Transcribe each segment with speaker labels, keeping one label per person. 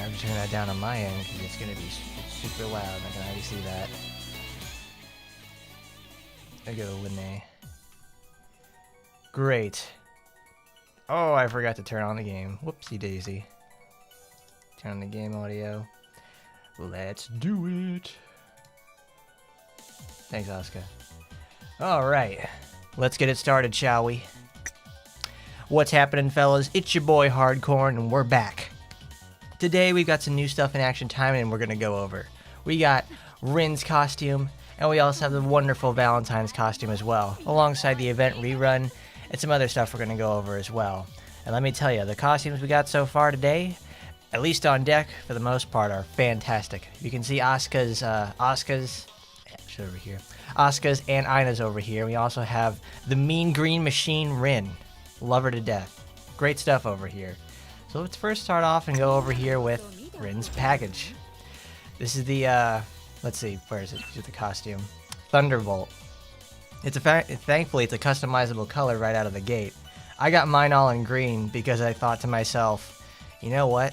Speaker 1: I have to turn that down on my end because it's gonna be super loud. I can already see that. There you go, Linnae. Great. Oh, I forgot to turn on the game. Whoopsie daisy. Turn on the game audio. Let's do it. Thanks, Asuka. Alright. Let's get it started, shall we? What's happening, fellas? It's your boy Hardcorn, and we're back. Today we've got some new stuff in Action Taimanin we're going to go over. We got Rin's costume, and we also have the wonderful Valentine's costume as well, alongside the event rerun, and some other stuff we're going to go over as well. And let me tell you, the costumes we got so far today, at least on deck, for the most part, are fantastic. You can see Asuka's over here. Asuka's and Aina's over here. We also have the Mean Green Machine Rin. Love her to death. Great stuff over here. So let's first start off and go over here with Rin's package. This is the, let's see, where is it? Here's the costume. Thunderbolt. Thankfully, it's a customizable color right out of the gate. I got mine all in green because I thought to myself, you know what?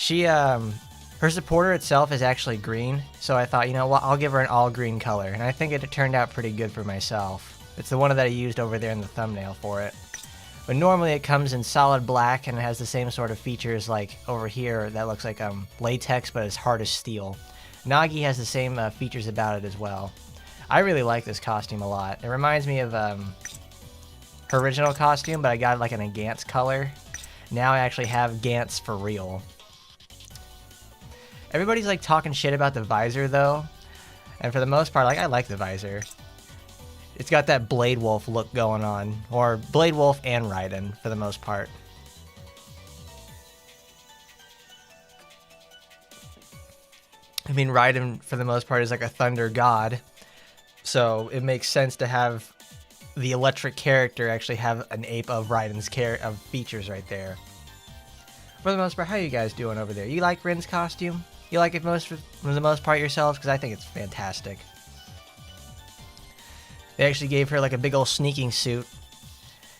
Speaker 1: Her supporter itself is actually green, so I thought, you know what, I'll give her an all green color, and I think it turned out pretty good for myself. It's the one that I used over there in the thumbnail for it. But normally it comes in solid black and it has the same sort of features like over here that looks like latex but as hard as steel. Nagi has the same features about it as well. I really like this costume a lot. It reminds me of her original costume, but I got it like in a Gantz color. Now I actually have Gantz for real. Everybody's like talking shit about the visor though, and for the most part, like, I like the visor. It's got that Blade Wolf look going on, or Blade Wolf and Raiden for the most part. I mean, Raiden for the most part is like a thunder god, so it makes sense to have the electric character actually have an ape of Raiden's features right there. For the most part, how you guys doing over there? You like Rin's costume? You like it for the most part yourselves? Because I think it's fantastic. They actually gave her like a big old sneaking suit.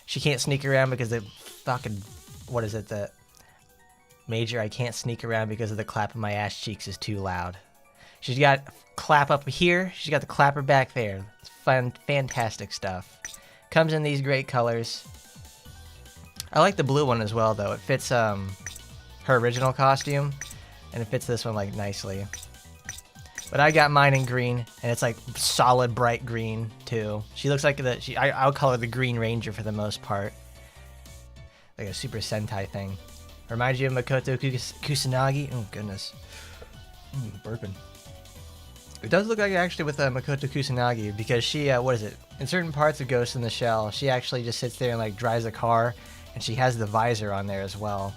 Speaker 1: She can't sneak around because the fucking, what is it, the Major, I can't sneak around because of the clap of my ass cheeks is too loud. She's got clap up here. She's got the clapper back there. It's fun, fantastic stuff. Comes in these great colors. I like the blue one as well though. It fits her original costume. And it fits this one like nicely. But I got mine in green, and it's like solid bright green too. She looks like I'll call her the Green Ranger for the most part. Like a Super Sentai thing. Reminds you of Makoto Kusanagi. Oh goodness. Burping. It does look like it actually with Makoto Kusanagi because she, what is it? In certain parts of Ghost in the Shell, she actually just sits there and like drives a car, and she has the visor on there as well.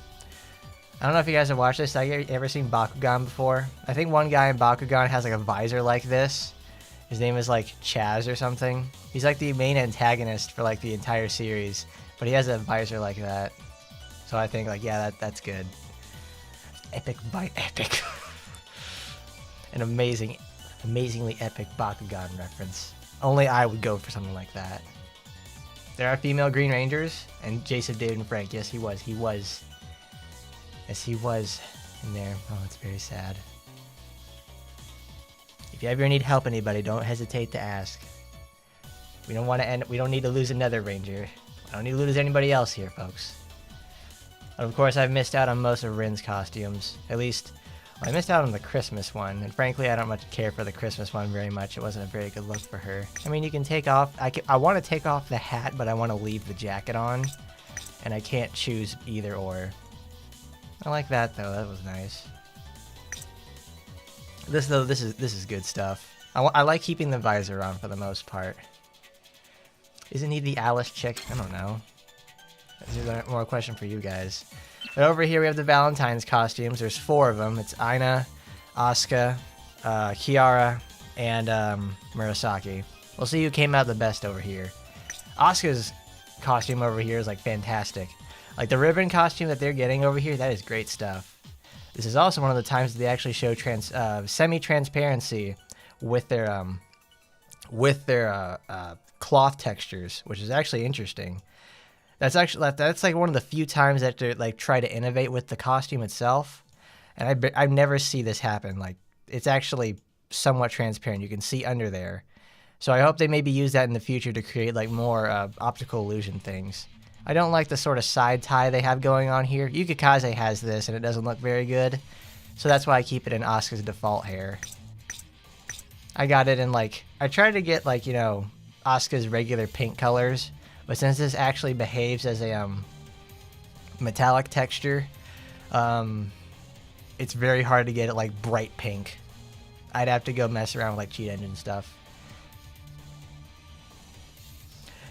Speaker 1: I don't know if you guys have watched this. Have you ever seen Bakugan before? I think one guy in Bakugan has like a visor like this. His name is like Chaz or something. He's like the main antagonist for like the entire series, but he has a visor like that. So I think like, yeah, that's good. Epic by epic. An amazingly epic Bakugan reference. Only I would go for something like that. There are female Green Rangers, and Jason, David, and Frank. Yes, he was. Yes, he was in there. Oh, it's very sad. If you ever need help, anybody, don't hesitate to ask. We don't want to end. We don't need to lose another ranger. We don't need to lose anybody else here, folks. But of course, I've missed out on most of Rin's costumes. At least, well, I missed out on the Christmas one, and frankly, I don't much care for the Christmas one very much. It wasn't a very good look for her. I mean, you can take off. I want to take off the hat, but I want to leave the jacket on, and I can't choose either or. I like that though. That was nice. This is good stuff. I like keeping the visor on for the most part. Isn't he the Alice chick? I don't know. There's more question for you guys. But over here we have the Valentine's costumes. There's 4 of them. It's Aina, Asuka, Kiara, and Murasaki. We'll see who came out the best over here. Asuka's costume over here is like fantastic. Like the ribbon costume that they're getting over here, that is great stuff. This is also one of the times that they actually show semi-transparency with their cloth textures, which is actually interesting. That's like one of the few times that they like try to innovate with the costume itself. And I never see this happen. Like, it's actually somewhat transparent. You can see under there. So I hope they maybe use that in the future to create like more optical illusion things. I don't like the sort of side tie they have going on here. Yukikaze has this and it doesn't look very good. So that's why I keep it in Asuka's default hair. I got it in like, I tried to get like, you know, Asuka's regular pink colors. But since this actually behaves as a metallic texture, it's very hard to get it like bright pink. I'd have to go mess around with like cheat engine stuff.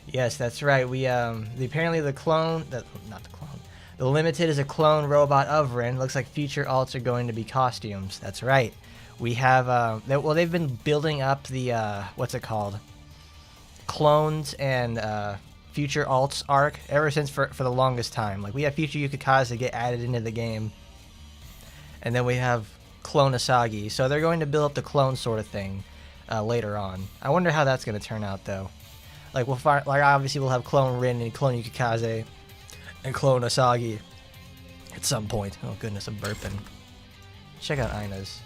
Speaker 1: Yes, that's right. We apparently the clone, not the clone. The limited is a clone robot of Rin. Looks like future alts are going to be costumes. That's right. We have they've been building up the what's it called? Clones and future alts arc ever since for the longest time. Like we have future Yukikaze get added into the game. And then we have clone Asagi. So they're going to build up the clone sort of thing later on. I wonder how that's going to turn out though. Like obviously we'll have clone Rin and clone Yukikaze and clone Asagi at some point. Oh goodness, I'm burping. Check out Ina's.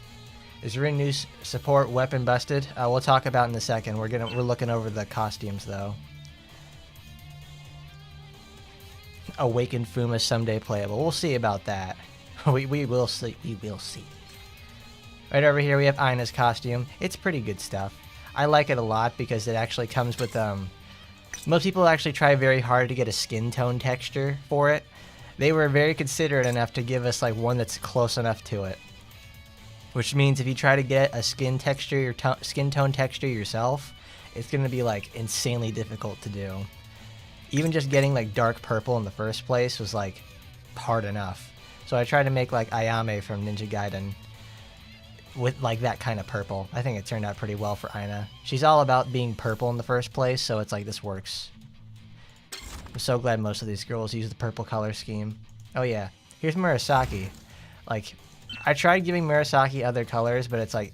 Speaker 1: Is Rin new support weapon busted? We'll talk about in a second. We're looking over the costumes though. Awakened Fuma someday playable. We'll see about that. we will see. We will see. Right over here we have Ina's costume. It's pretty good stuff. I like it a lot because it actually comes with most people actually try very hard to get a skin tone texture for it. They were very considerate enough to give us like one that's close enough to it. Which means if you try to get a skin texture or skin tone texture yourself, it's going to be like insanely difficult to do. Even just getting like dark purple in the first place was like hard enough. So I tried to make like Ayame from Ninja Gaiden with like that kind of purple. I think it turned out pretty well for Ina. She's all about being purple in the first place, so it's like this works. I'm so glad most of these girls use the purple color scheme. Oh yeah, here's Murasaki. Like, I tried giving Murasaki other colors, but it's like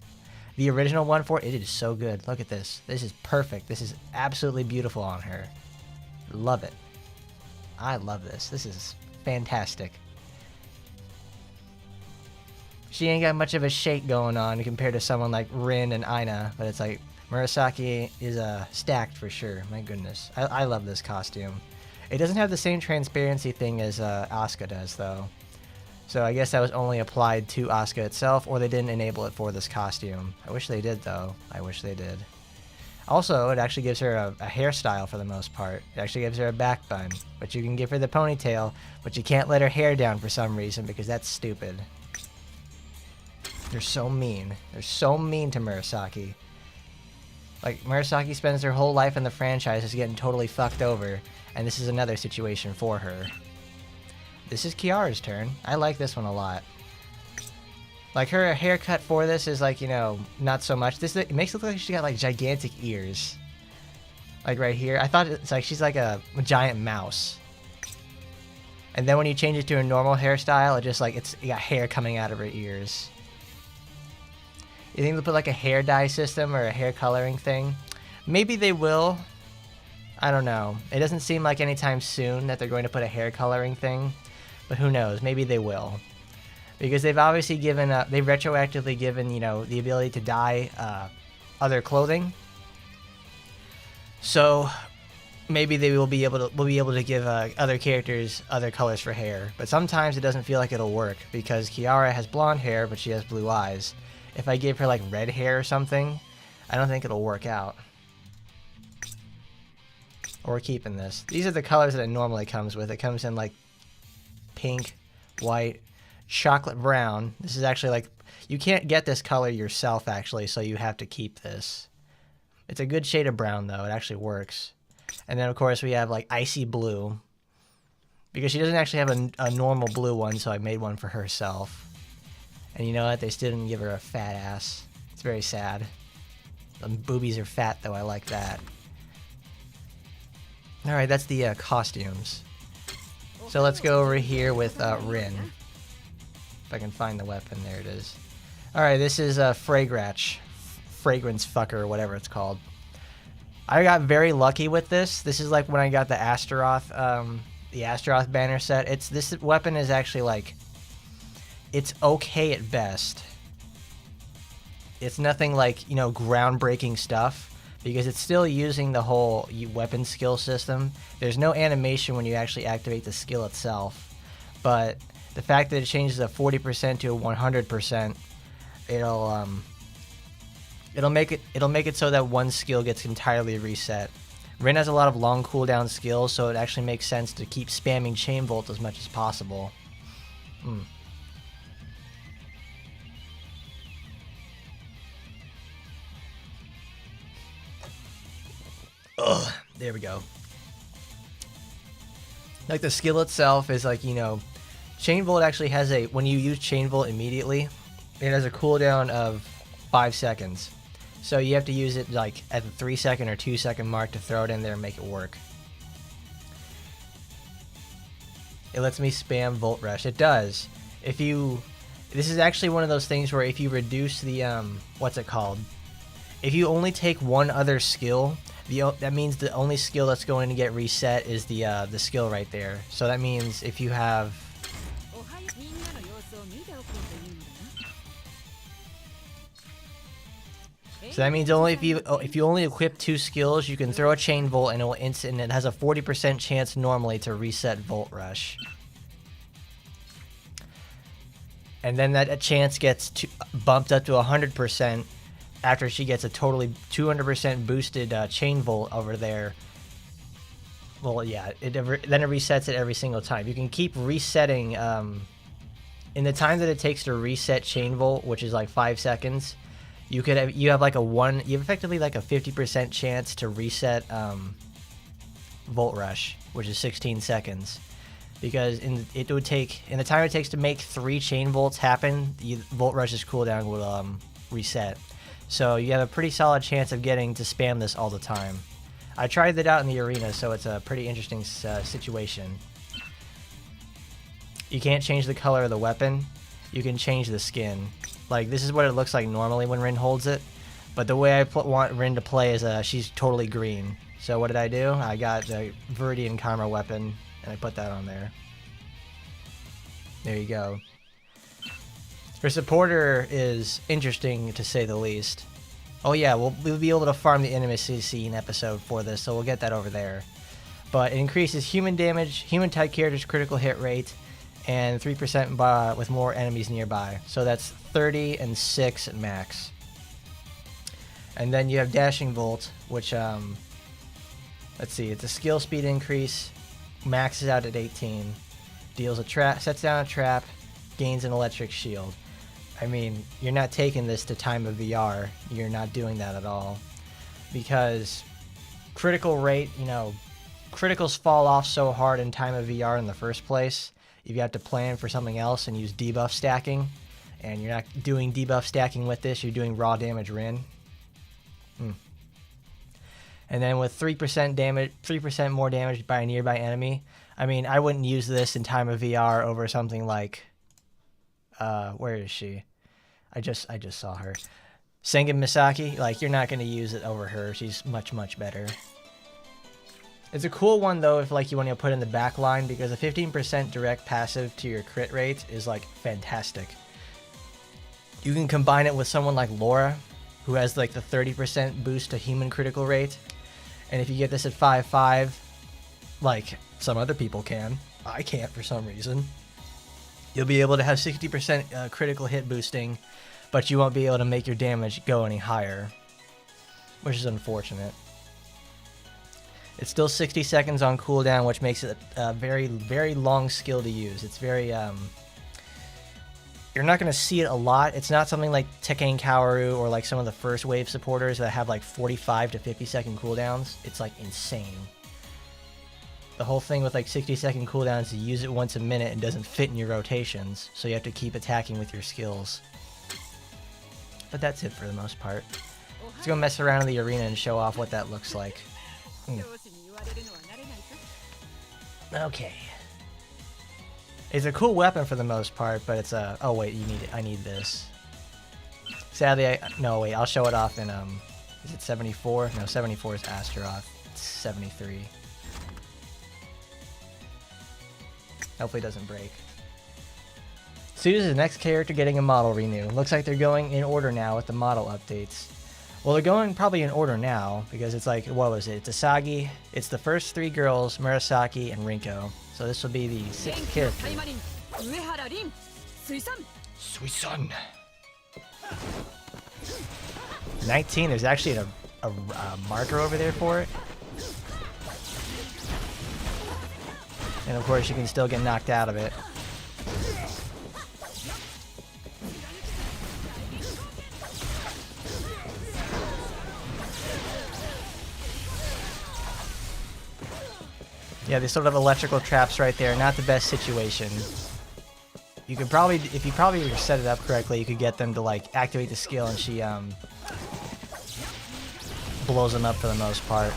Speaker 1: the original one for it is so good. Look at this. This is perfect. This is absolutely beautiful on her. Love it. I love this. This is fantastic. She ain't got much of a shake going on compared to someone like Rin and Ina, but it's like Murasaki is stacked for sure. My goodness. I love this costume. It doesn't have the same transparency thing as Asuka does, though. So I guess that was only applied to Asuka itself, or they didn't enable it for this costume. I wish they did, though. I wish they did. Also, it actually gives her a hairstyle for the most part. It actually gives her a back bun, but you can give her the ponytail, but you can't let her hair down for some reason because that's stupid. They're so mean. They're so mean to Murasaki. Like, Murasaki spends her whole life in the franchise just getting totally fucked over, and this is another situation for her. This is Kiara's turn. I like this one a lot. Like, her haircut for this is like, you know, not so much. It makes it look like she's got like gigantic ears. Like right here. I thought it's like she's like a giant mouse. And then when you change it to a normal hairstyle, it just like you got hair coming out of her ears. You think they'll put like a hair dye system or a hair coloring thing? Maybe they will. I don't know. It doesn't seem like anytime soon that they're going to put a hair coloring thing. But who knows? Maybe they will. Because they've obviously given, they've retroactively given, you know, the ability to dye other clothing. So maybe they will be able to give other characters other colors for hair. But sometimes it doesn't feel like it'll work because Kiara has blonde hair, but she has blue eyes. If I give her like red hair or something, I don't think it'll work out. Or we're keeping this. These are the colors that it normally comes with. It comes in like pink, white, chocolate brown. This is actually like, you can't get this color yourself actually, so you have to keep this. It's a good shade of brown though. It actually works. And then of course we have like icy blue. Because she doesn't actually have a normal blue one, so I made one for herself. And you know what? They still didn't give her a fat ass. It's very sad. The boobies are fat, though. I like that. Alright, that's the costumes. So let's go over here with Rin. If I can find the weapon. There it is. Alright, this is Fragrance Fucker, or whatever it's called. I got very lucky with this. This is like when I got the Astaroth banner set. This weapon is actually like... it's okay at best. It's nothing like, you know, groundbreaking stuff, because it's still using the whole weapon skill system. There's no animation when you actually activate the skill itself, but the fact that it changes a 40% to a 100%, it'll make it so that one skill gets entirely reset. Rin has a lot of long cooldown skills, so it actually makes sense to keep spamming Chain Volt as much as possible. Ugh, there we go. Like, the skill itself is like, you know, Chain Volt actually has when you use Chain Volt immediately, it has a cooldown of 5 seconds. So you have to use it like at the 3 second or 2 second mark to throw it in there and make it work. It lets me spam Volt Rush. It does. This is actually one of those things where if you reduce the, what's it called? If you only take one other skill, that means the only skill that's going to get reset is the skill right there. So that means if you have... So that means only if you only equip 2 skills, you can throw a Chain Volt and it has a 40% chance normally to reset Volt Rush. And then that chance gets bumped up to 100% after she gets a totally 200% boosted Chain Volt over there. Well, yeah, then it resets it every single time. You can keep resetting in the time that it takes to reset Chain Volt, which is like 5 seconds. You have effectively like a 50% chance to reset Volt Rush, which is 16 seconds, because in the time it takes to make 3 Chain Volts happen, the Volt Rush's cooldown will reset. So you have a pretty solid chance of getting to spam this all the time. I tried that out in the arena, so it's a pretty interesting situation. You can't change the color of the weapon. You can change the skin. Like, this is what it looks like normally when Rin holds it, but the way I want Rin to play is she's totally green. So what did I do? I got the Viridian Karma weapon, and I put that on there. There you go. Her supporter is interesting, to say the least. Oh yeah, we'll be able to farm the intimacy scene episode for this, so we'll get that over there. But it increases human damage, human-type characters' critical hit rate, and 3% with more enemies nearby. So that's 30 and 6 at max. And then you have Dashing Volt, which, let's see, it's a skill speed increase, maxes out at 18, deals a trap, sets down a trap, gains an electric shield. I mean, you're not taking this to time of VR. You're not doing that at all. Because critical rate, you know, criticals fall off so hard in time of VR in the first place. If you have to plan for something else and use debuff stacking, and you're not doing debuff stacking with this, you're doing raw damage Rin. And then with 3% damage, 3% more damage by a nearby enemy. I mean, I wouldn't use this in time of VR over something like, where is she? I just saw her. Sengen Misaki. Like, you're not gonna use it over her. She's much better. It's a cool one though if like you want to put in the back line, because a 15% direct passive to your crit rate is like fantastic. You can combine it with someone like Laura, who has like the 30% boost to human critical rate, and if you get this at 5/5, like some other people can, I can't for some reason, you'll be able to have 60% critical hit boosting, but you won't be able to make your damage go any higher, which is unfortunate. It's still 60 seconds on cooldown, which makes it a very long skill to use. It's very, you're not going to see it a lot. It's not something like Tekken Kaoru or like some of the first wave supporters that have like 45 to 50 second cooldowns. It's like insane. The whole thing with like 60-second cooldowns is you use it once a minute and doesn't fit in your rotations, so you have to keep attacking with your skills. But that's it for the most part. Let's go mess around in the arena and show off what that looks like. Okay. It's a cool weapon for the most part, but it's a... Oh wait, I need this. Sadly, no wait, I'll show it off in, is it 74? No, 74 is Astaroth. It's 73. Hopefully it doesn't break. Sue's the next character getting a model renew. Looks like they're going in order now with the model updates. Well, they're going probably in order now because it's like, what was it? It's Asagi, it's the first 3 girls, Murasaki, and Rinko. So this will be the 6th character. Suisun. 19, there's actually a marker over there for it. And of course you can still get knocked out of it. Yeah, they sort of electrical traps right there. Not the best situation. You could probably, if you probably set it up correctly, you could get them to like activate the skill, and she blows them up for the most part.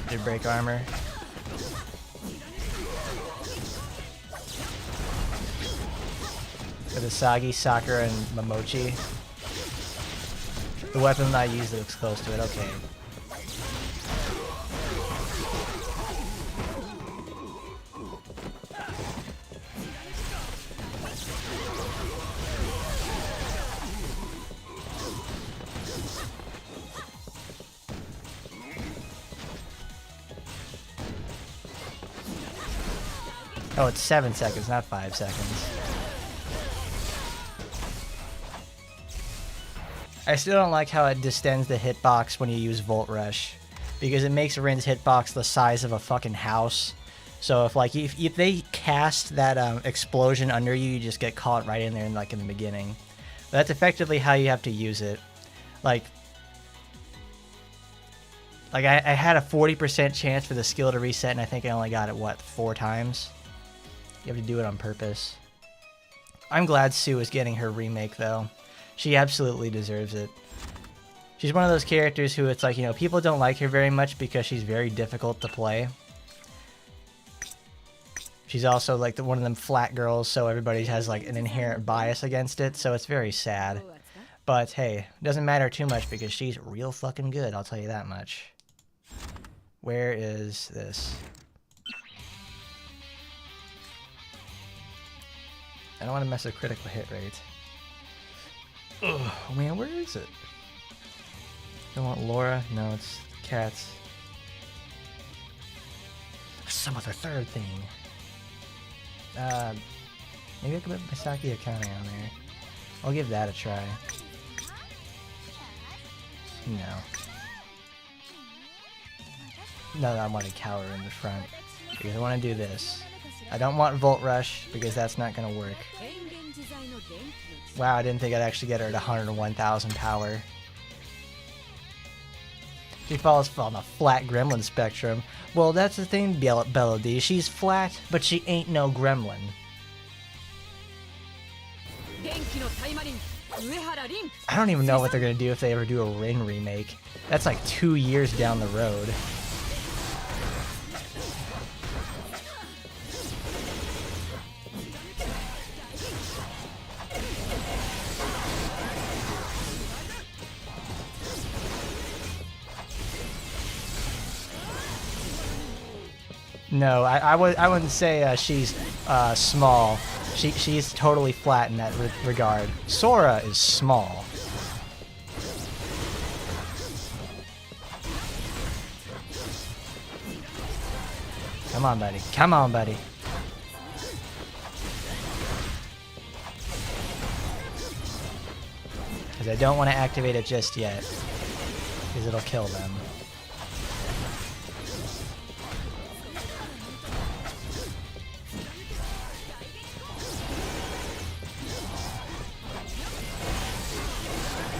Speaker 1: Did break armor. For the Sagi, Sakura, and Momochi. The weapon I used looks close to it. Okay. Oh, it's 7 seconds, not 5 seconds. I still don't like how it distends the hitbox when you use Volt Rush, because it makes Rin's hitbox the size of a fucking house. So if they cast that explosion under you, you just get caught right in there in the beginning. But that's effectively how you have to use it. Like I had a 40% chance for the skill to reset, and I think I only got it, what, 4 times? You have to do it on purpose. I'm glad Sue is getting her remake, though. She absolutely deserves it. She's one of those characters who it's like, you know, people don't like her very much because she's very difficult to play. She's also like one of them flat girls, so everybody has like an inherent bias against it, so it's very sad. But hey, it doesn't matter too much because she's real fucking good, I'll tell you that much. Where is this? I don't want to mess with critical hit rate. Oh man, where is it? I want Laura? No, it's cats. There's some other third thing. Maybe I could put Misaki Akane on there. I'll give that a try. No. No, I want to cower in the front. Because I want to do this. I don't want Volt Rush, because that's not going to work. Wow, I didn't think I'd actually get her at 101,000 power. She falls on a flat gremlin spectrum. Well, that's the thing, Bella D. She's flat, but she ain't no gremlin. I don't even know what they're going to do if they ever do a Rin remake. That's like 2 years down the road. No, I wouldn't say she's small. She's totally flat in that regard. Sora is small. Come on, buddy. Come on, buddy. Because I don't want to activate it just yet. Because it'll kill them.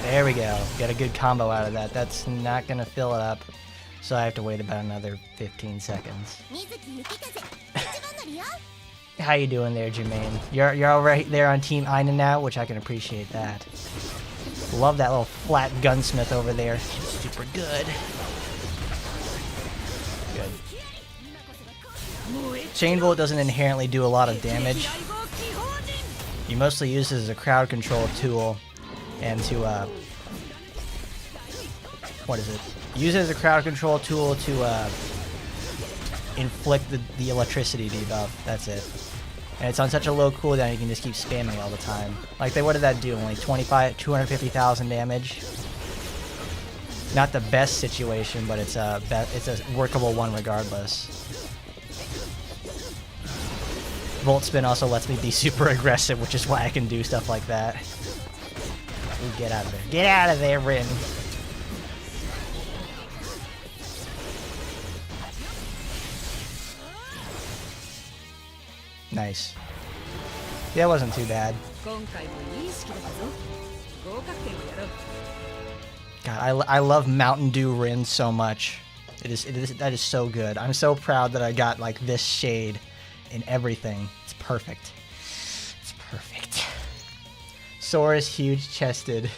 Speaker 1: There we go. Got a good combo out of that. That's not going to fill it up, so I have to wait about another 15 seconds. How you doing there, Jermaine? You're all right there on Team Ina now, which I can appreciate that. Love that little flat gunsmith over there. Super good. Good. Chain Bolt doesn't inherently do a lot of damage. You mostly use it as a crowd control tool. And to, what is it? Use it as a crowd control tool to, inflict the electricity debuff. That's it. And it's on such a low cooldown you can just keep spamming all the time. Like, what did that do? Only 250,000 damage? Not the best situation, but it's a workable one regardless. Volt Spin also lets me be super aggressive, which is why I can do stuff like that. Ooh, get out of there. Get out of there, Rin! Nice. Yeah, it wasn't too bad. God, I love Mountain Dew Rin so much. That is so good. I'm so proud that I got like this shade in everything. It's perfect. It's perfect. Sora's huge chested.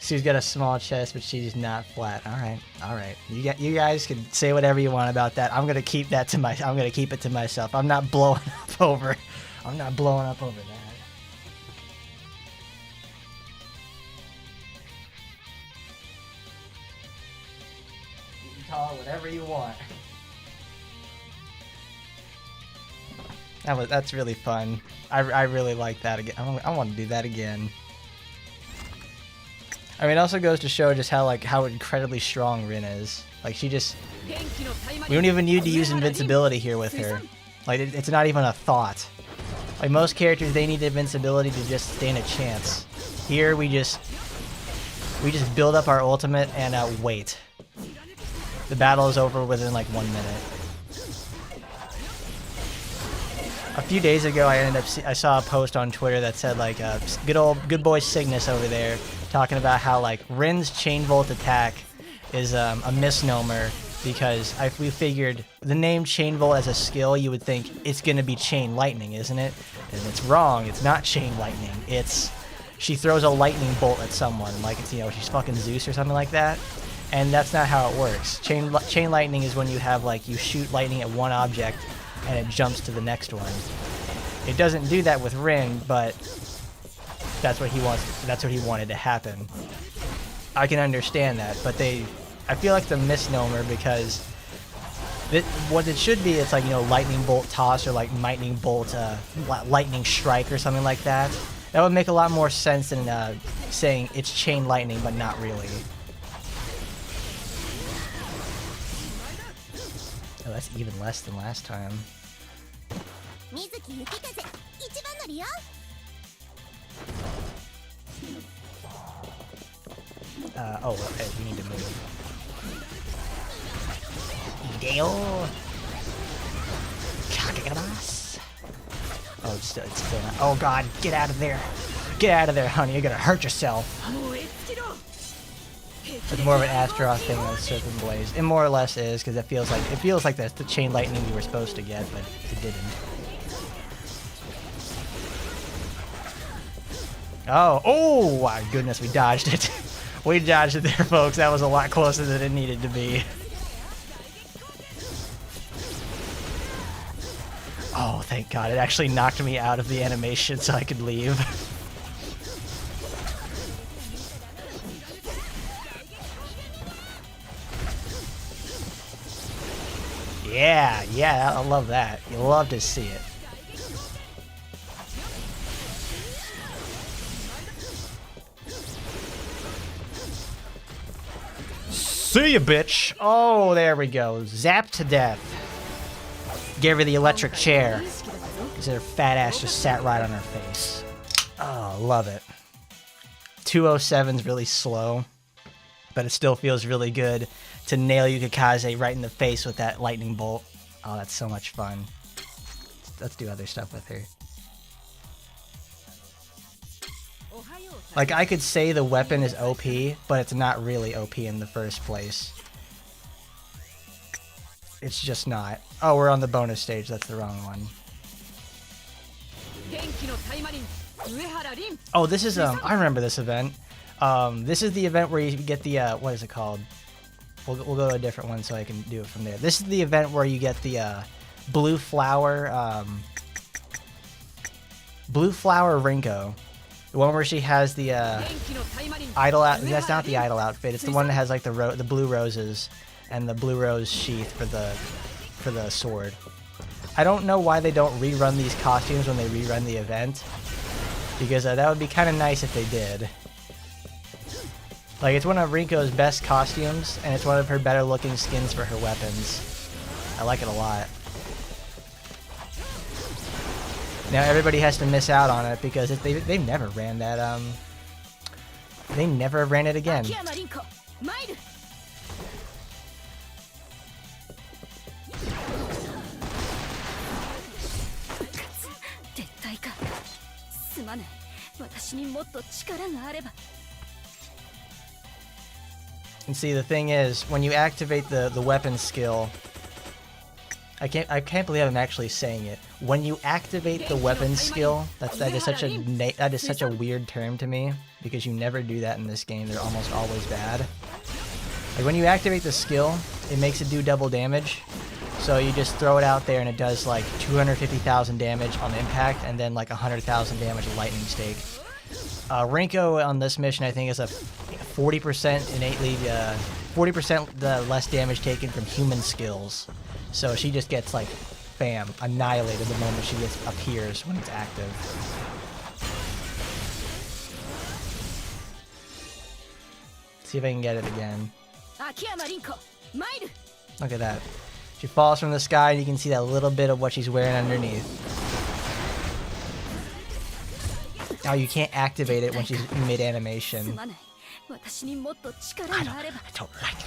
Speaker 1: She's got a small chest, but she's not flat. All right, all right. You guys can say whatever you want about that. I'm gonna keep that to I'm gonna keep it to myself. I'm not blowing up over. I'm not blowing up over that. You can call it whatever you want. That's really fun. I really like that again. I want to do that again. I mean, it also goes to show just how incredibly strong Rin is. Like, we don't even need to use invincibility here with her. Like, it's not even a thought. Like, most characters, they need invincibility to just stand a chance. Here, we just build up our ultimate and wait. The battle is over within like 1 minute. A few days ago, I saw a post on Twitter that said like good boy Cygnus over there talking about how like Rin's chain volt attack is a misnomer because we figured the name chain volt as a skill, you would think it's gonna be chain lightning, isn't it? And it's wrong. It's not chain lightning. It's she throws a lightning bolt at someone like it's she's fucking Zeus or something like that. And that's not how it works. Chain lightning is when you have like you shoot lightning at one object and it jumps to the next one. It doesn't do that with Rin, but that's what he wants. That's what he wanted to happen. I can understand that, but I feel like it's a misnomer because what it should be, it's like lightning bolt toss or like lightning bolt, lightning strike or something like that. That would make a lot more sense than saying it's chain lightning, but not really. Oh, that's even less than last time. Oh, okay, we need to move. Oh, it's still not. Oh god, get out of there. Get out of there, honey. You're gonna hurt yourself. It's more of an Astaroth thing than Serpent Blaze. It more or less is, because it feels like that's the chain lightning you were supposed to get, but it didn't. Oh my goodness, we dodged it. We dodged it there, folks. That was a lot closer than it needed to be. Oh, thank God. It actually knocked me out of the animation so I could leave. Yeah, I love that. You love to see it. See ya, bitch. Oh, there we go. Zapped to death. Gave her the electric chair. Because her fat ass just sat right on her face. Oh, love it. 207's really slow, but it still feels really good to nail Yukikaze right in the face with that lightning bolt. Oh, that's so much fun. Let's do other stuff with her. Like, I could say the weapon is OP, but it's not really OP in the first place. It's just not. Oh, we're on the bonus stage. That's the wrong one. Oh, this is, I remember this event. This is the event where you get the, what is it called? We'll go to a different one so I can do it from there. This is the event where you get the, Blue Flower Rinko. The one where she has the, idol out. That's not the idol outfit. It's the one that has, like, the blue roses and the blue rose sheath for the sword. I don't know why they don't rerun these costumes when they rerun the event, because that would be kind of nice if they did. Like, it's one of Rinko's best costumes, and it's one of her better looking skins for her weapons. I like it a lot. Now everybody has to miss out on it because they never ran that, they never ran it again. And see, the thing is, when you activate the weapon skill, I can't believe I'm actually saying it. When you activate the weapon skill, that is such a weird term to me, because you never do that in this game. They're almost always bad. Like, when you activate the skill, it makes it do double damage. So you just throw it out there and it does like 250,000 damage on impact and then like 100,000 damage lightning stake. Rinko on this mission, I think, is a 40% innately, 40% less damage taken from human skills. So she just gets like, bam, annihilated the moment she appears when it's active. See if I can get it again. Look at that. She falls from the sky and you can see that little bit of what she's wearing underneath. Now you can't activate it when she's mid-animation. I don't like it.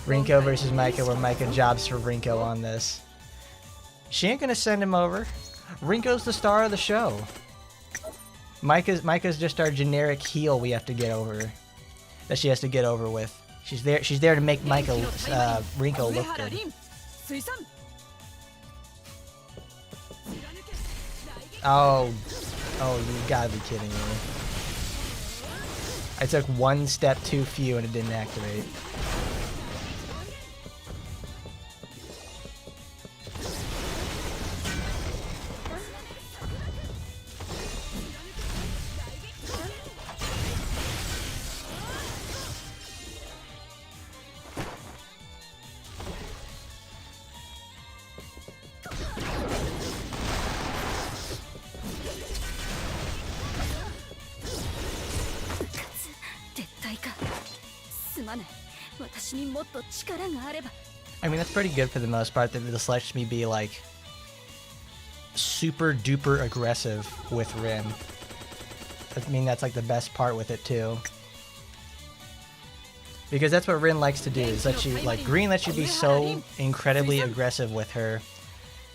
Speaker 1: Rinko versus Micah, where Micah jobs for Rinko on this. She ain't gonna send him over. Rinko's the star of the show. Micah's just our generic heel we have to get over. That she has to get over with. She's there to make Rinko look good. Oh, you gotta be kidding me. I took one step too few and it didn't activate. I mean, that's pretty good for the most part, that this lets me be like super duper aggressive with Rin. I mean, that's like the best part with it too. Because that's what Rin likes to do, is let you, like, Green lets you be so incredibly aggressive with her.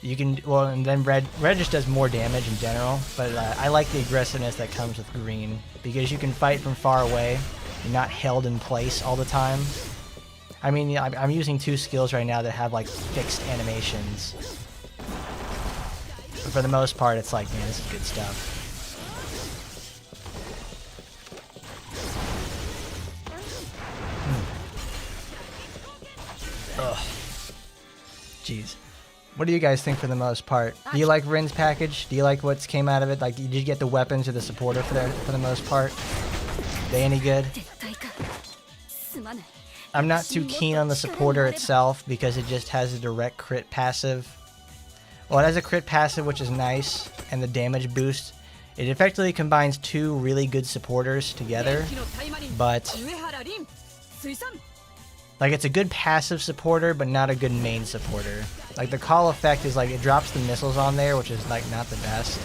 Speaker 1: You can, well, and then Red just does more damage in general, but I like the aggressiveness that comes with Green, because you can fight from far away. You're not held in place all the time. I mean, I'm using two skills right now that have like fixed animations. But for the most part, it's like, man, this is good stuff. Ugh. Jeez. What do you guys think for the most part? Do you like Rin's package? Do you like what's came out of it? Like, did you get the weapons or the supporter for the most part? They any good? I'm not too keen on the supporter itself because it just has a direct crit passive. Well, it has a crit passive, which is nice, and the damage boost. It effectively combines two really good supporters together, but like, it's a good passive supporter, but not a good main supporter. Like, the call effect is like, it drops the missiles on there, which is like not the best.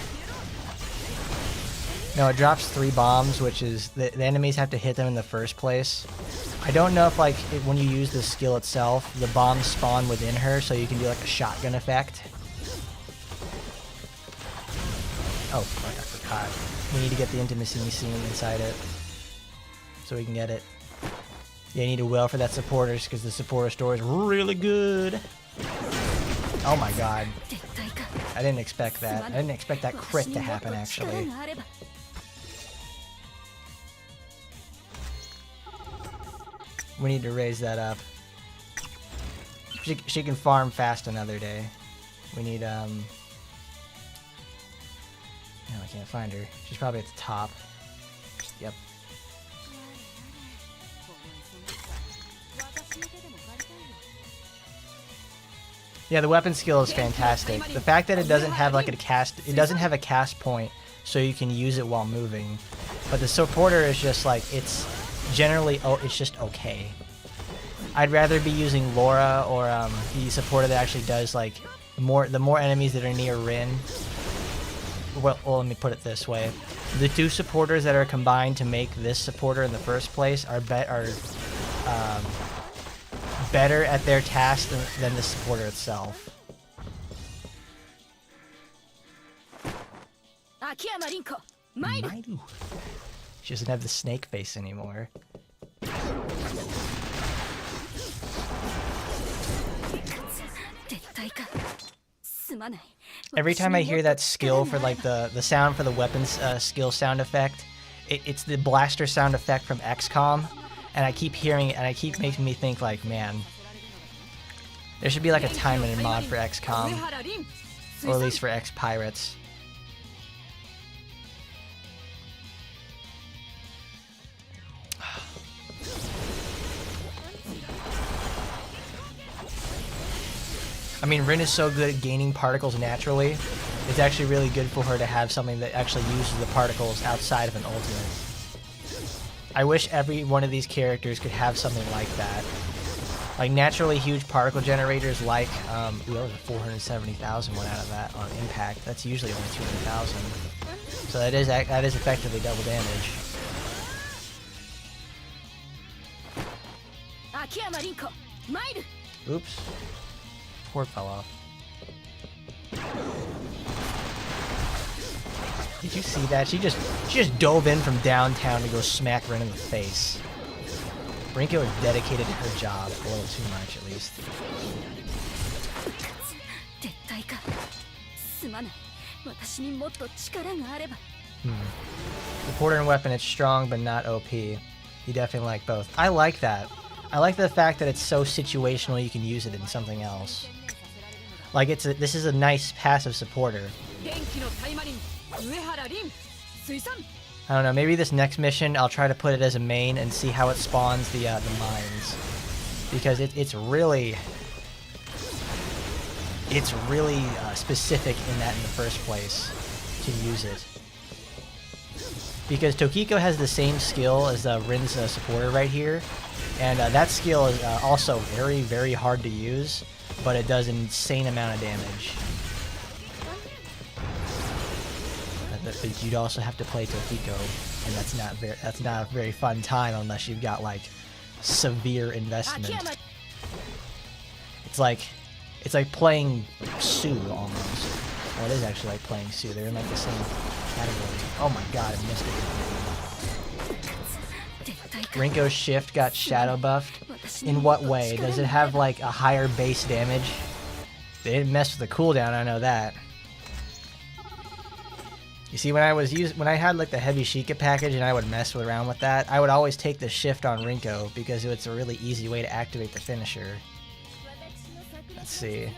Speaker 1: No, it drops 3 bombs, which is, the enemies have to hit them in the first place. I don't know if, like, when you use the skill itself, the bombs spawn within her, so you can do like a shotgun effect. Oh, fuck, I forgot. We need to get the intimacy scene inside it, so we can get it. Yeah, you need to will for that supporters, because the supporter store is really good. Oh my god. I didn't expect that. I didn't expect that crit to happen, actually. We need to raise that up. She can farm fast another day. We need, no, I can't find her. She's probably at the top. Yep. Yeah, the weapon skill is fantastic. The fact that it doesn't have like it doesn't have a cast point, so you can use it while moving. But the supporter is just like, it's generally, it's just okay. I'd rather be using Laura or the supporter that actually does like the more enemies that are near Rin. Well, let me put it this way: the two supporters that are combined to make this supporter in the first place are better at their task than the supporter itself. Maidu. She doesn't have the snake face anymore. Every time I hear that skill for like the sound for the weapons skill sound effect, it's the blaster sound effect from XCOM, and I keep hearing it and I keep making me think like, man, there should be like a Taimanin mod for XCOM, or at least for X-Pirates. I mean, Rin is so good at gaining particles naturally. It's actually really good for her to have something that actually uses the particles outside of an ultimate. I wish every one of these characters could have something like that. Like naturally huge particle generators like, ooh, that was a 470,000 one out of that on impact. That's usually only 200,000. So that is effectively double damage. Oops. Poor fell off. Did you see that? She just dove in from downtown to go smack Rin in the face. Rinko is dedicated to her job, a little too much at least. Supporter and weapon, it's strong but not OP. You definitely like both. I like that. I like the fact that it's so situational you can use it in something else. Like this is a nice passive supporter. I don't know, maybe this next mission I'll try to put it as a main and see how it spawns the mines. Because it's really specific in that in the first place to use it. Because Tokiko has the same skill as Rin's supporter right here, and that skill is also very, very hard to use, but it does an insane amount of damage. But you'd also have to play Tokiko, and that's not a very fun time unless you've got like severe investment. It's like playing Sue almost. Well, it is actually like playing Sue. They're in like the same category. Oh my god, I missed it. Rinko's shift got shadow buffed. In what way? Does it have like a higher base damage? They didn't mess with the cooldown, I know that. You see, when I had like the heavy Sheikah package and I would mess around with that, I would always take the shift on Rinko because it's a really easy way to activate the finisher. Let's see.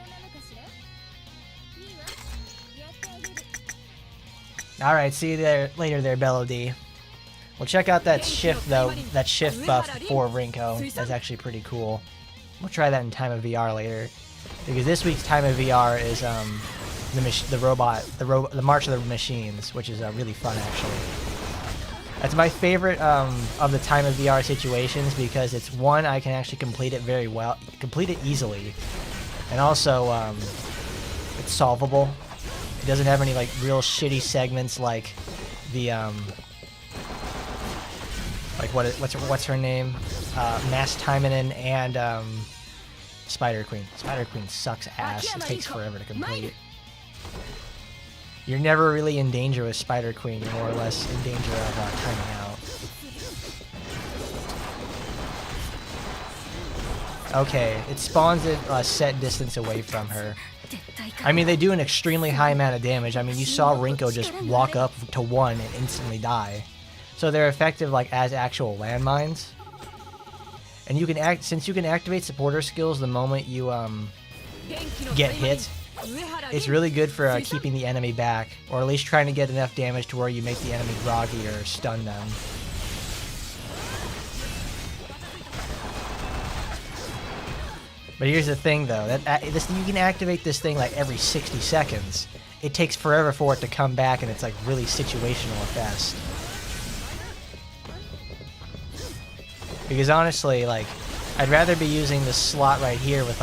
Speaker 1: Alright, see you there later there, Bello D. Well, check out that shift though, that shift buff for Rinko. That's actually pretty cool. We'll try that in Time of VR later. Because this week's Time of VR is the March of the Machines, which is really fun actually. That's my favorite of the Time of VR situations because it's one, I can actually complete it very well, complete it easily, and also it's solvable. It doesn't have any like real shitty segments like the like what's her name, Mass Taimanin and Spider Queen. Spider Queen sucks ass. It takes forever to complete. You're never really in danger with Spider Queen. You're more or less in danger of timing out. Okay, it spawns at a set distance away from her. I mean, they do an extremely high amount of damage. I mean, you saw Rinko just walk up to one and instantly die. So they're effective like as actual landmines. And you can since you can activate supporter skills the moment you get hit. It's really good for keeping the enemy back, or at least trying to get enough damage to where you make the enemy groggy or stun them. But here's the thing, though. You can activate this thing like every 60 seconds. It takes forever for it to come back, and it's like really situational at best. Because honestly, like, I'd rather be using this slot right here with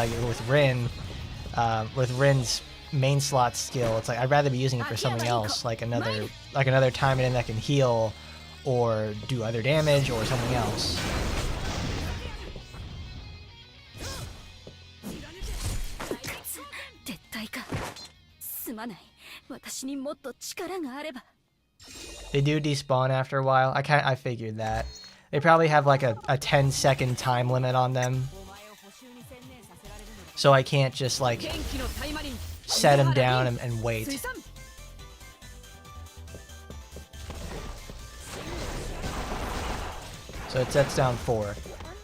Speaker 1: Rin, with Rin's main slot skill. It's like I'd rather be using it for something else, like another Taimanin that can heal or do other damage or something else. They do despawn after a while. I figured that. They probably have like a 10-second time limit on them. So I can't just like set them down and wait. So it sets down 4.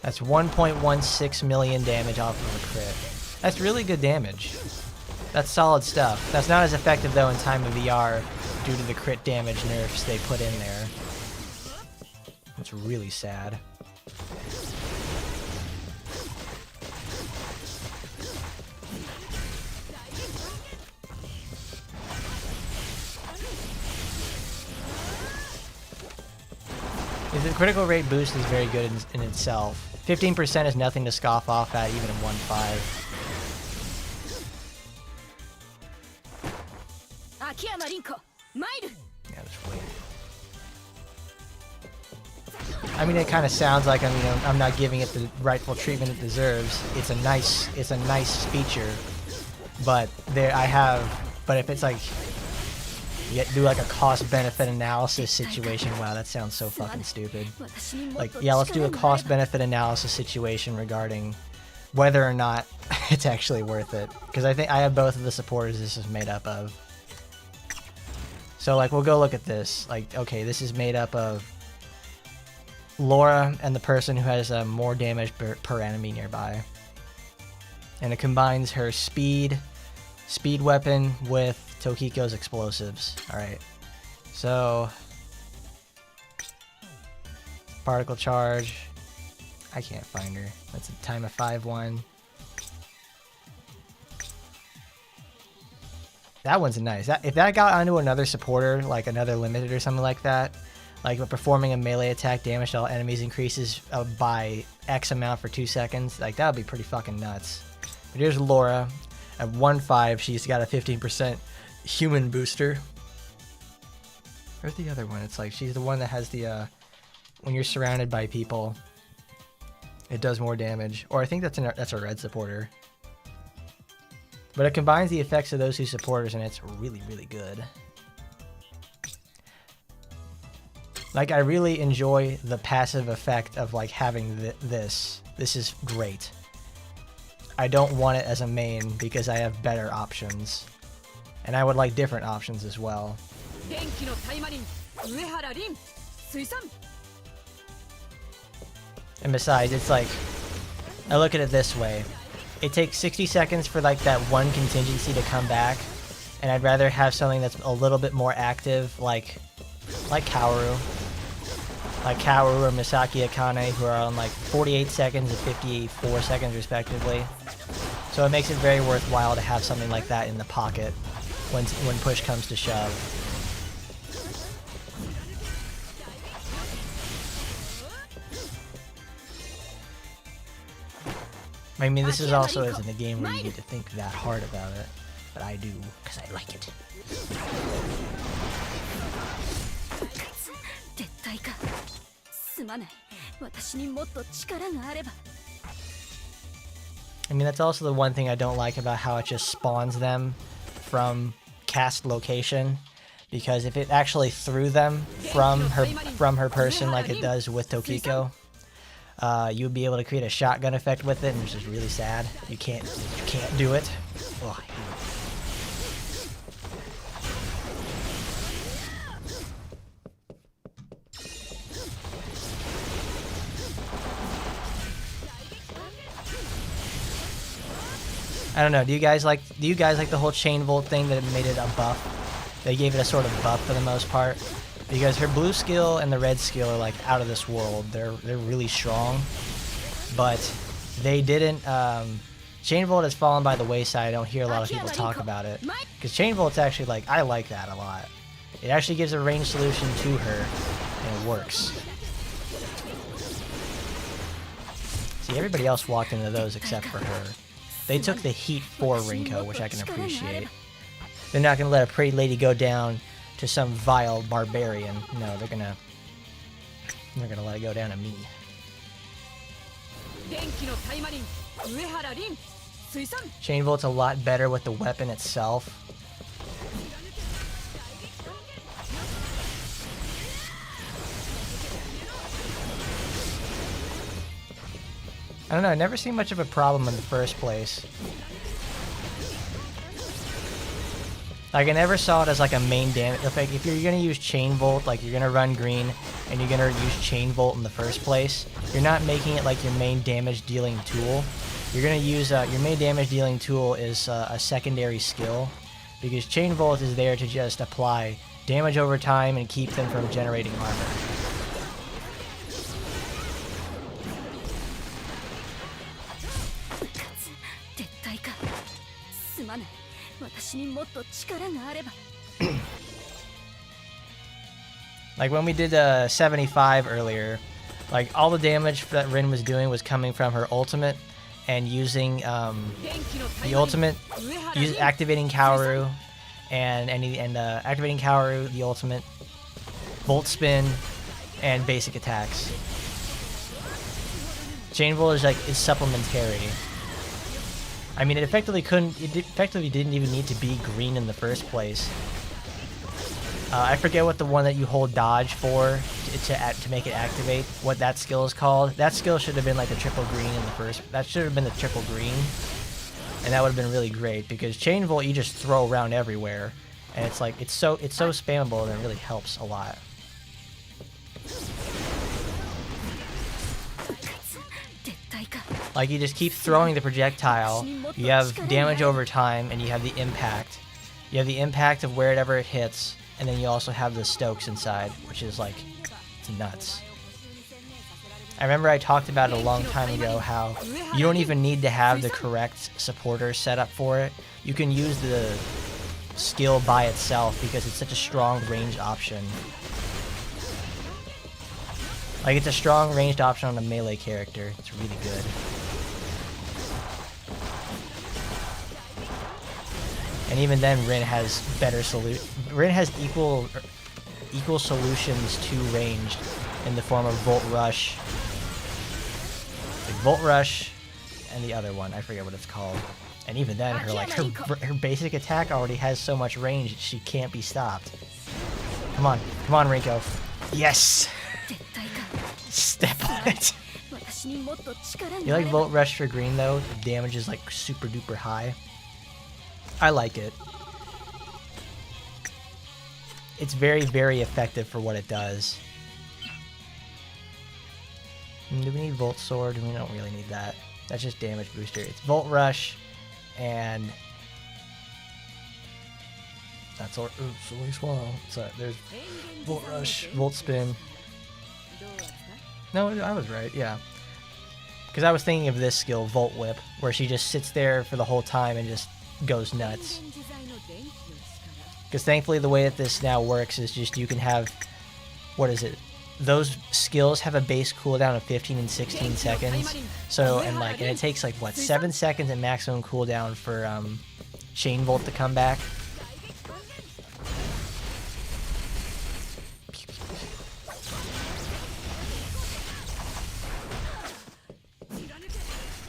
Speaker 1: That's 1.16 million damage off of a crit. That's really good damage. That's solid stuff. That's not as effective though in time of VR due to the crit damage nerfs they put in there. It's really sad. The critical rate boost is very good in itself. 15% is nothing to scoff off at, even in 1.5. Yeah, just wait. I mean, it kind of sounds like I'm not giving it the rightful treatment it deserves. It's a nice feature, but but if it's like you do like a cost-benefit analysis situation, wow, that sounds so fucking stupid. Like, yeah, let's do a cost-benefit analysis situation regarding whether or not it's actually worth it, because I think I have both of the supporters this is made up of. So like, we'll go look at this. Like, okay, this is made up of Laura and the person who has more damage per enemy nearby, and it combines her speed weapon with Tokiko's explosives. Alright, so particle charge, I can't find her. That's a time of 5-1. That one's nice. If that got onto another supporter, like another limited or something like that, like performing a melee attack, damage to all enemies increases by X amount for 2 seconds, like that would be pretty fucking nuts. But here's Laura. At 1.5, she's got a 15% human booster. Where's the other one? It's like she's the one that has the when you're surrounded by people, it does more damage. Or I think that's a red supporter. But it combines the effects of those two supporters, and it's really, really good. Like, I really enjoy the passive effect of like having this. This is great. I don't want it as a main because I have better options. And I would like different options as well. And besides, it's like, I look at it this way. It takes 60 seconds for like that one contingency to come back. And I'd rather have something that's a little bit more active, like Kaoru. Like Kaoru or Misaki Akane, who are on like 48 seconds and 54 seconds respectively. So it makes it very worthwhile to have something like that in the pocket when push comes to shove. I mean, this is also isn't a game where you need to think that hard about it, but I do, because I like it. I mean, that's also the one thing I don't like about how it just spawns them from cast location, because if it actually threw them from her person like it does with Tokiko, you would be able to create a shotgun effect with it, which is really sad. You can't do it. Oh, I hate it. I don't know. Do you guys like the whole chain volt thing that made it a buff? They gave it a sort of buff for the most part, because her blue skill and the red skill are like out of this world. They're really strong, but they didn't Chain Volt has fallen by the wayside. I don't hear a lot of people talk about it. Because Chain Volt's actually, like, I like that a lot. It actually gives a range solution to her, and it works. See, everybody else walked into those except for her. They took the heat for Rinko, which I can appreciate. They're not going to let a pretty lady go down to some vile barbarian. No, they're gonna let it go down to me. Chain Volt's a lot better with the weapon itself. I don't know, I never seen much of a problem in the first place. Like, I never saw it as like a main damage. Like, if you're gonna use Chain Volt, like you're gonna run green and you're gonna use Chain Volt in the first place, you're not making it like your main damage dealing tool. You're gonna use your main damage dealing tool is a secondary skill, because Chain Volt is there to just apply damage over time and keep them from generating armor. Like when we did 75 earlier, like all the damage that Rin was doing was coming from her ultimate and using the ultimate, activating Kaoru and activating Kaoru, the ultimate, Volt Spin, and basic attacks. Chain Volt is like is supplementary. I mean, it effectively didn't even need to be green in the first place. I forget what the one that you hold dodge for to make it activate, what that skill is called. That skill should have been like a triple green in the first. That should have been the triple green, and that would have been really great, because Chain Volt you just throw around everywhere, and it's like it's so spammable, and it really helps a lot. Like, you just keep throwing the projectile, you have damage over time, and you have the impact. You have the impact of wherever it hits, and then you also have the Stokes inside, which is like, it's nuts. I remember I talked about it a long time ago, how you don't even need to have the correct supporter set up for it. You can use the skill by itself, because it's such a strong ranged option. Like, it's a strong ranged option on a melee character. It's really good. And even then, Rin has better Rin has equal solutions to ranged in the form of Volt Rush. Like Volt Rush and the other one, I forget what it's called. And even then, her basic attack already has so much range she can't be stopped. Come on, Rinko. Yes. Step on it. You like Volt Rush for green though? The damage is like super duper high. I like it. It's very, very effective for what it does. Do we need Volt Sword? We don't really need that. That's just damage booster. It's Volt Rush and that's all. Oops, only swallow. So there's Volt Rush, Volt Spin. No, I was right, yeah. Because I was thinking of this skill, Volt Whip, where she just sits there for the whole time and just goes nuts. Because thankfully the way that this now works is just you can have, what is it? Those skills have a base cooldown of 15 and 16 seconds. So, and it takes like, what, 7 seconds at maximum cooldown for Chain Volt to come back.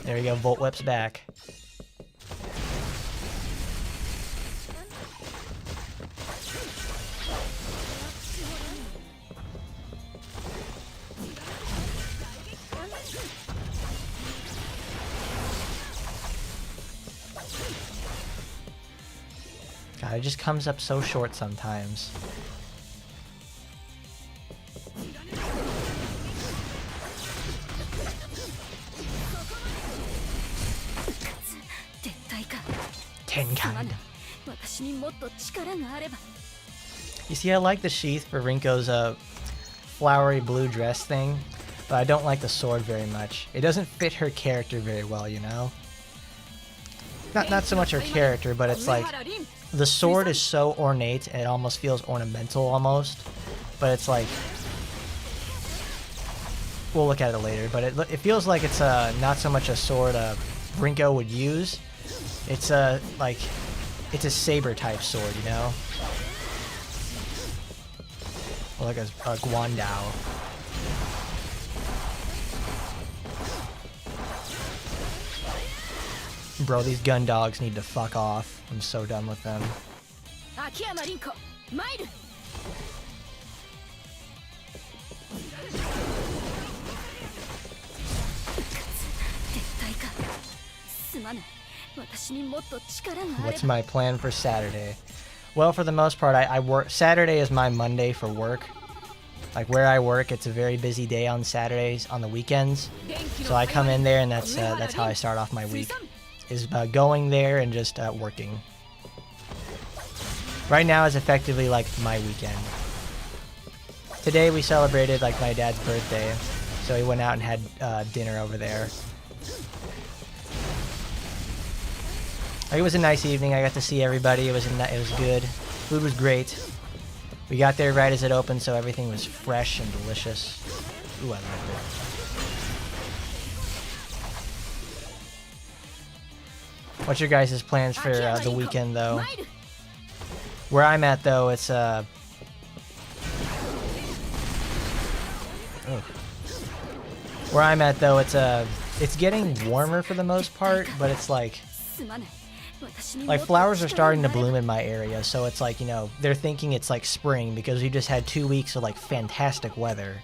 Speaker 1: There we go, Volt Whip's back. God, it just comes up so short sometimes. Tenkan. You see, I like the sheath for Rinko's flowery blue dress thing, but I don't like the sword very much. It doesn't fit her character very well, you know? not so much her character, but it's like the sword is so ornate and it almost feels ornamental almost, but it's like, we'll look at it later, but it feels like it's not so much a sword Rinko would use. It's like it's a saber type sword, you know, or like a Guandao. Bro, these gun dogs need to fuck off. I'm so done with them. What's my plan for Saturday? Well, for the most part, I work. Saturday is my Monday for work. Like where I work, it's a very busy day on Saturdays, on the weekends. So I come in there, and that's how I start off my week. Is going there and just working. Right now is effectively like my weekend. Today we celebrated like my dad's birthday, so we went out and had dinner over there. It was a nice evening. I got to see everybody. It was good. Food was great. We got there right as it opened, so everything was fresh and delicious. Ooh, I loved it. What's your guys' plans for the weekend, though? Where I'm at, though, it's where I'm at, though, it's getting warmer for the most part, but it's like flowers are starting to bloom in my area, so it's like, you know, they're thinking it's like spring because we just had 2 weeks of like fantastic weather.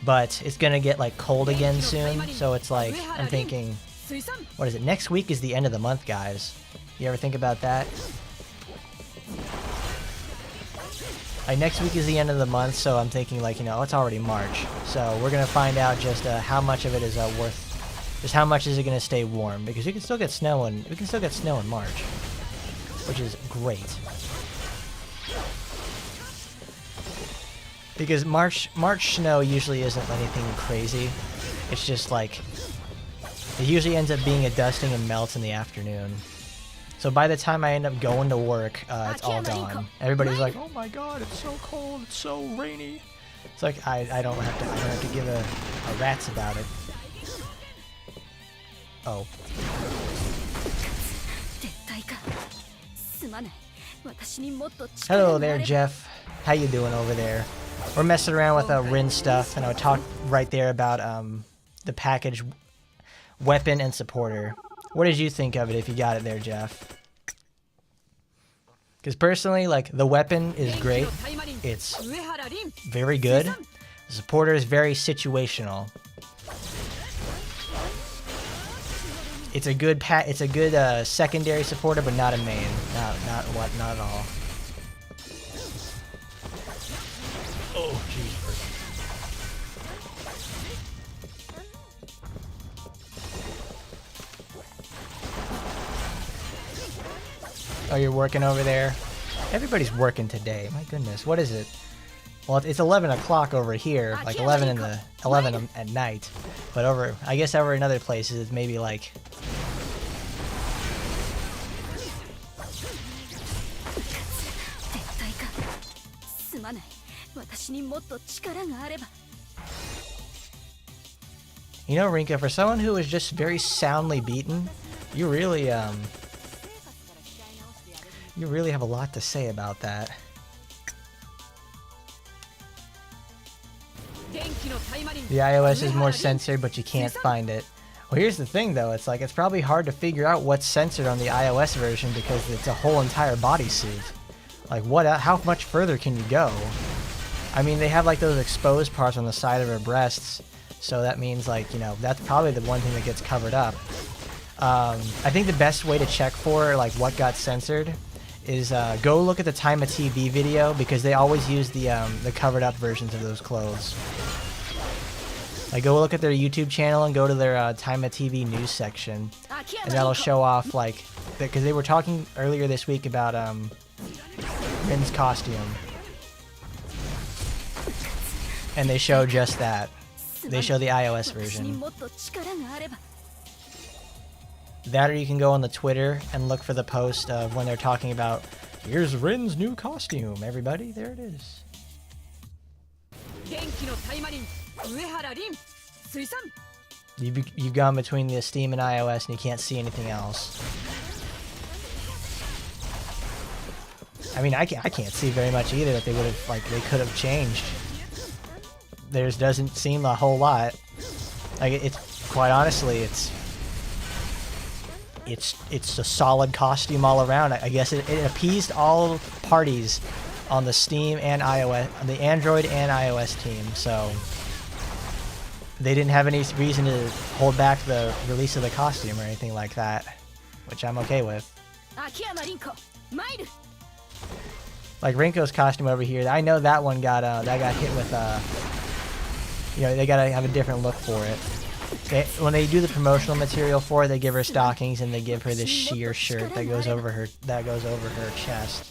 Speaker 1: But it's gonna get like cold again soon, so it's like, I'm thinking, what is it? Next week is the end of the month, guys. You ever think about that? Like, next week is the end of the month, so I'm thinking, like, you know, it's already March. So we're gonna find out just how much of it is just how much is it gonna stay warm, because we can still get snow in March, which is great. Because March snow usually isn't anything crazy. It's just like, it usually ends up being a dusting and melts in the afternoon. So by the time I end up going to work, it's all gone. Everybody's like, "Oh my god, it's so cold, it's so rainy." It's like I don't have to give a rat's about it. Oh. Hello there, Jeff. How you doing over there? We're messing around with Rin stuff, and I would talk right there about the package weapon and supporter. What did you think of it if you got it there, Jeff? Because personally, like, the weapon is great. It's very good. The supporter is very situational. It's a good secondary supporter, but not a main. Not at all. Oh, jeez. Oh, you're working over there? Everybody's working today. My goodness, what is it? Well, it's 11 o'clock over here, like 11 at night. But I guess over in other places, it's maybe like... You know, Rinko, for someone who is just very soundly beaten, you really have a lot to say about that. The iOS is more censored, but you can't find it. Well, here's the thing, though. It's like, it's probably hard to figure out what's censored on the iOS version because it's a whole entire bodysuit. Like, how much further can you go? I mean, they have, like, those exposed parts on the side of her breasts, so that means, like, you know, that's probably the one thing that gets covered up. I think the best way to check for, like, what got censored is go look at the Time of TV video, because they always use the covered up versions of those clothes. Like, go look at their YouTube channel and go to their Time of TV news section, and that'll show off, like, because they were talking earlier this week about Rin's costume, and they show just that. They show the iOS version. That, or you can go on the Twitter and look for the post of when they're talking about, here's Rin's new costume, everybody. There it is. You've gone between the Steam and iOS and you can't see anything else. I mean, I can't see very much either that they could have changed. There doesn't seem a whole lot. Like, it's quite honestly, it's a solid costume all around. I guess it appeased all parties on the Steam and iOS, on the Android and iOS team. So they didn't have any reason to hold back the release of the costume or anything like that, which I'm okay with. Like Rinko's costume over here, I know that one got hit with you know, they gotta have a different look for it. When they do the promotional material for it, they give her stockings and they give her this sheer shirt that goes over her chest.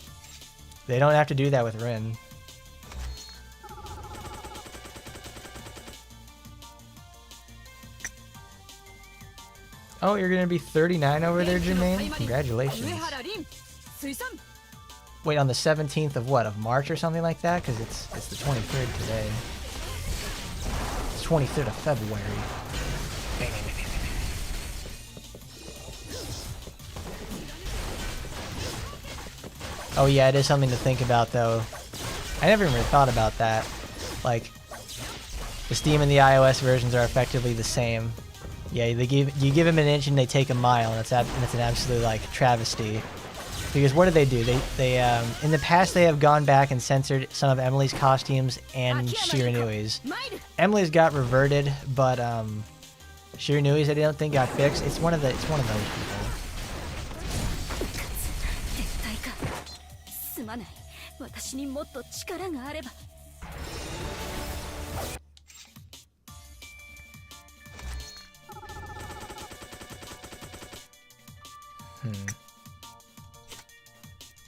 Speaker 1: They don't have to do that with Rin. Oh, you're gonna be 39 over there, Jermaine? Congratulations. Wait, on the 17th of what? Of March or something like that? Because it's the 23rd today. It's 23rd of February. Oh yeah, it is something to think about though. I never even thought about that. Like, the Steam and the iOS versions are effectively the same. Yeah, you give them an inch and they take a mile, and it's an absolute like travesty. Because what do? They in the past they have gone back and censored some of Emily's costumes and Shiranui's. Emily's got reverted, but Shiranui's I don't think got fixed. It's one of those people.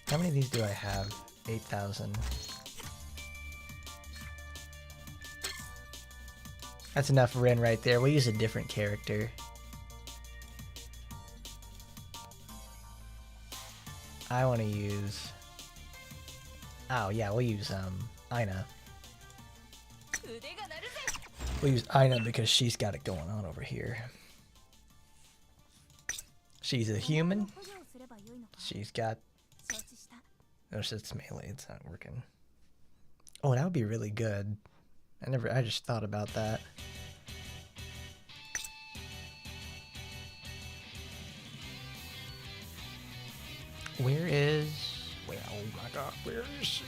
Speaker 1: How many of these do I have? 8,000. That's enough Rin right there. We'll use a different character. I want to use... Oh yeah, we'll use Aina. We'll use Aina because she's got it going on over here. She's a human. She's got... Oh, it's melee. It's not working. Oh, that would be really good. I just thought about that. Where is... Wait, oh my god, where is she?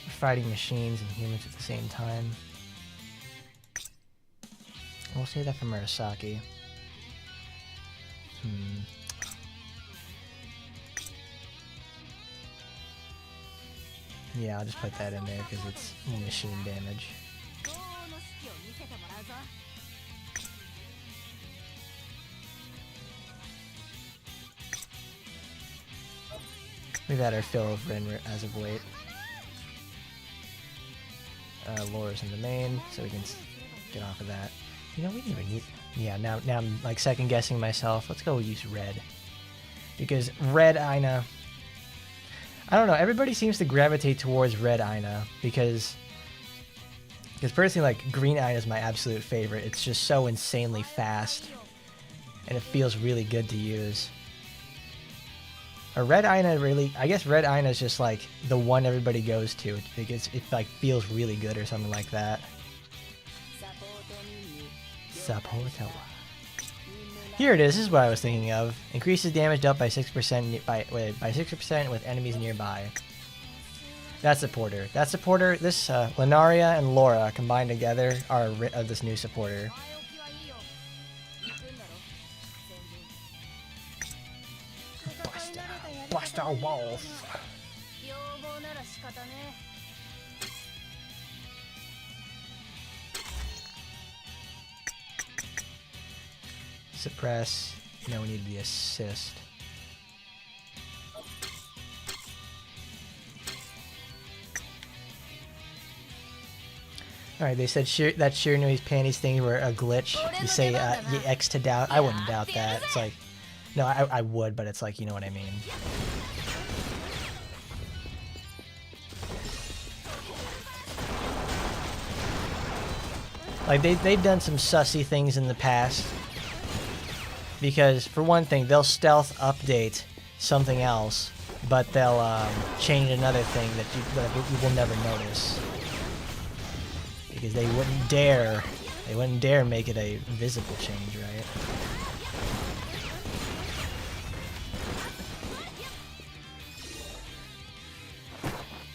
Speaker 1: We're fighting machines and humans at the same time. We'll save that for Murasaki. Yeah, I'll just put that in there because it's machine damage. We've had our fill of Rin as of late. Laura's in the main, so we can get off of that. You know, we didn't even need... Yeah, now I'm like second guessing myself. Let's go use red. Because red Aina... I don't know, everybody seems to gravitate towards red Aina because personally, like, green Aina is my absolute favorite. It's just so insanely fast and it feels really good to use. A red Aina really, I guess red Aina is just like the one everybody goes to because it like feels really good or something like that. Support. Here it is. This is what I was thinking of. Increases damage dealt by 6% by 6% with enemies nearby. That supporter. That supporter. This Lunaria and Laura combined together are of this new supporter. Buster Wolf. Suppress. Now we need the assist. Alright, they said that Shiranui's panties thing were a glitch. You say you X to doubt. I wouldn't doubt that. It's like, no, I would, but it's like, you know what I mean. Like, they've done some sussy things in the past. Because, for one thing, they'll stealth update something else, but they'll change another thing that you will never notice. Because they wouldn't dare make it a visible change, right?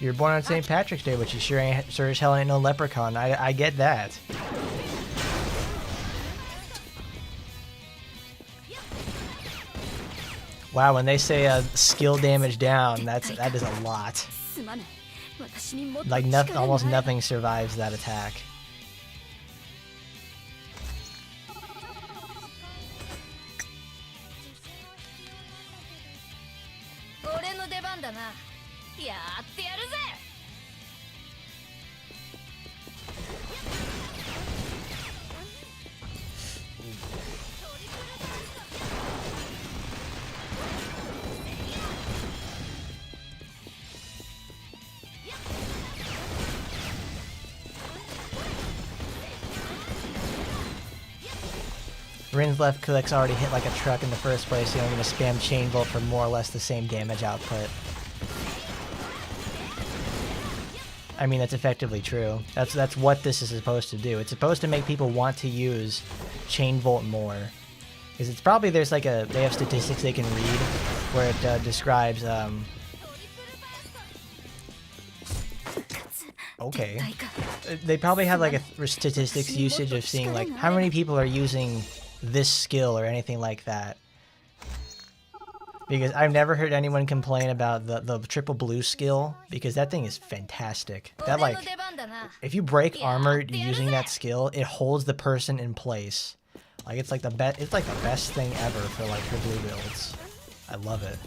Speaker 1: You're born on St. Patrick's Day, but you sure as hell ain't no leprechaun. I get that. Wow, when they say skill damage down, that is a lot. Like almost nothing survives that attack. Rin's left click's already hit like a truck in the first place, so I'm going to spam Chain Bolt for more or less the same damage output. I mean, that's effectively true. That's what this is supposed to do. It's supposed to make people want to use Chain Bolt more. Because it's probably, they have statistics they can read where it describes, okay. They probably have like a statistics usage of seeing like how many people are using this skill or anything like that. Because I've never heard anyone complain about the triple blue skill, because that thing is fantastic. That, like, if you break armor using that skill, it holds the person in place. Like, it's like the best thing ever for like her blue builds. I love it.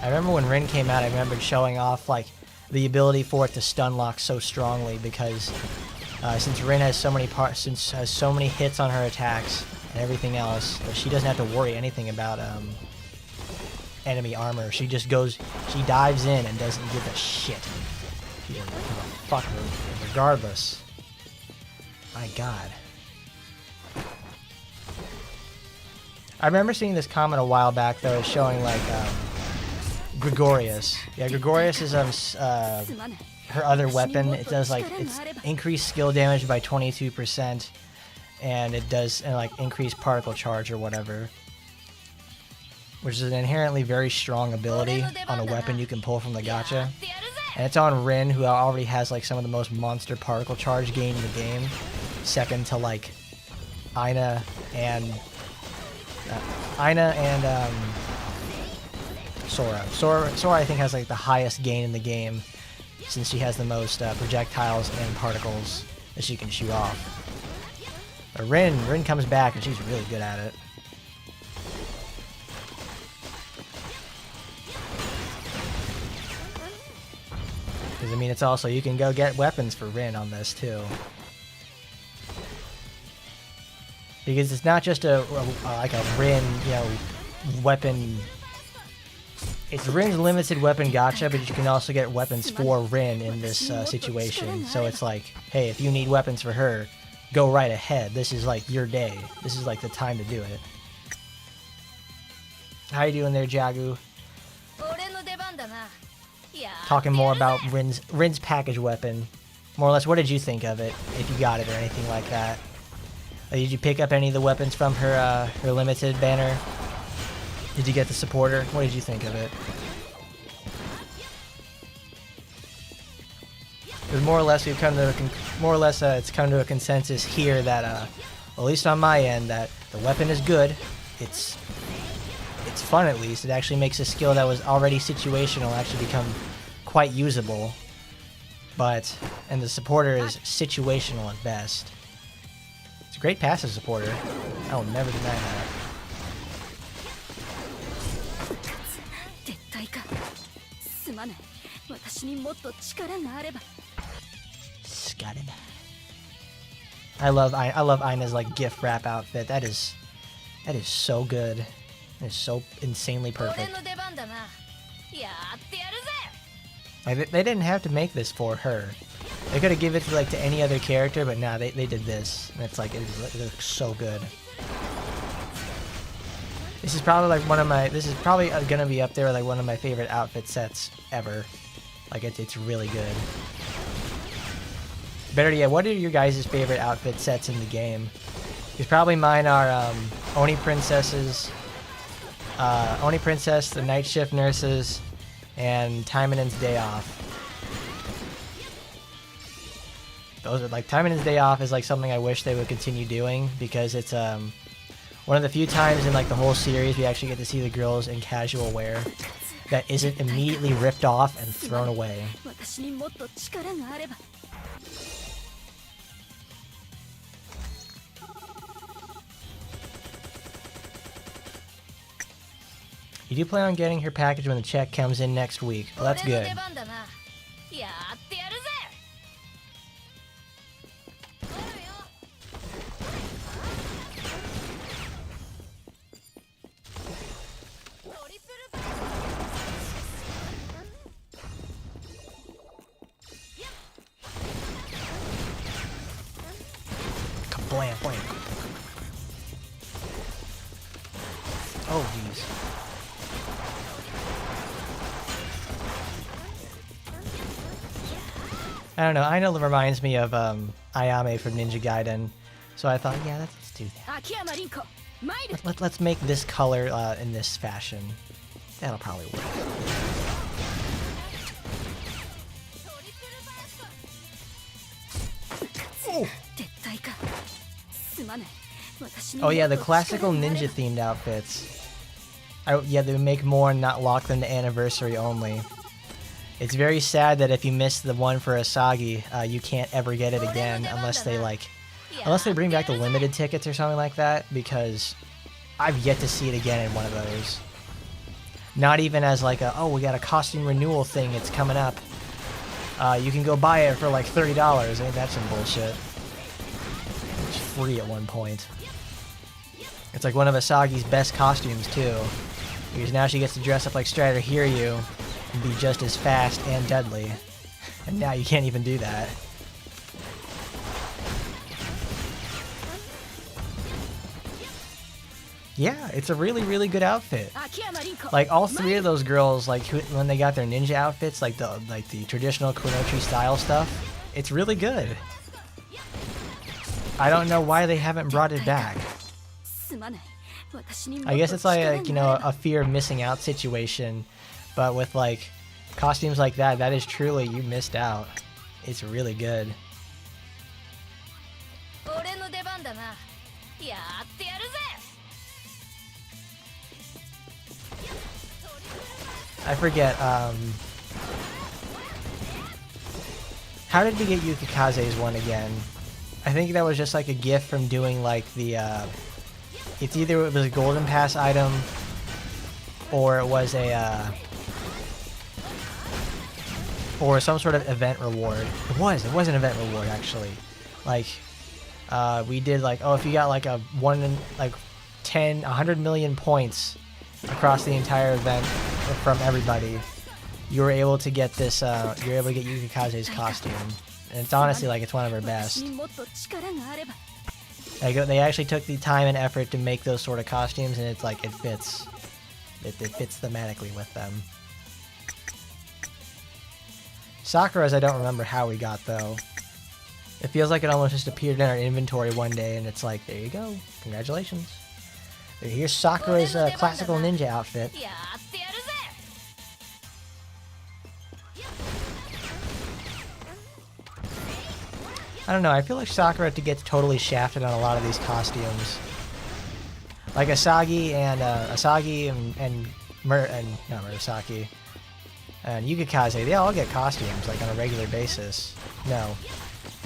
Speaker 1: I remember when Rin came out, I remembered showing off like the ability for it to stun lock so strongly, because since Rin has so many hits on her attacks and everything else, that she doesn't have to worry anything about enemy armor. She just goes, she dives in and doesn't give a shit. She doesn't give a fuck regardless. My God. I remember seeing this comment a while back though, showing like Gregorius. Yeah, Gregorius is her other weapon. It does like it's increased skill damage by 22%, and it does like increased particle charge or whatever, which is an inherently very strong ability on a weapon you can pull from the gacha. And it's on Rin, who already has like some of the most monster particle charge gain in the game, second to like Aina and Sora. Sora I think has like the highest gain in the game, since she has the most projectiles and particles that she can shoot off. But Rin comes back and she's really good at it. Because I mean, it's also, you can go get weapons for Rin on this too. Because it's not just like a Rin, you know, weapon. It's Rin's limited weapon gacha, but you can also get weapons for Rin in this situation. So it's like, hey, if you need weapons for her, go right ahead. This is like your day. This is like the time to do it. How you doing there, Jagu? Talking more about Rin's package weapon. More or less, what did you think of it, if you got it or anything like that? Did you pick up any of the weapons from her limited banner? Did you get the supporter? What did you think of it? Because more or less we've come to it's come to a consensus here that at least on my end, that the weapon is good. It's fun, at least. It actually makes a skill that was already situational actually become quite usable. And the supporter is situational at best. It's a great passive supporter. I will never deny that. I love Ina's like gift wrap outfit. That is so good. That is so insanely perfect. Like, they didn't have to make this for her. They could have given it to like to any other character, but nah, they did this. And it's like it looks so good. This is probably like this is probably gonna be up there like one of my favorite outfit sets ever. Like it's really good. Better yet, what are your guys' favorite outfit sets in the game? Because probably mine are Oni Princesses, Oni Princess, the Night Shift Nurses, and Taimanin's Day Off. Those are like Taimanin's Day Off is like something I wish they would continue doing, because it's one of the few times in like the whole series we actually get to see the girls in casual wear that isn't immediately ripped off and thrown away. You do plan on getting her package when the check comes in next week. Well, that's good. Blam, blam. Oh, jeez. I don't know. I know it reminds me of Ayame from Ninja Gaiden, so I thought, yeah, let's do that. Let's make this color in this fashion. That'll probably work. Oh yeah, the classical ninja themed outfits. Yeah, they make more and not lock them to anniversary only. It's very sad that if you miss the one for Asagi, you can't ever get it again unless they bring back the limited tickets or something like that, because I've yet to see it again in one of those. Not even as like oh, we got a costume renewal thing, it's coming up. You can go buy it for like $30. Ain't that some bullshit? It's free at one point. It's like one of Asagi's best costumes too, because now she gets to dress up like Strider Hiryu and be just as fast and deadly. And now you can't even do that. Yeah, it's a really, really good outfit. Like all three of those girls, like when they got their ninja outfits, like the traditional Kunoichi style stuff, it's really good. I don't know why they haven't brought it back. I guess it's like, you know, a fear of missing out situation, but with like costumes like that, that is truly, you missed out. It's really good. I forget, how did we get Yukikaze's one again? I think that was just like a gift from doing like the, it's either it was a golden pass item, or it was a, or some sort of event reward. It was an event reward actually. Like, we did like, oh, if you got like a 100 million points across the entire event from everybody, you were able to get this, you were able to get Yukikaze's costume. And it's honestly like it's one of her best. Like, they actually took the time and effort to make those sort of costumes, and it's like it fits. It fits thematically with them. Sakura's I don't remember how we got though. It feels like it almost just appeared in our inventory one day, and it's like, there you go, congratulations. Here's Sakura's classical ninja outfit. I don't know, I feel like Sakura gets totally shafted on a lot of these costumes. Like Asagi and not Murasaki and Yukikaze, they all get costumes like on a regular basis. No,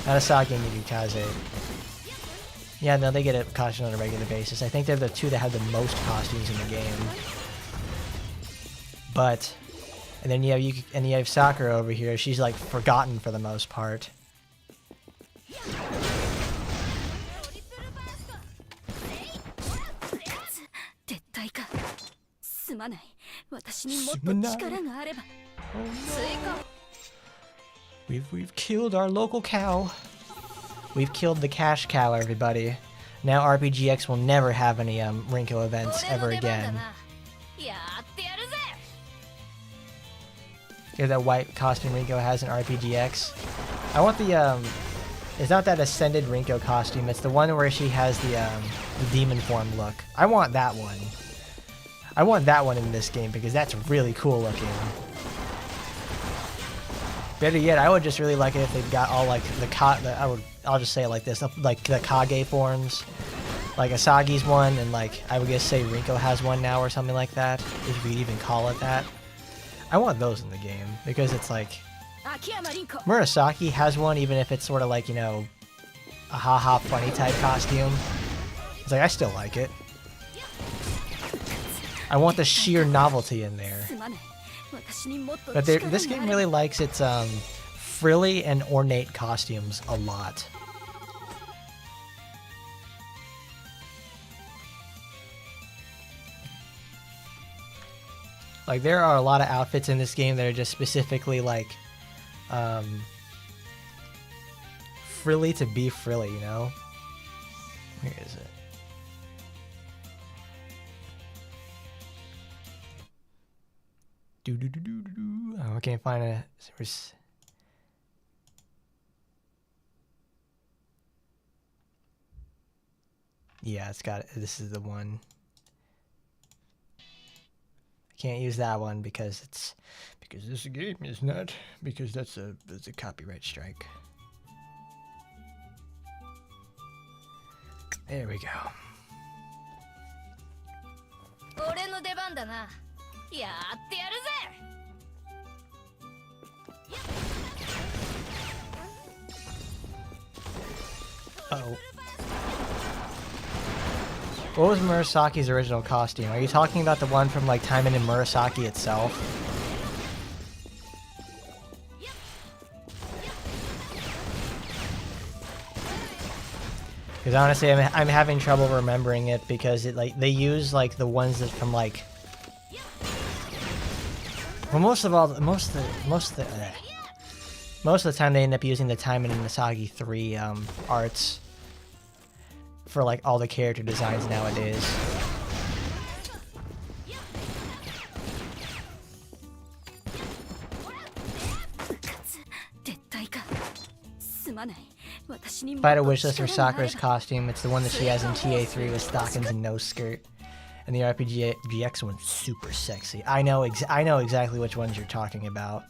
Speaker 1: not Asagi and Yukikaze. Yeah, no, they get a costume on a regular basis. I think they're the two that have the most costumes in the game. But And then you have Sakura over here. She's like forgotten for the most part. We've killed our local cow. We've killed the cash cow, everybody. Now RPGX will never have any Rinko events ever again. Hear that white costume Rinko has in RPGX? I want the it's not that Ascended Rinko costume, it's the one where she has the demon form look. I want that one. I want that one in this game because that's really cool looking. Better yet, I would just really like it if they've got all like I'll just say it like this, like the Kage forms. Like Asagi's one, and like I would guess say Rinko has one now or something like that, if you could even call it that. I want those in the game because it's like Murasaki has one, even if it's sort of like, you know, a haha funny type costume. It's like I still like it. I want the sheer novelty in there. But this game really likes its frilly and ornate costumes a lot. Like, there are a lot of outfits in this game that are just specifically, like, frilly to be frilly, you know? Where is it? Oh, I can't find a... Yeah, it's got... This is the one. Can't use that one because it's this game is not, because that's a copyright strike. There we go. Uh-oh. What was Murasaki's original costume? Are you talking about the one from like Taimanin and Murasaki itself? Because honestly, I'm having trouble remembering it because it like they use like the ones that from like. Well, most of the time they end up using the Taimanin and Asagi 3 arts for like all the character designs nowadays. If I had a wishlist for Sakura's costume, it's the one that she has in TA3 with stockings and no skirt. And the RPGX one's super sexy. I know exactly which ones you're talking about.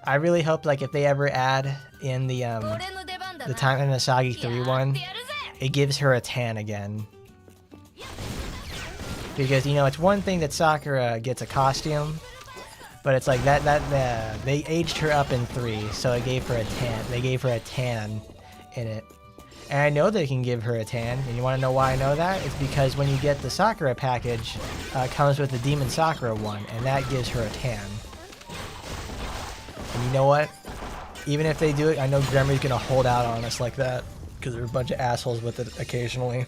Speaker 1: I really hope like if they ever add in the Taimanin Asagi 3 one, it gives her a tan again. Because, you know, it's one thing that Sakura gets a costume, but it's like they aged her up in 3, so it gave her a tan. They gave her a tan in it. And I know they can give her a tan, and you want to know why I know that? It's because when you get the Sakura package, it comes with the Demon Sakura one, and that gives her a tan. And you know what? Even if they do it, I know Gremry's gonna hold out on us like that, because there are a bunch of assholes with it occasionally.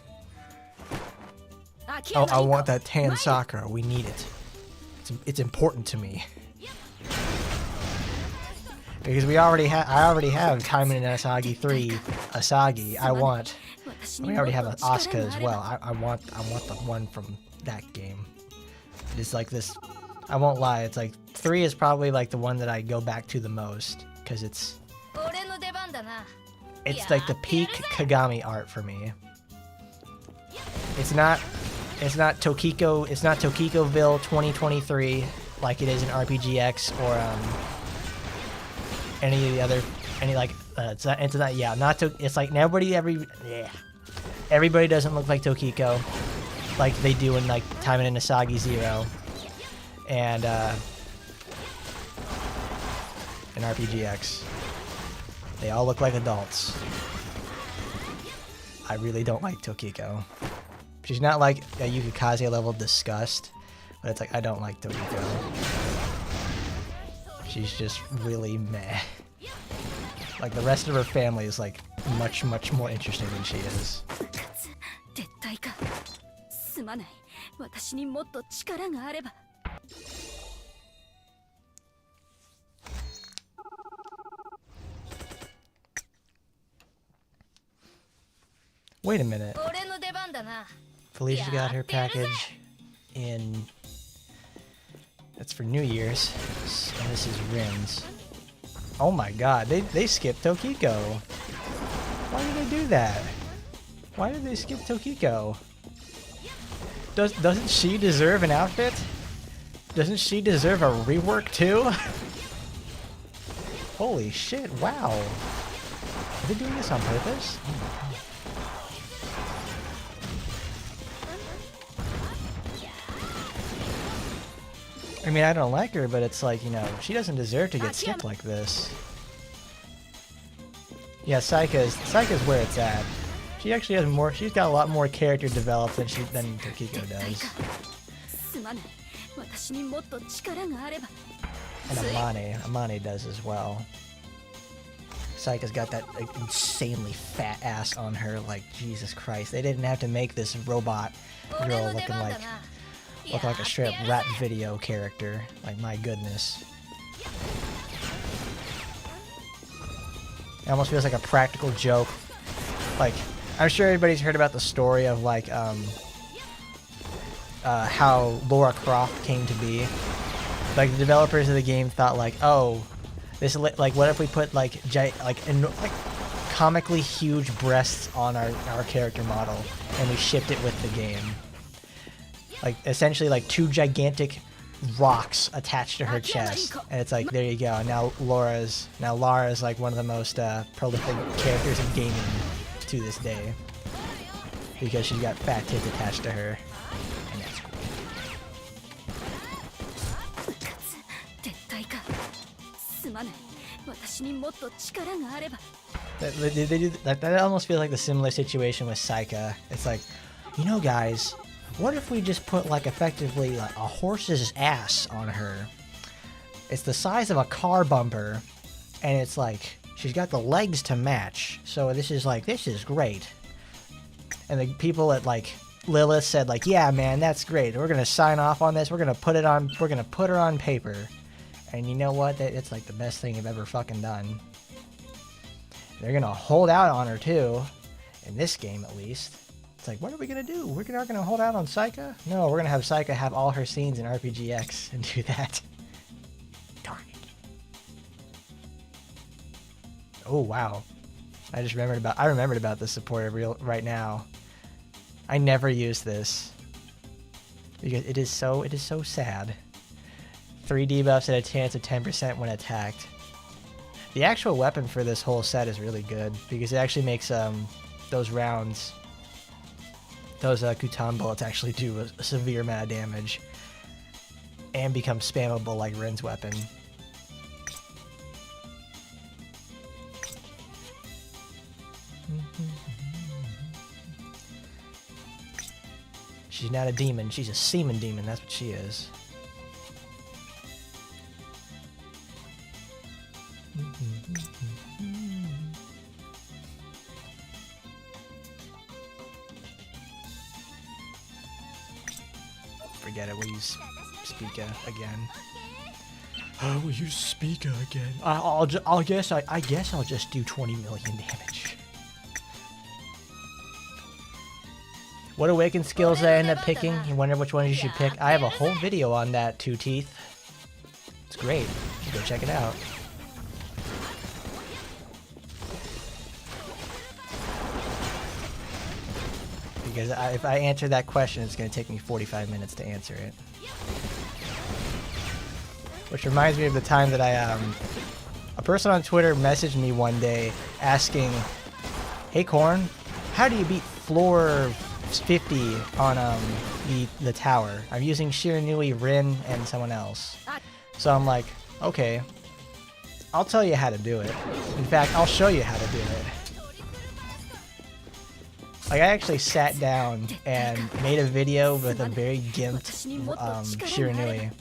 Speaker 1: Oh, I want that tan Sakura. We need it. It's important to me. Because I already have Taimanin and Asagi 3 Asagi. We already have an Asuka as well. I want the one from that game. It's like this. I won't lie. It's like 3 is probably like the one that I go back to the most because it's like the peak Kagami art for me. It's not Tokiko. It's not Tokikoville 2023 like it is in RPGX or any of the other it's like everybody doesn't look like Tokiko like they do in like Taimanin and Asagi 0 and in RPGX. They all look like adults. I really don't like Tokiko. She's not like a Yukikaze level disgust, but it's like I don't like Tokiko. She's just really meh. Like, the rest of her family is, like, much more interesting than she is. Wait a minute. Felicia got her package in... That's for New Year's. And this is Rin's. Oh my god, they skipped Tokiko. Why did they do that? Why did they skip Tokiko? Doesn't she deserve an outfit? Doesn't she deserve a rework too? Holy shit, wow. Are they doing this on purpose? Oh my god. I mean, I don't like her, but it's like, you know, she doesn't deserve to get skipped like this. Yeah, Saika's where it's at. She actually has more. She's got a lot more character developed than Tokiko does. And Amane does as well. Saika's got that like, insanely fat ass on her. Like Jesus Christ, they didn't have to make this robot girl looking like a straight up rap video character. Like, my goodness. It almost feels like a practical joke. Like, I'm sure everybody's heard about the story of, like, how Lara Croft came to be. Like, the developers of the game thought, like, oh, this, like, what if we put, like, comically huge breasts on our character model, and we shipped it with the game. Like, essentially, like, 2 gigantic rocks attached to her chest. And it's like, there you go. Now Lara's like one of the most prolific characters in gaming to this day. Because she's got fat tits attached to her. And that's cool. That almost feels like the similar situation with Saika. It's like, you know, guys, what if we just put, like, effectively like, a horse's ass on her? It's the size of a car bumper, and it's like, she's got the legs to match. So this is great. And the people at, like, Lilith said, like, yeah, man, that's great. We're gonna sign off on this. We're gonna put her on paper. And you know what? It's like the best thing they've ever fucking done. They're gonna hold out on her too, in this game at least. It's like, what are we gonna do? We're not gonna hold out on Saika? No, we're gonna have Saika have all her scenes in RPGX and do that. Darn it. Oh wow. I remembered about this support right now. I never use this. Because it is so sad. 3 debuffs and a chance of 10% when attacked. The actual weapon for this whole set is really good because it actually makes those rounds, those Kutan bullets actually do a severe amount of damage and become spammable like Rin's weapon. She's not a demon, she's a semen demon, that's what she is. Forget it, we'll use Spica again. We'll use Spica again. I guess I'll just do 20 million damage. What awakened skills did I end up picking? You wonder which one you should pick? I have a whole video on that, Two Teeth. It's great. You should go check it out. Because if I answer that question, it's going to take me 45 minutes to answer it. Which reminds me of the time that a person on Twitter messaged me one day asking, "Hey Korn, how do you beat floor 50 on the tower? I'm using Shiranui, Rin, and someone else." So I'm like, okay, I'll tell you how to do it. In fact, I'll show you how to do it. Like, I actually sat down and made a video with a very gimped Shiranui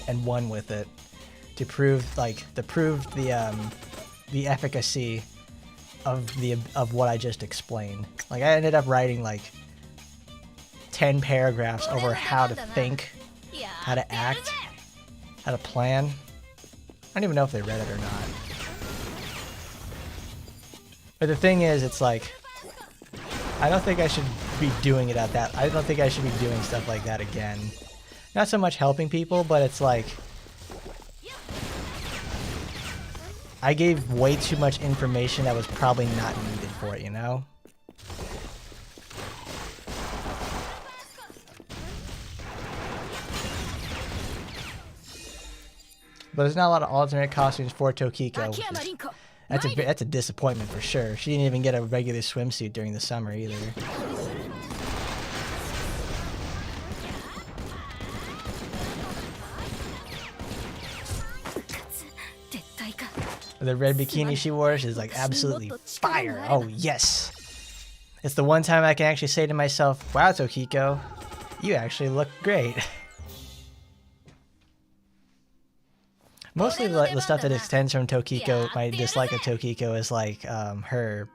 Speaker 1: and won with it. to prove the efficacy of what I just explained. Like I ended up writing like 10 paragraphs over how to think, how to act, how to plan. I don't even know if they read it or not. But the thing is, it's like, I don't think I should be doing it at that. I don't think I should be doing stuff like that again. Not so much helping people, but it's like, I gave way too much information that was probably not needed for it, you know? But there's not a lot of alternate costumes for Tokiko. That's a disappointment for sure. She didn't even get a regular swimsuit during the summer either. The red bikini she wore is like absolutely fire. Oh yes. It's the one time I can actually say to myself, wow, Tokiko, you actually look great. Mostly the stuff that extends from Tokiko, my dislike of Tokiko is like her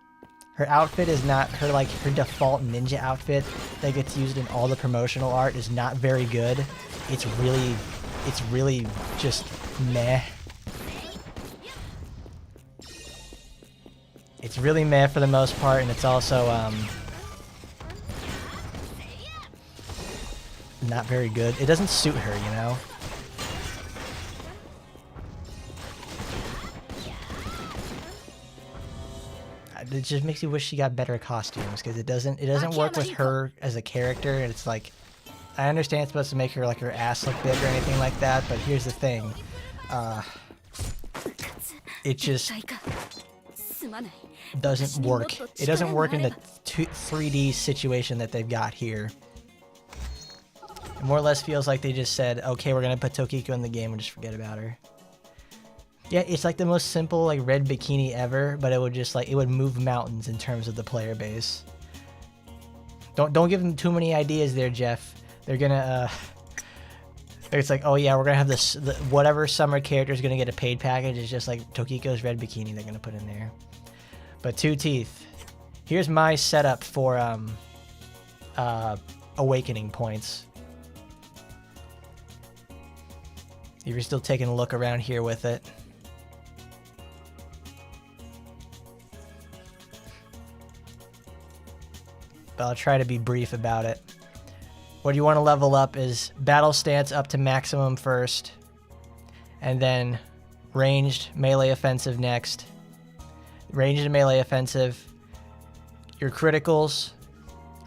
Speaker 1: outfit is not her default ninja outfit that gets used in all the promotional art is not very good. It's really just meh. It's really meh for the most part, and it's also not very good. It doesn't suit her, you know? It just makes you wish she got better costumes, because it doesn't work with her as a character, and it's like, I understand it's supposed to make her like her ass look big or anything like that, but here's the thing. It just doesn't work. It doesn't work in the 3D situation that they've got here. It more or less feels like they just said, okay, we're gonna put Tokiko in the game and just forget about her. Yeah, it's like the most simple like red bikini ever, but it would just like, it would move mountains in terms of the player base. Don't give them too many ideas there, Jeff. They're gonna it's like, oh yeah, we're gonna have this whatever summer character is gonna get a paid package. It's just like Tokiko's red bikini they're gonna put in there. But Two Teeth, here's my setup for awakening points. If you're still taking a look around here with it. But I'll try to be brief about it. What you want to level up is battle stance up to maximum first, and then ranged melee offensive next. Ranged and melee offensive. Your criticals,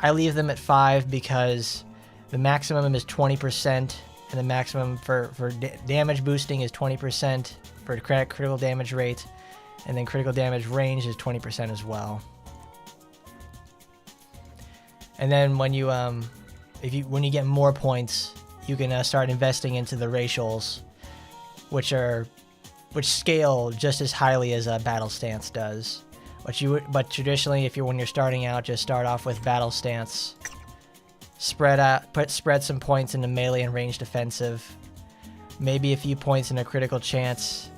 Speaker 1: I leave them at 5 because the maximum is 20%, and the maximum for damage boosting is 20% for critical damage rate, and then critical damage range is 20% as well. And then when you when you get more points, you can start investing into the racials, which scale just as highly as battle stance does. But traditionally, when you're starting out, just start off with battle stance. Spread some points into melee and ranged offensive. Maybe a few points in a critical chance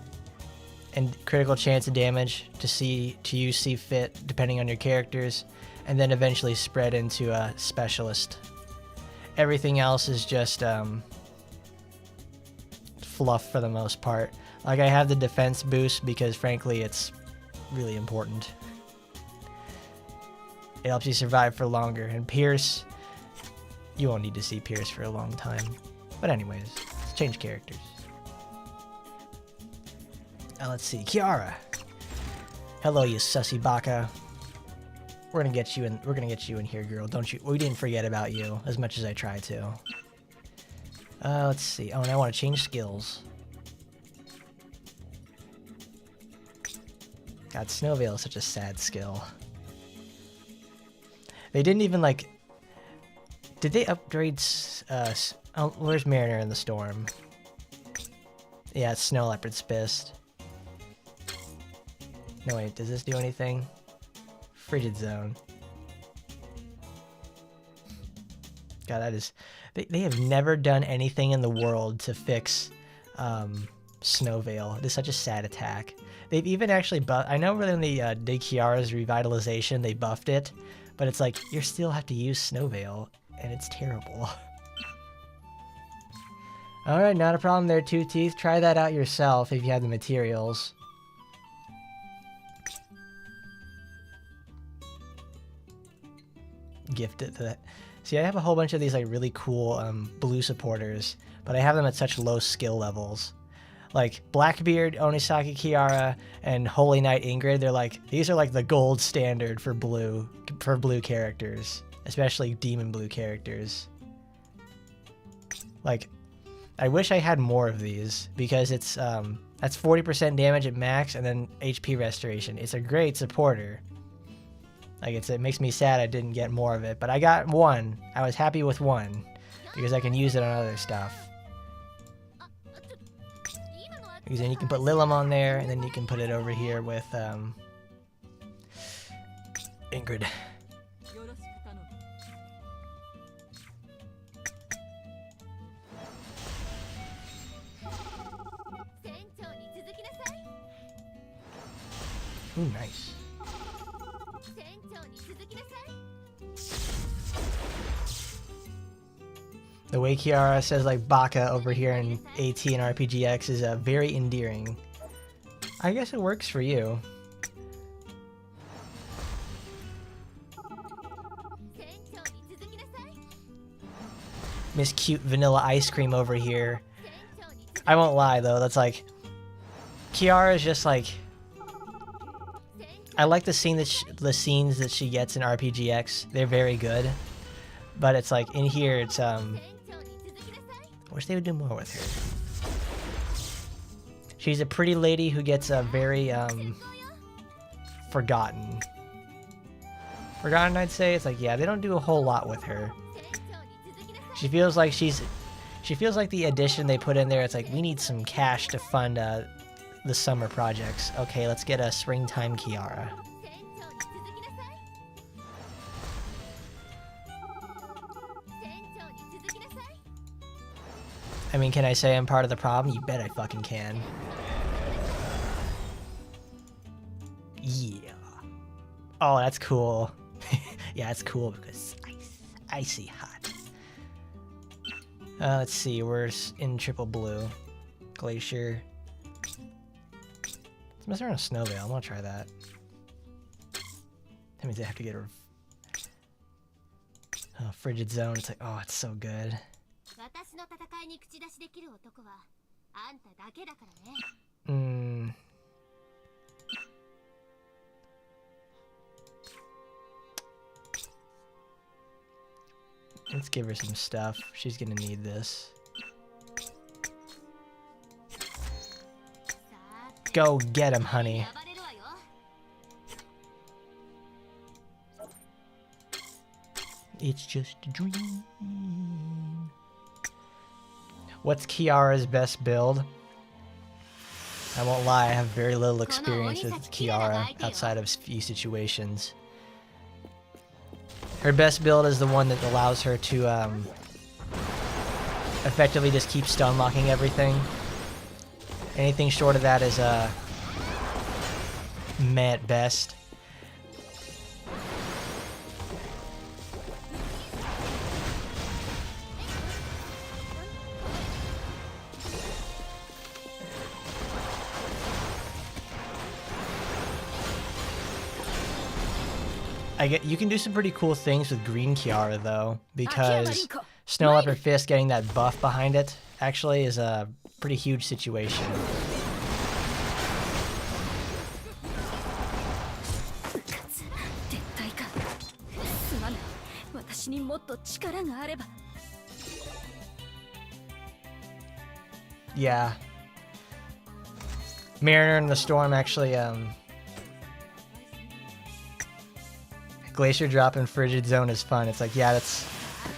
Speaker 1: and critical chance of damage to you see fit depending on your characters, and then eventually spread into a specialist. Everything else is just fluff for the most part. Like I have the defense boost because frankly it's really important. It helps you survive for longer. And Pierce, you won't need to see Pierce for a long time. But anyways, let's change characters. Let's see, Kiara. Hello, you sussy baka. We're gonna get you in. We're gonna get you in here, girl. Don't you? We didn't forget about you as much as I tried to. Let's see. Oh, and I want to change skills. God, Snowveil is such a sad skill. They didn't even like. Did they upgrade? Oh, where's Mariner in the Storm? Yeah, it's Snow Leopard's Fist. No wait, does this do anything? Frigid Zone. God, that is... They have never done anything in the world to fix Snow Veil. It is such a sad attack. They've even actually I know within the Kiara's revitalization they buffed it, but it's like you still have to use Snow Veil, and it's terrible. Alright, not a problem there, Two Teeth. Try that out yourself if you have the materials. Gift it to that. See, I have a whole bunch of these like really cool blue supporters, but I have them at such low skill levels. Like Blackbeard, Onisaki Kiara, and Holy Knight Ingrid, they're like, these are like the gold standard for blue characters, especially demon blue characters. Like, I wish I had more of these because it's that's 40% damage at max and then HP restoration. It's a great supporter. Like it makes me sad I didn't get more of it, but I got one. I was happy with one because I can use it on other stuff. Because then you can put Lilim on there, and then you can put it over here with Ingrid. Ooh, nice. The way Kiara says like Baka over here in AT and RPGX is very endearing. I guess it works for you. Miss Cute Vanilla Ice Cream over here. I won't lie though, that's like... Kiara is just like... I like the the scenes that she gets in RPGX. They're very good. But it's like, in here it's I wish they would do more with her. She's a pretty lady who gets very forgotten. Forgotten, I'd say. It's like, yeah, they don't do a whole lot with her. She feels like she feels like the addition they put in there. It's like, we need some cash to fund the summer projects. Okay, let's get a springtime Kiara. I mean, can I say I'm part of the problem? You bet I fucking can. Yeah. Oh, that's cool. Yeah, that's cool because icy hot. Let's see, we're in triple blue. Glacier. Let's mess around with Snow Veil. I'm gonna try that. That means I have to get a frigid zone. It's like, oh, it's so good. Let's give her some stuff. She's gonna need this. Go get him, honey. It's just a dream. What's Kiara's best build? I won't lie, I have very little experience with Kiara outside of a few situations. Her best build is the one that allows her to effectively just keep stun locking everything. Anything short of that is meh at best. You can do some pretty cool things with green Kiara though, because Snow Leopard Fist getting that buff behind it actually is a pretty huge situation. Yeah. Mariner in the Storm actually Glacier drop in Frigid Zone is fun. It's like, yeah, that's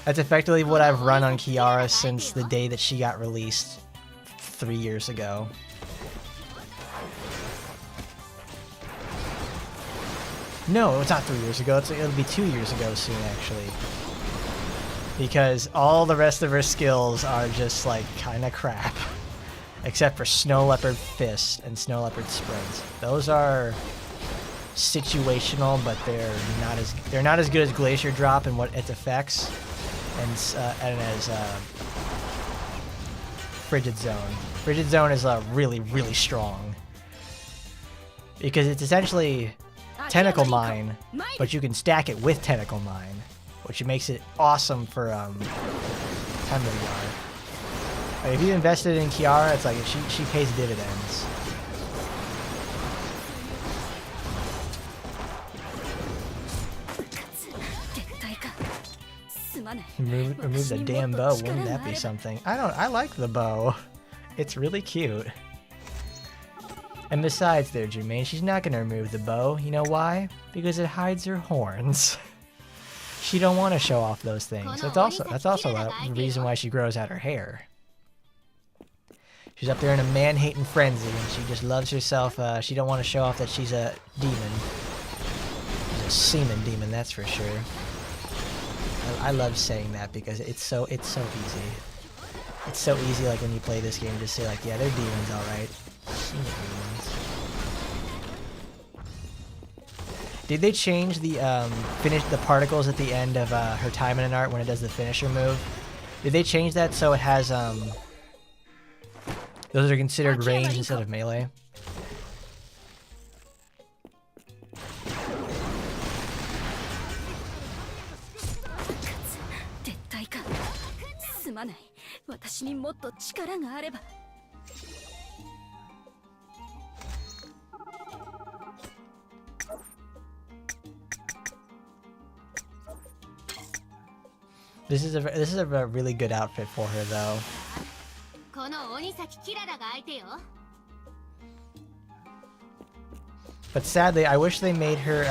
Speaker 1: effectively what I've run on Kiara since the day that she got released 3 years ago. No, it's not 3 years ago. It'll be 2 years ago soon, actually. Because all the rest of her skills are just, like, kind of crap. except for Snow Leopard Fist and Snow Leopard Sprint. Those are situational, but they're not as good as Glacier Drop and what its effects, and as Frigid Zone. Frigid Zone is really, really strong because it's essentially Tentacle Mine, but you can stack it with Tentacle Mine, which makes it awesome for time of the Like, if you invested in Kiara, it's like she pays dividends. Remove the damn bow. Wouldn't that be something? I like the bow. It's really cute. And besides there, Jermaine, she's not gonna remove the bow. You know why? Because it hides her horns. She don't want to show off those things. That's also the reason why she grows out her hair. She's up there in a man-hating frenzy, and she just loves herself. She don't want to show off that she's a demon. She's a semen demon, that's for sure. I love saying that because it's so easy. It's so easy, like when you play this game, just say like, yeah, they're demons, all right. Semen demons. Did they change the the particles at the end of her Taimanin art when it does the finisher move? Did they change that so it has those are considered range instead of melee? This is a really good outfit for her though. But sadly, I wish they made her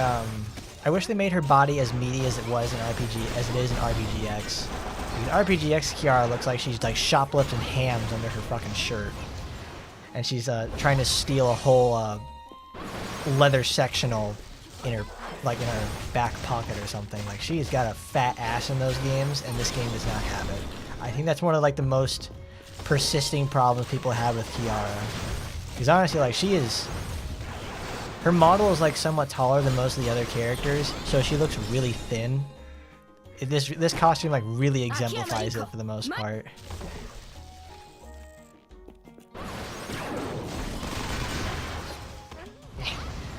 Speaker 1: body as meaty as it was in RPG, as it is in RPGX. In RPGX, Kiara looks like she's like shoplifting hams under her fucking shirt, and she's trying to steal a whole leather sectional in her back pocket or something. Like, she's got a fat ass in those games, and this game does not have it. I think that's one of like the most persisting problems people have with Kiara. Because honestly, like, her model is like somewhat taller than most of the other characters, so she looks really thin. This costume like really exemplifies it for the most part.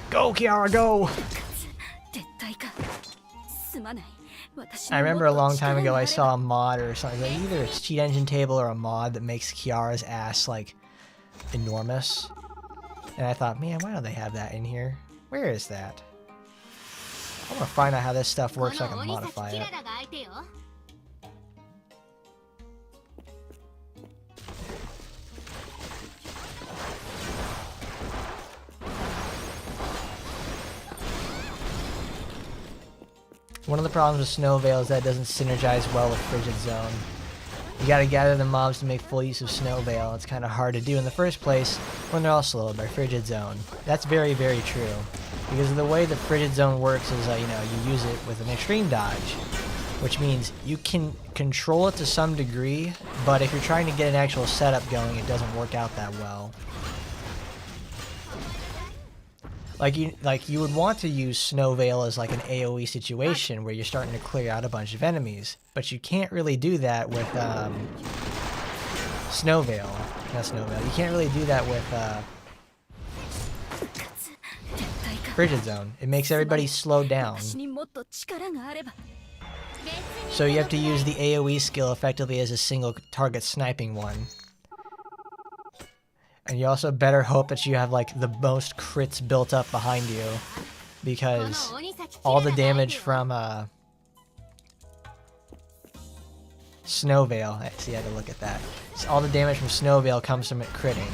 Speaker 1: Go, Kiara, go! I remember a long time ago I saw a mod or something, like either it's Cheat Engine Table or a mod that makes Kiara's ass like enormous. And I thought, man, why don't they have that in here? Where is that? I want to find out how this stuff works so I can modify it. One of the problems with Snow Veil is that it doesn't synergize well with Frigid Zone. You gotta gather the mobs to make full use of Snow Veil. It's kind of hard to do in the first place when they're all slowed by Frigid Zone. That's very, very true. Because of the way the Frigid Zone works is, you use it with an extreme dodge, which means you can control it to some degree, but if you're trying to get an actual setup going, it doesn't work out that well. Like you would want to use Snow Veil as like an AoE situation where you're starting to clear out a bunch of enemies, but you can't really do that with Snow Veil. Not Snow Veil. You can't really do that with Frigid Zone. It makes everybody slow down. So you have to use the AoE skill effectively as a single target sniping one. And you also better hope that you have like the most crits built up behind you, because all the damage from Snow Veil, see, I had to look at that. So all the damage from Snow Veil comes from it critting.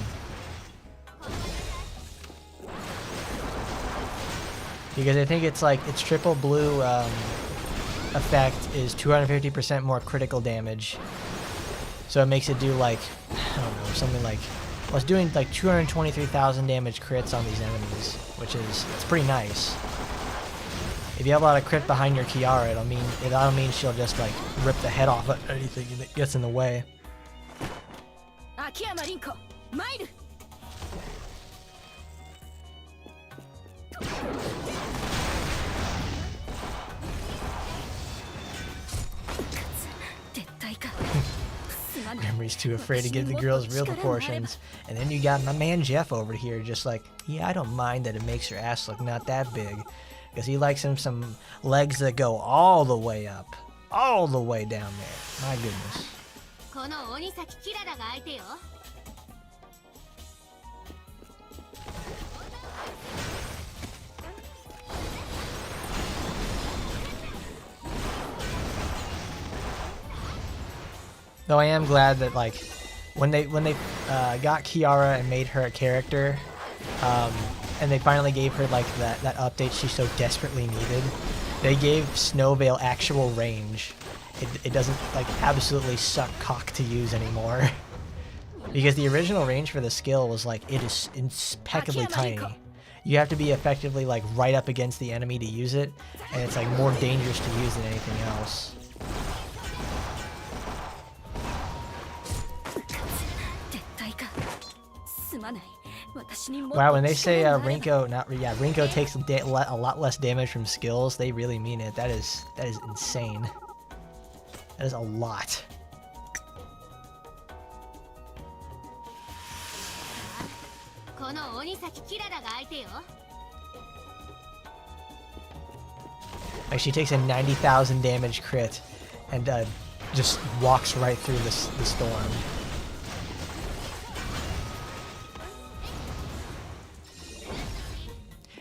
Speaker 1: Because I think it's like its triple blue effect is 250% more critical damage. So it makes it do like, I don't know, something like, well, it's doing like 223,000 damage crits on these enemies, which is, it's pretty nice. If you have a lot of crit behind your Kiara, it'll mean she'll just like rip the head off of anything that gets in the way. Memory's too afraid to give the girls real proportions. And then you got my man Jeff over here just like, yeah, I don't mind that it makes your ass look not that big. Because he likes him some legs that go all the way up. All the way down there. My goodness. Though I am glad that like when they got Kiara and made her a character, and they finally gave her like that update she so desperately needed, they gave Snowveil actual range. It doesn't like absolutely suck cock to use anymore. Because the original range for the skill was like, it is impeccably tiny. You have to be effectively like right up against the enemy to use it, and it's like more dangerous to use than anything else. Wow, when they say Rinko takes a lot less damage from skills, they really mean it. That is insane. That is a lot. Like she takes a 90,000 damage crit and just walks right through the storm.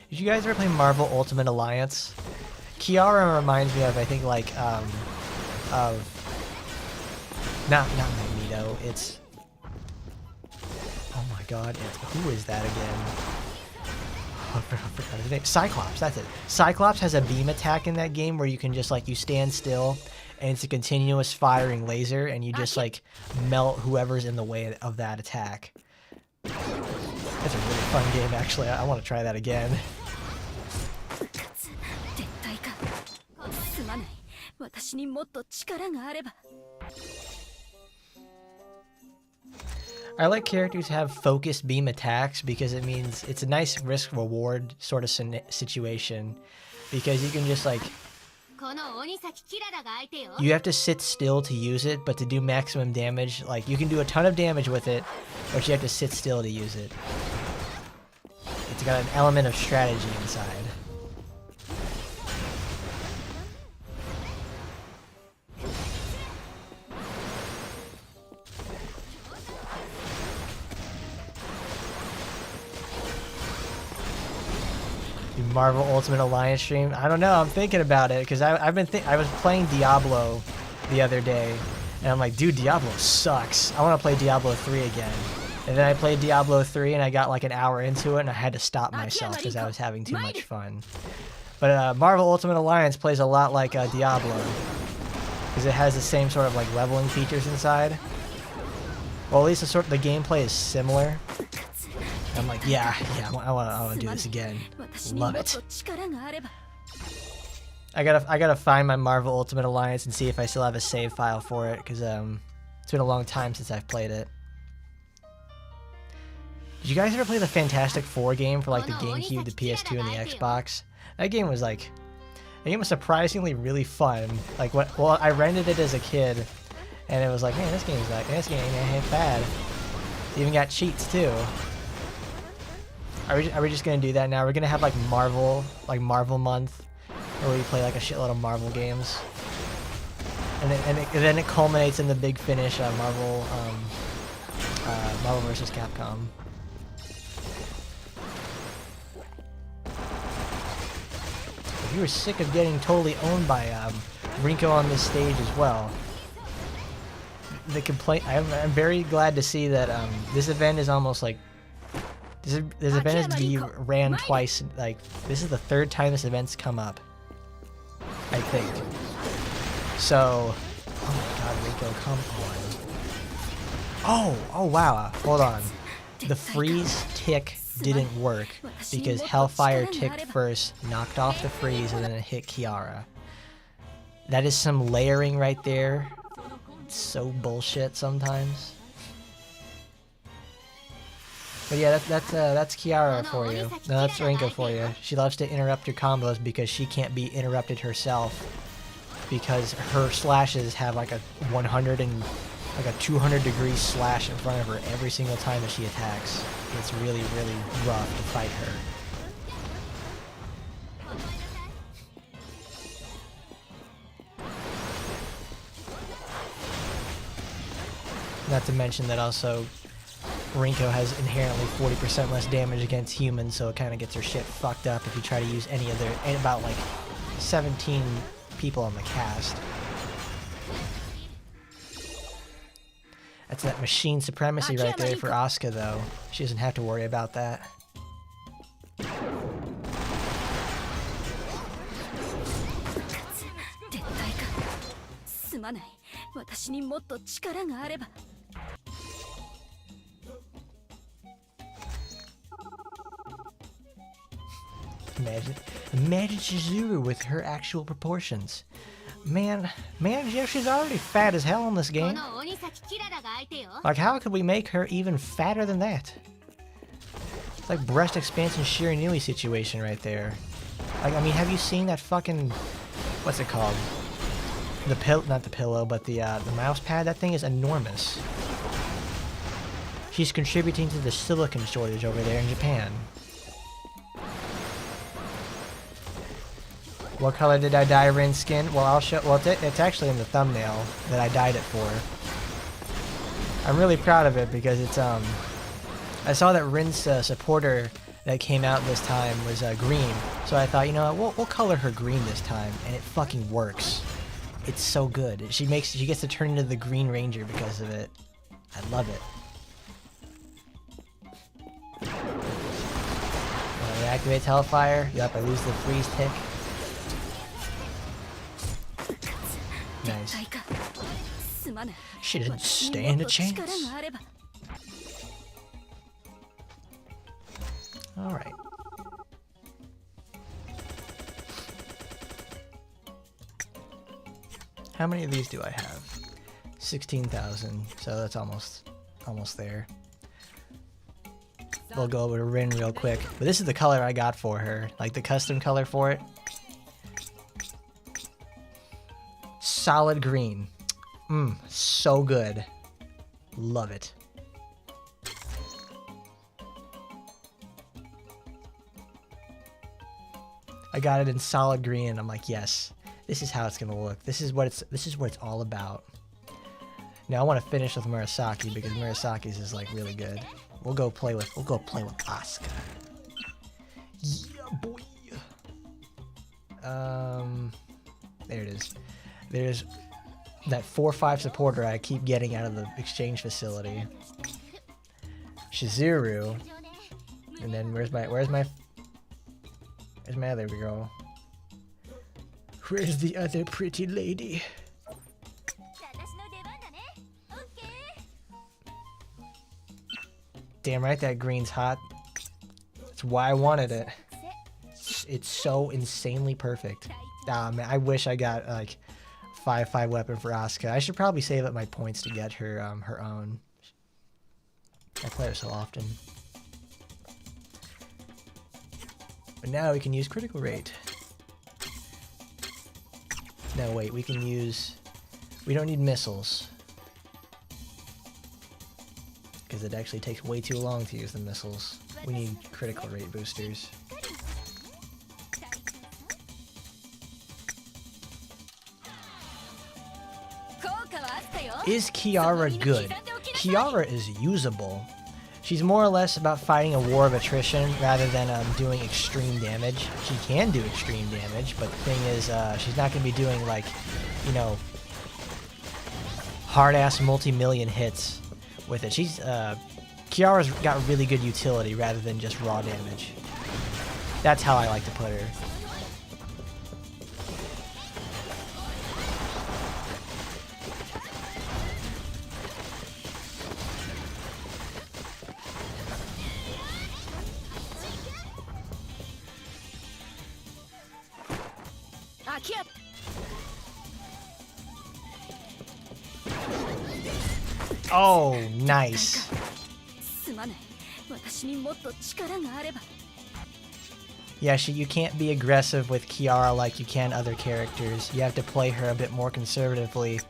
Speaker 1: Did you guys ever play Marvel Ultimate Alliance? Kiara reminds me of, I think, like, of not Magneto. It's, oh my God, who is that again? I forgot his name. Cyclops. That's it. Cyclops has a beam attack in that game where you can just like you stand still, and it's a continuous firing laser, and you just like melt whoever's in the way of that attack. That's a really fun game, actually. I want to try that again. I like characters have focused beam attacks because it means it's a nice risk-reward sort of situation, because you can just like, you have to sit still to use it, but to do maximum damage, like you can do a ton of damage with it, but you have to sit still to use it. It's got an element of strategy inside. Marvel Ultimate Alliance stream. I don't know. I'm thinking about it because I was playing Diablo the other day, and I'm like, dude, Diablo sucks. I want to play Diablo 3 again. And then I played Diablo 3, and I got like an hour into it, and I had to stop myself because I was having too much fun. But Marvel Ultimate Alliance plays a lot like Diablo because it has the same sort of like leveling features inside. Well, at least the gameplay is similar. I'm like, yeah, I want to do this again. Love it. I gotta find my Marvel Ultimate Alliance and see if I still have a save file for it, because it's been a long time since I've played it. Did you guys ever play the Fantastic Four game for like the GameCube, the PS2, and the Xbox? That game was surprisingly really fun. Like well, I rented it as a kid, and it was like, man, this game ain't bad. It even got cheats too. Are we just gonna do that now? We're gonna have like Marvel month, where we play like a shitload of Marvel games, and then it culminates in the big finish, Marvel vs. Capcom. If you were sick of getting totally owned by Rinko on this stage as well, the complaint. I'm very glad to see that this event is almost like. This event is to be ran twice. Like, this is the third time this event's come up, I think. So, oh my God, Rinko, come on. Oh wow, hold on. The freeze tick didn't work because Hellfire ticked first, knocked off the freeze, and then it hit Kiara. That is some layering right there. It's so bullshit sometimes. But yeah, that's Kiara for you. No, that's Rinko for you. She loves to interrupt your combos because she can't be interrupted herself. Because her slashes have like a 200-degree slash in front of her every single time that she attacks. It's really, really rough to fight her. Not to mention that also Rinko has inherently 40% less damage against humans, so it kind of gets her shit fucked up if you try to use any other, and about like 17 people on the cast. That's that machine supremacy right there for Asuka, though. She doesn't have to worry about that. Imagine Chizuru with her actual proportions. Man, she's already fat as hell in this game. Like, how could we make her even fatter than that? It's like breast expansion Shiranui situation right there. Like, I mean, have you seen that fucking, what's it called? Not the pillow, but the mouse pad. That thing is enormous. She's contributing to the silicon shortage over there in Japan. What color did I dye Rin's skin? Well, I'll show. Well, it's actually in the thumbnail that I dyed it for. I'm really proud of it because it's I saw that Rin's supporter that came out this time was green, so I thought, you know what, we'll color her green this time, and it fucking works. It's so good. She gets to turn into the Green Ranger because of it. I love it. When it activates Hellfire, yep, I lose the freeze tick. Nice. She didn't stand a chance. Alright. How many of these do I have? 16,000, so that's almost there. We'll go over to Rin real quick. But this is the color I got for her. Like the custom color for it. Solid green. So good. Love it. I got it in solid green and I'm like, yes, this is how it's gonna look. This is what it's all about. Now I want to finish with Murasaki because Murasaki's is like really good. We'll go play with Asuka. Yeah, boy. There it is. There's that 4-5 supporter I keep getting out of the exchange facility. Chizuru. And then where's my other girl? Where's the other pretty lady? Damn right that green's hot. That's why I wanted it. It's so insanely perfect. Man, I wish I got like 5/5 weapon for Asuka. I should probably save up my points to get her her own. I play her so often. But now we can use critical rate. No, wait, we can use... We don't need missiles. Because it actually takes way too long to use the missiles. We need critical rate boosters. Is Kiara good? Kiara is usable. She's more or less about fighting a war of attrition rather than doing extreme damage. She can do extreme damage, but the thing is, she's not going to be doing, like, you know, hard-ass multi-million hits with it. Kiara's got really good utility rather than just raw damage. That's how I like to put her. Oh, nice. Yeah, you can't be aggressive with Kiara like you can other characters. You have to play her a bit more conservatively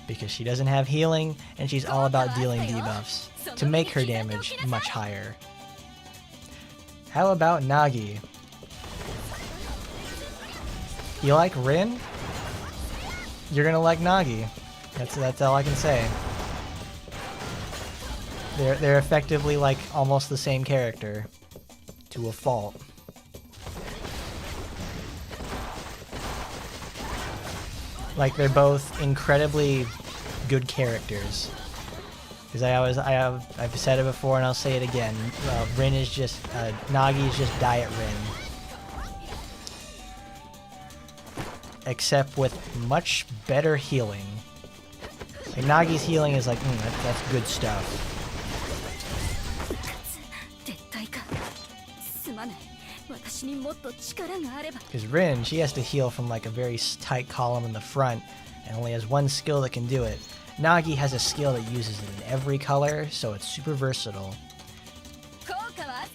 Speaker 1: because she doesn't have healing and she's all about dealing debuffs to make her damage much higher. How about Nagi? You like Rin? You're gonna like Nagi. That's all I can say. They're effectively like almost the same character to a fault. Like they're both incredibly good characters. Because I've said it before and I'll say it again. Rin is just Nagi is just Diet Rin, except with much better healing. Like Nagi's healing is like that's good stuff. Because Rin, she has to heal from like a very tight column in the front and only has one skill that can do it. Nagi has a skill that uses it in every color, so it's super versatile.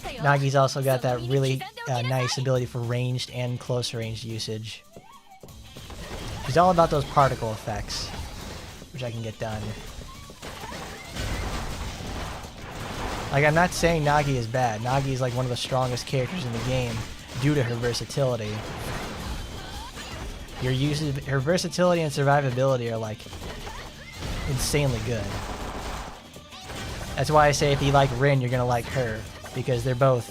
Speaker 1: Nagi's also got that really nice ability for ranged and close range usage. She's all about those particle effects, which I can get done. Like, I'm not saying Nagi is bad. Nagi is like one of the strongest characters in the game due to her versatility. Her versatility and survivability are like insanely good. That's why I say if you like Rin, you're gonna like her, because they're both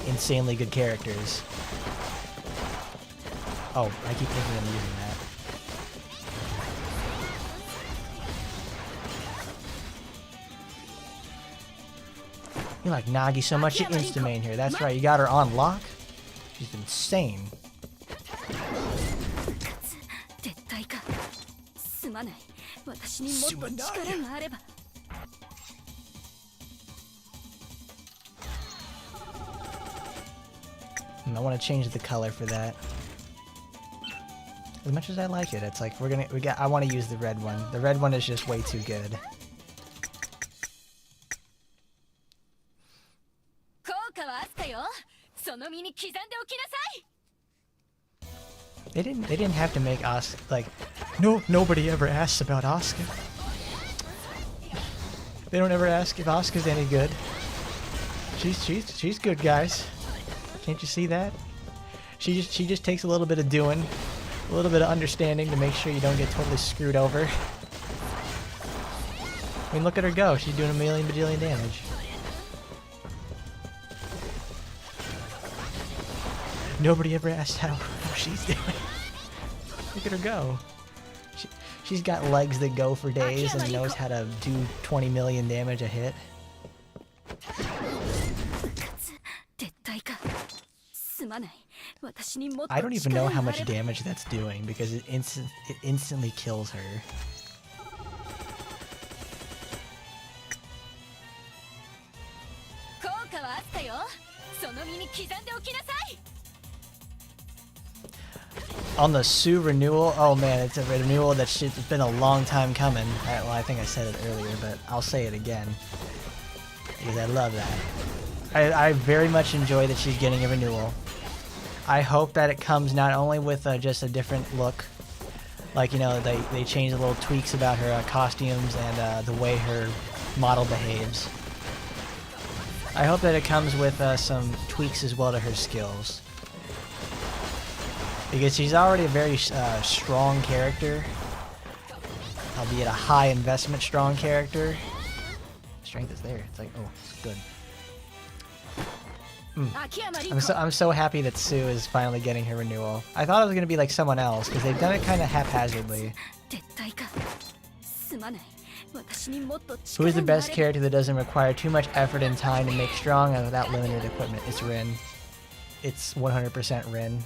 Speaker 1: insanely good characters. Oh, I keep thinking I'm using that. You like Nagi so much, you insta-main here. That's right, you got her on lock? She's insane. I want to change the color for that. As much as I like it, it's like I want to use the red one. The red one is just way too good. They didn't have to make Asuka like nobody ever asks about Asuka. They don't ever ask if Asuka's any good. She's good, guys. Can't you see that? She just takes a little bit of doing, a little bit of understanding to make sure you don't get totally screwed over. I mean, look at her go. She's doing a million bajillion damage. Nobody ever asked how she's doing. Look at her go. She's got legs that go for days and knows how to do 20 million damage a hit. I don't even know how much damage that's doing because it instantly kills her. On the Sue renewal, oh man, it's a renewal that's been a long time coming. Well, I think I said it earlier, but I'll say it again because I love that. I very much enjoy that she's getting a renewal. I hope that it comes not only with just a different look, like, you know, they change the little tweaks about her costumes and the way her model behaves. I hope that it comes with some tweaks as well to her skills. Because she's already a very strong character, albeit a high investment strong character. Strength is there. It's like, oh, it's good. I'm so happy that Sue is finally getting her renewal. I thought it was gonna be like someone else because they've done it kind of haphazardly. Who is the best character that doesn't require too much effort and time to make strong and without limited equipment? It's Rin. It's 100% Rin.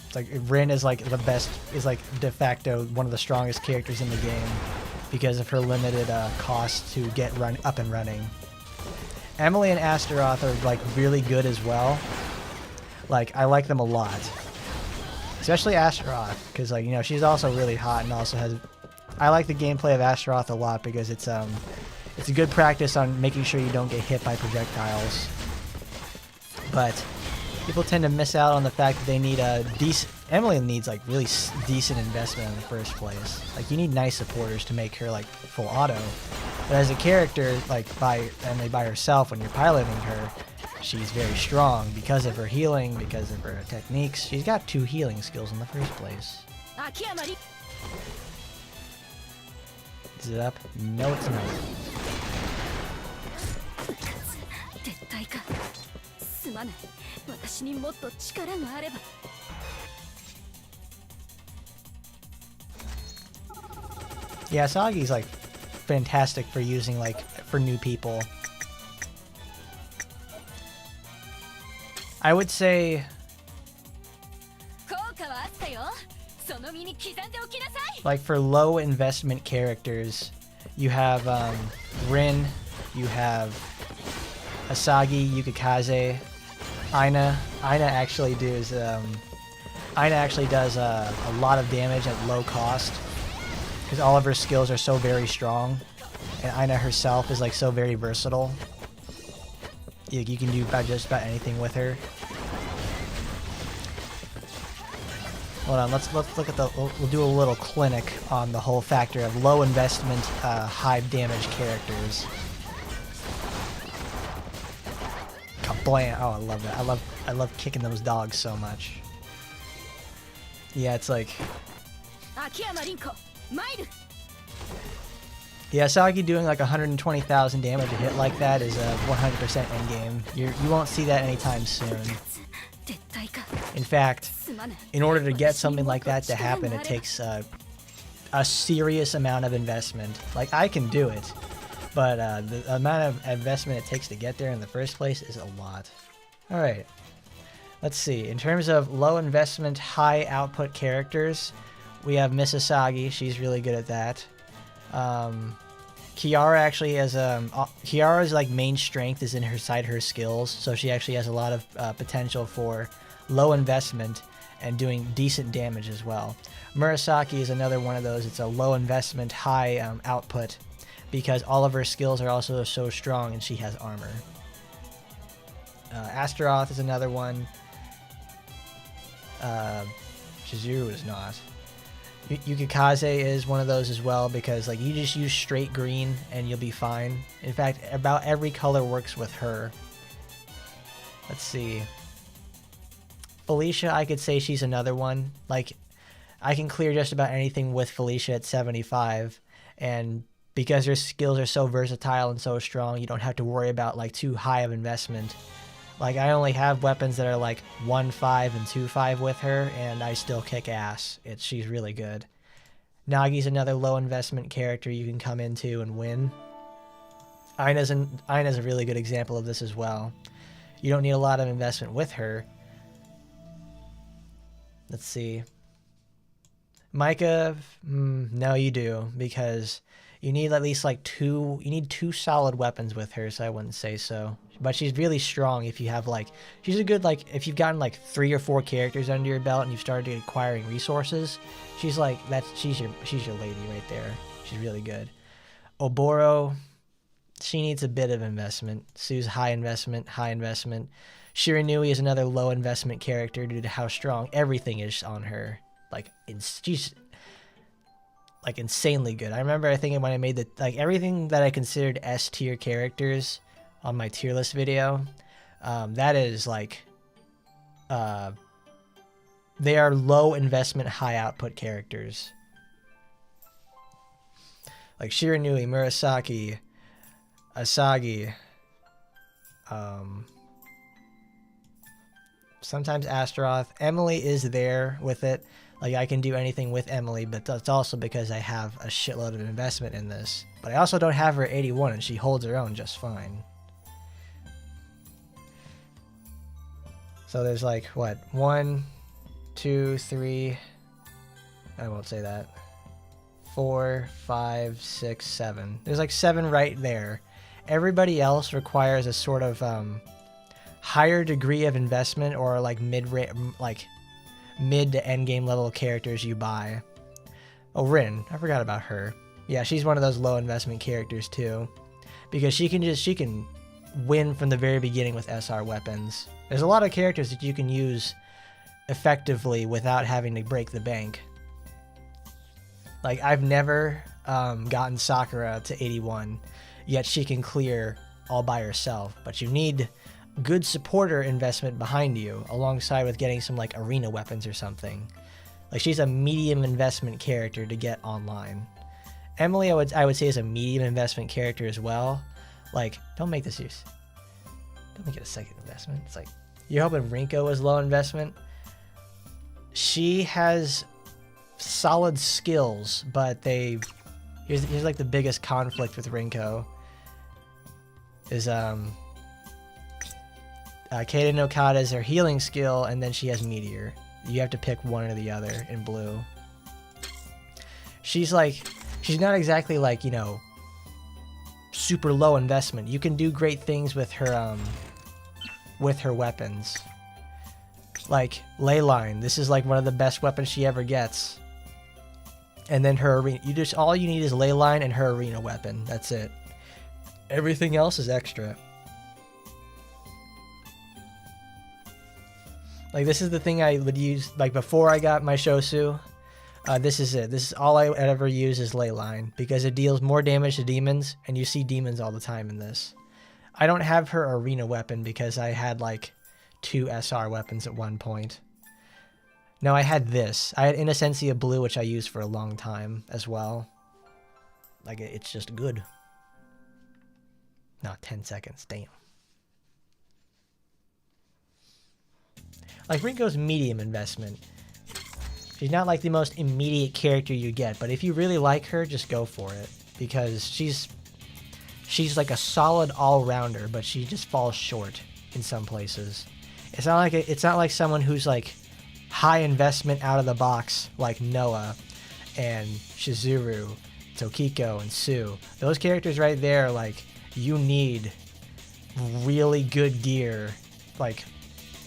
Speaker 1: It's like Rin is like the best, is like de facto one of the strongest characters in the game because of her limited cost to get up and running. Emily and Astaroth are like really good as well. Like, I like them a lot. especially Astaroth, because like, you know, she's also really hot and also has. I like the gameplay of Astaroth a lot because it's a good practice on making sure you don't get hit by projectiles. But people tend to miss out on the fact that they need a decent. Emily needs like really decent investment in the first place. Like you need nice supporters to make her like full auto. But as a character, like Emily by herself, when you're piloting her, she's very strong because of her healing, because of her techniques. She's got 2 healing skills in the first place. Is it up? No, it's not. Yeah, Sagi's like fantastic for using like for new people. I would say like for low investment characters, you have Rin, you have Asagi, Yukikaze, Aina. Aina actually does a lot of damage at low cost because all of her skills are so very strong, and Aina herself is like so very versatile. You can do just about anything with her. Hold on, let's look at we'll do a little clinic on the whole factor of low investment, high damage characters. Kablam! Oh, I love that. I love kicking those dogs so much. Yeah, it's like. Yeah, Sagi doing like 120,000 damage a hit like that is a 100% endgame. You won't see that anytime soon. In fact, in order to get something like that to happen, it takes a serious amount of investment. Like, I can do it, but the amount of investment it takes to get there in the first place is a lot. Alright, let's see. In terms of low investment, high output characters, we have Miss Asagi. She's really good at that. Kiara actually has Kiara's like main strength is in her skills, so she actually has a lot of potential for low investment and doing decent damage as well. Murasaki is another one of those. It's a low investment, high output because all of her skills are also so strong and she has armor. Astaroth is another one. Shizuru is not. Yukikaze is one of those as well because like you just use straight green and you'll be fine. In fact, about every color works with her. Let's see. Felicia, I could say she's another one. Like, I can clear just about anything with Felicia at 75, and because her skills are so versatile and so strong, you don't have to worry about like too high of investment. Like, I only have weapons that are like 1-5 and 2-5 with her, and I still kick ass. She's really good. Nagi's another low investment character you can come into and win. Aina's a really good example of this as well. You don't need a lot of investment with her. Let's see. Micah, no you do, because you need at least like two solid weapons with her, so I wouldn't say so. But she's really strong if you have like, she's a good like, if you've gotten like 3 or 4 characters under your belt and you've started acquiring resources, she's like, she's your lady right there. She's really good. Oboro, she needs a bit of investment. Sue's high investment. Shiranui is another low investment character due to how strong everything is on her. Like, she's like insanely good. I remember I think when I made everything that I considered S tier characters on my tier list video, that is like, they are low investment, high output characters. Like Shiranui, Murasaki, Asagi, sometimes Astaroth. Emily is there with it. Like, I can do anything with Emily, but that's also because I have a shitload of investment in this. But I also don't have her at 81, and she holds her own just fine. So there's like, what? 1, 2, 3... I won't say that. 4, 5, 6, 7. There's like 7 right there. Everybody else requires a sort of higher degree of investment, or like mid to end game level characters you buy. Oh, Rin, I forgot about her. Yeah, she's one of those low investment characters too, because she can win from the very beginning with SR weapons. There's a lot of characters that you can use effectively without having to break the bank. Like, I've never gotten Sakura to 81, yet she can clear all by herself, but you need good supporter investment behind you alongside with getting some like arena weapons or something. Like, she's a medium investment character to get online. Emily, I would say, is a medium investment character as well. Like, don't make this use. Don't make it a second investment. It's like, you're hoping Rinko was low investment. She has solid skills, but here's like the biggest conflict with Rinko is Kaden no Kata is her healing skill, and then she has Meteor. You have to pick one or the other in blue. She's not exactly like, you know, super low investment. You can do great things with her weapons. Like Leyline, this is like one of the best weapons she ever gets. And then her arena, all you need is Leyline and her arena weapon. That's it. Everything else is extra. Like, this is the thing I would use, like, before I got my Shosu. This is it. This is all I ever use is Leyline, because it deals more damage to demons, and you see demons all the time in this. I don't have her arena weapon because I had, like, 2 SR weapons at one point. No, I had this. I had Innocencia Blue, which I used for a long time as well. Like, it's just good. Not 10 seconds. Damn. Like, Rinko's medium investment. She's not like the most immediate character you get, but if you really like her, just go for it. Because she's like a solid all-rounder, but she just falls short in some places. It's not like someone who's like high investment out of the box like Noah and Shizuru, Tokiko, and Sue. Those characters right there, like, you need really good gear. Like,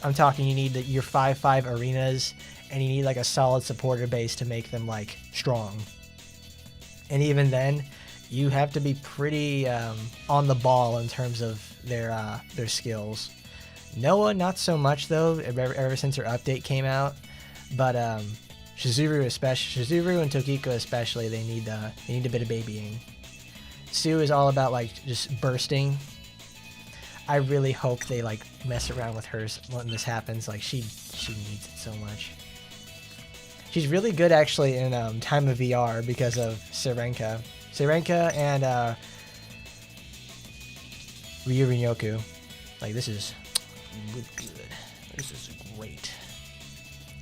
Speaker 1: I'm talking, you need your 5/5 arenas, and you need like a solid supporter base to make them like strong. And even then, you have to be pretty on the ball in terms of their skills. Noah, not so much though. Ever since her update came out, but Shizuru and Tokiko especially, they need a bit of babying. Sue is all about like just bursting. I really hope they like mess around with hers when this happens. Like, she needs it so much. She's really good actually in Time of VR because of Serenka. Serenka and Ryuryoku. Like, this is good. This is great.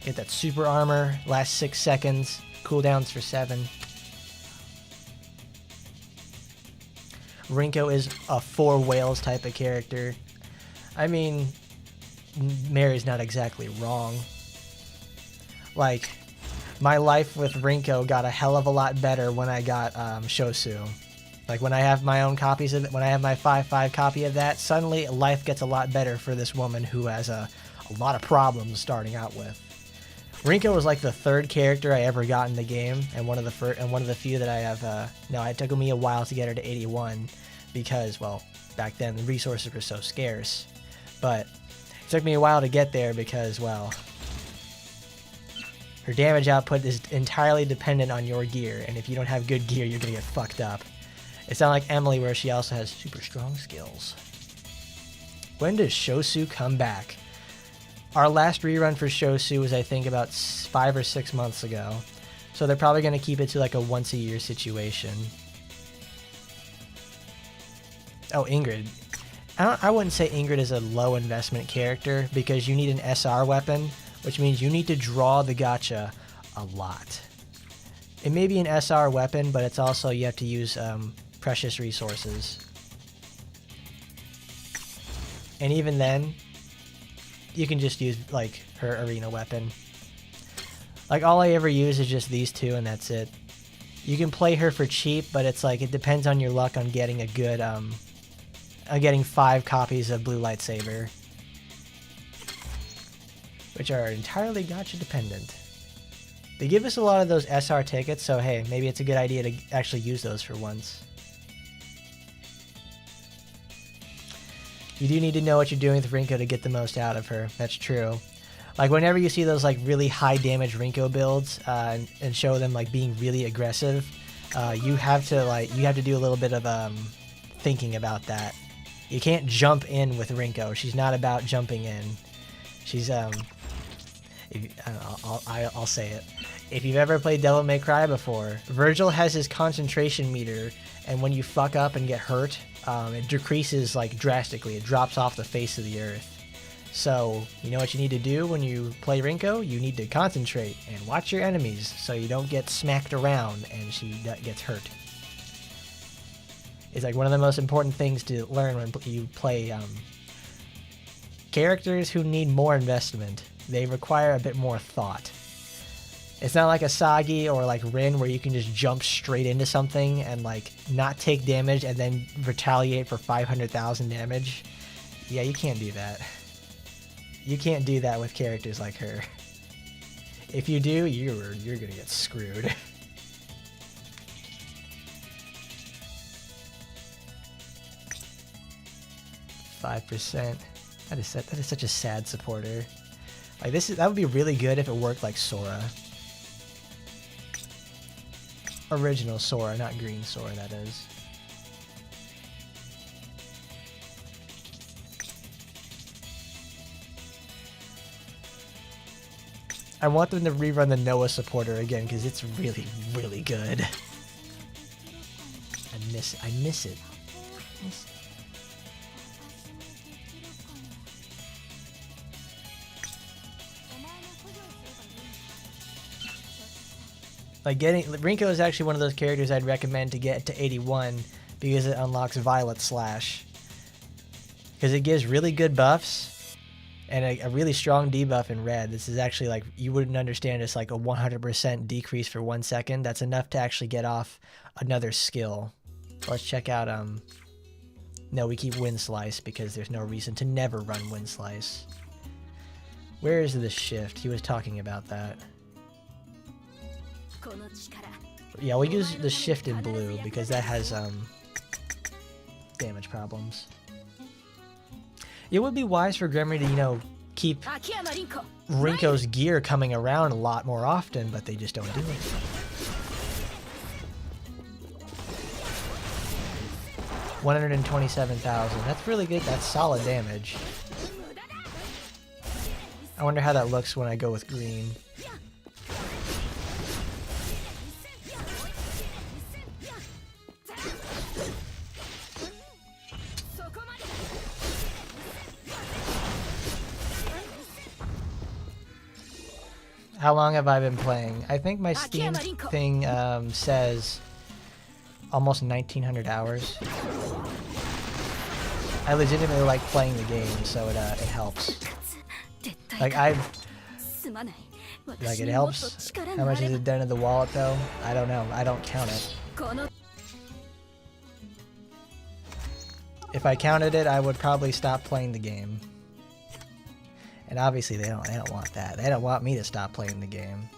Speaker 1: Get that super armor, last 6 seconds, cooldowns for 7. Rinko is a 4 whales type of character. I mean, Mary's not exactly wrong. Like, my life with Rinko got a hell of a lot better when I got Shosu. Like, when I have my own copies of it, when I have my 5/5 copy of that, suddenly life gets a lot better for this woman who has a lot of problems starting out with. Rinko was like the 3rd character I ever got in the game, and one of the few that I have. No, it took me a while to get her to 81 because, well, back then the resources were so scarce. But it took me a while to get there because, well, her damage output is entirely dependent on your gear, and if you don't have good gear, you're gonna get fucked up. It's not like Emily, where she also has super strong skills. When does Shosu come back? Our last rerun for Shosu was, I think, about 5 or 6 months ago. So they're probably going to keep it to like a once-a-year situation. Oh, Ingrid. I wouldn't say Ingrid is a low investment character because you need an SR weapon, which means you need to draw the gacha a lot. It may be an SR weapon, but it's also, you have to use precious resources. And even then, you can just use like her arena weapon. Like, all I ever use is just these 2, and that's it. You can play her for cheap, but it's like, it depends on your luck on getting a good getting 5 copies of Blue Lightsaber. which are entirely gacha dependent. They give us a lot of those SR tickets, so hey, maybe it's a good idea to actually use those for once. You do need to know what you're doing with Rinko to get the most out of her. That's true. Like whenever you see those like really high damage Rinko builds and show them like being really aggressive, you have to do a little bit of thinking about that. You can't jump in with Rinko. She's not about jumping in. She's I'll say it. If you've ever played Devil May Cry before, Virgil has his concentration meter, and when you fuck up and get hurt, it decreases like drastically. It drops off the face of the earth. So you know what you need to do when you play Rinko? You need to concentrate and watch your enemies so you don't get smacked around and she gets hurt. It's like one of the most important things to learn when you play characters who need more investment. They require a bit more thought. It's not like Asagi or like Rin where you can just jump straight into something and like not take damage and then retaliate for 500,000 damage. Yeah, you can't do that. You can't do that with characters like her. If you do, you're gonna get screwed. %. That is such a sad supporter. Like that would be really good if it worked like Sora. Original Sora, not green Sora, that is. I want them to rerun the Noah supporter again because it's really, really good. I miss it. Like Rinko is actually one of those characters I'd recommend to get to 81 because it unlocks Violet Slash. Because it gives really good buffs and a really strong debuff in red. This is actually like, you wouldn't understand, it's like a 100% decrease for 1 second. That's enough to actually get off another skill. Let's check out, no, we keep Wind Slice because there's no reason to never run Wind Slice. Where is the shift? He was talking about that. Yeah, we'll use the shift in blue because that has damage problems. It would be wise for Gremory to, you know, keep Rinko's gear coming around a lot more often, but they just don't do it. $127,000. That's really good. That's solid damage. I wonder how that looks when I go with green. How long have I been playing? I think my Steam thing says almost 1,900 hours. I legitimately like playing the game, so it helps. Like it helps. How much is it done in the wallet though? I don't know. I don't count it. If I counted it, I would probably stop playing the game. And obviously they don't want that. They don't want me to stop playing the game.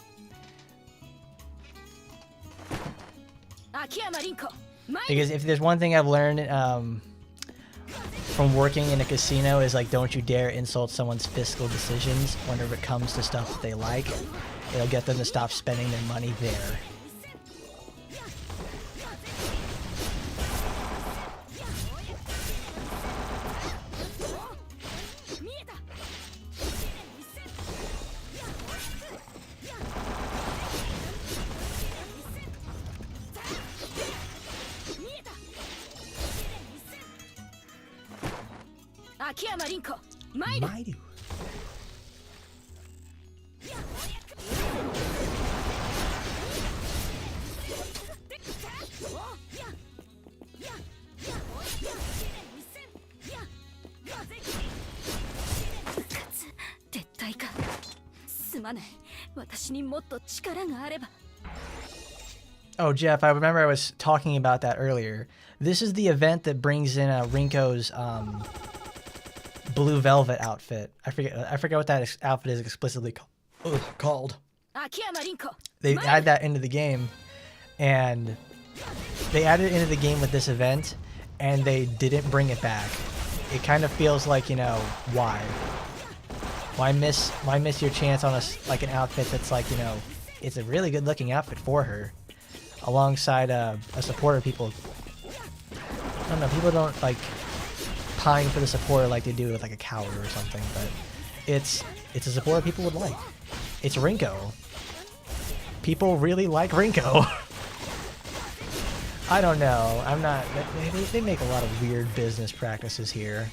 Speaker 1: Because if there's one thing I've learned from working in a casino is like, don't you dare insult someone's fiscal decisions whenever it comes to stuff that they like. It'll get them to stop spending their money there. Maidu. Oh, Jeff, I remember I was talking about that earlier. This is the event that brings in Rinko's blue velvet outfit. I forget what that outfit is explicitly called. They add that into the game, and they added it into the game with this event, and they didn't bring it back. It kind of feels like, you know, why? Why miss your chance on an outfit that's like, you know, it's a really good looking outfit for her, alongside a supporter. People, I don't know, people don't like pine for the supporter like they do with like a coward or something, but it's a supporter people would like. It's Rinko. People really like Rinko. I don't know. I'm not. They make a lot of weird business practices here.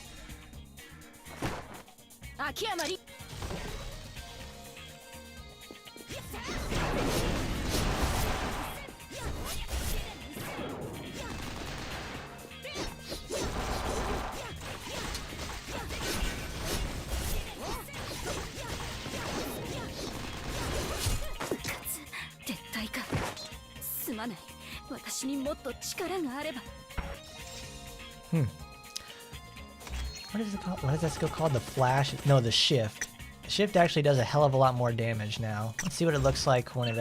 Speaker 1: What is it called? What is that skill called? The flash? No, the shift. The shift actually does a hell of a lot more damage now. Let's see what it looks like when it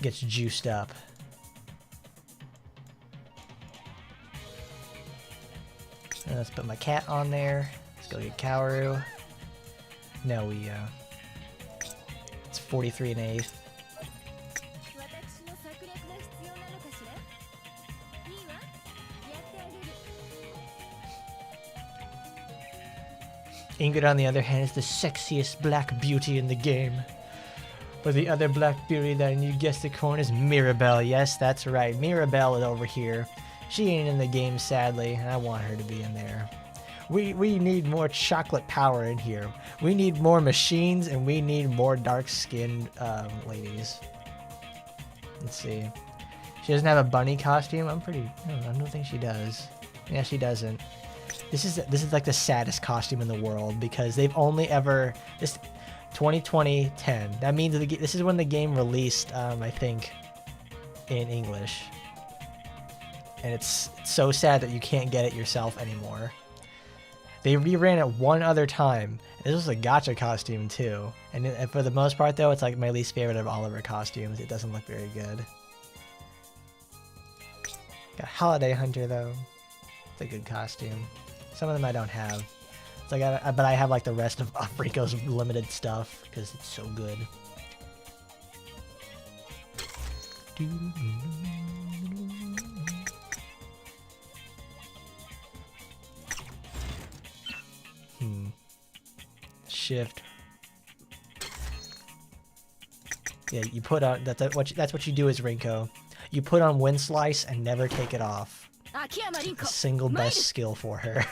Speaker 1: gets juiced up. And let's put my cat on there. Let's go get Kaoru. No, it's 43 1/8. Ingrid, on the other hand, is the sexiest black beauty in the game. But the other black beauty that you guessed the corn is Mirabelle. Yes, that's right. Mirabelle is over here. She ain't in the game, sadly, and I want her to be in there. We need more chocolate power in here. We need more machines, and we need more dark-skinned ladies. Let's see. She doesn't have a bunny costume? I don't think she does. Yeah, she doesn't. This is like the saddest costume in the world, because they've only ever... This 2020-10. That means this is when the game released, I think, in English. And it's so sad that you can't get it yourself anymore. They reran it one other time. This was a gacha costume too. And for the most part though, it's like my least favorite of all of her costumes. It doesn't look very good. Got Holiday Hunter though. It's a good costume. Some of them I don't have. It's like but I have like the rest of Rinko's limited stuff because it's so good. Shift. Yeah, you put on that's what you do as Rinko. You put on Wind Slice and never take it off. The single best skill for her.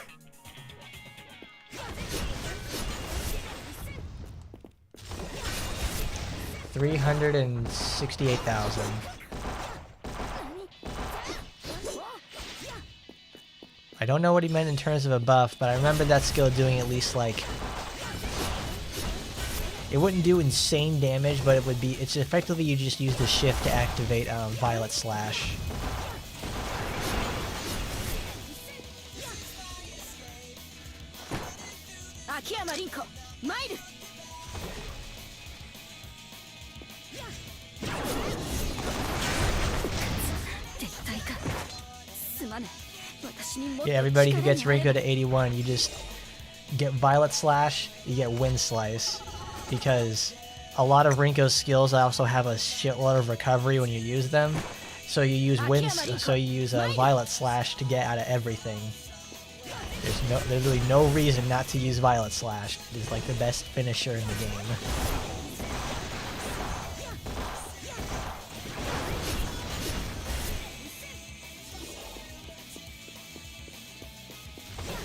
Speaker 1: $368,000. I don't know what he meant in terms of a buff, but I remember that skill doing at least like... It wouldn't do insane damage, but it's effectively you just use the shift to activate Violet Slash. Yeah, everybody who gets Rinko to 81, you just get Violet Slash, you get Wind Slice. Because a lot of Rinko's skills also have a shitload of recovery when you use them. So you use Violet Slash to get out of everything. There's literally no reason not to use Violet Slash. It's like the best finisher in the game.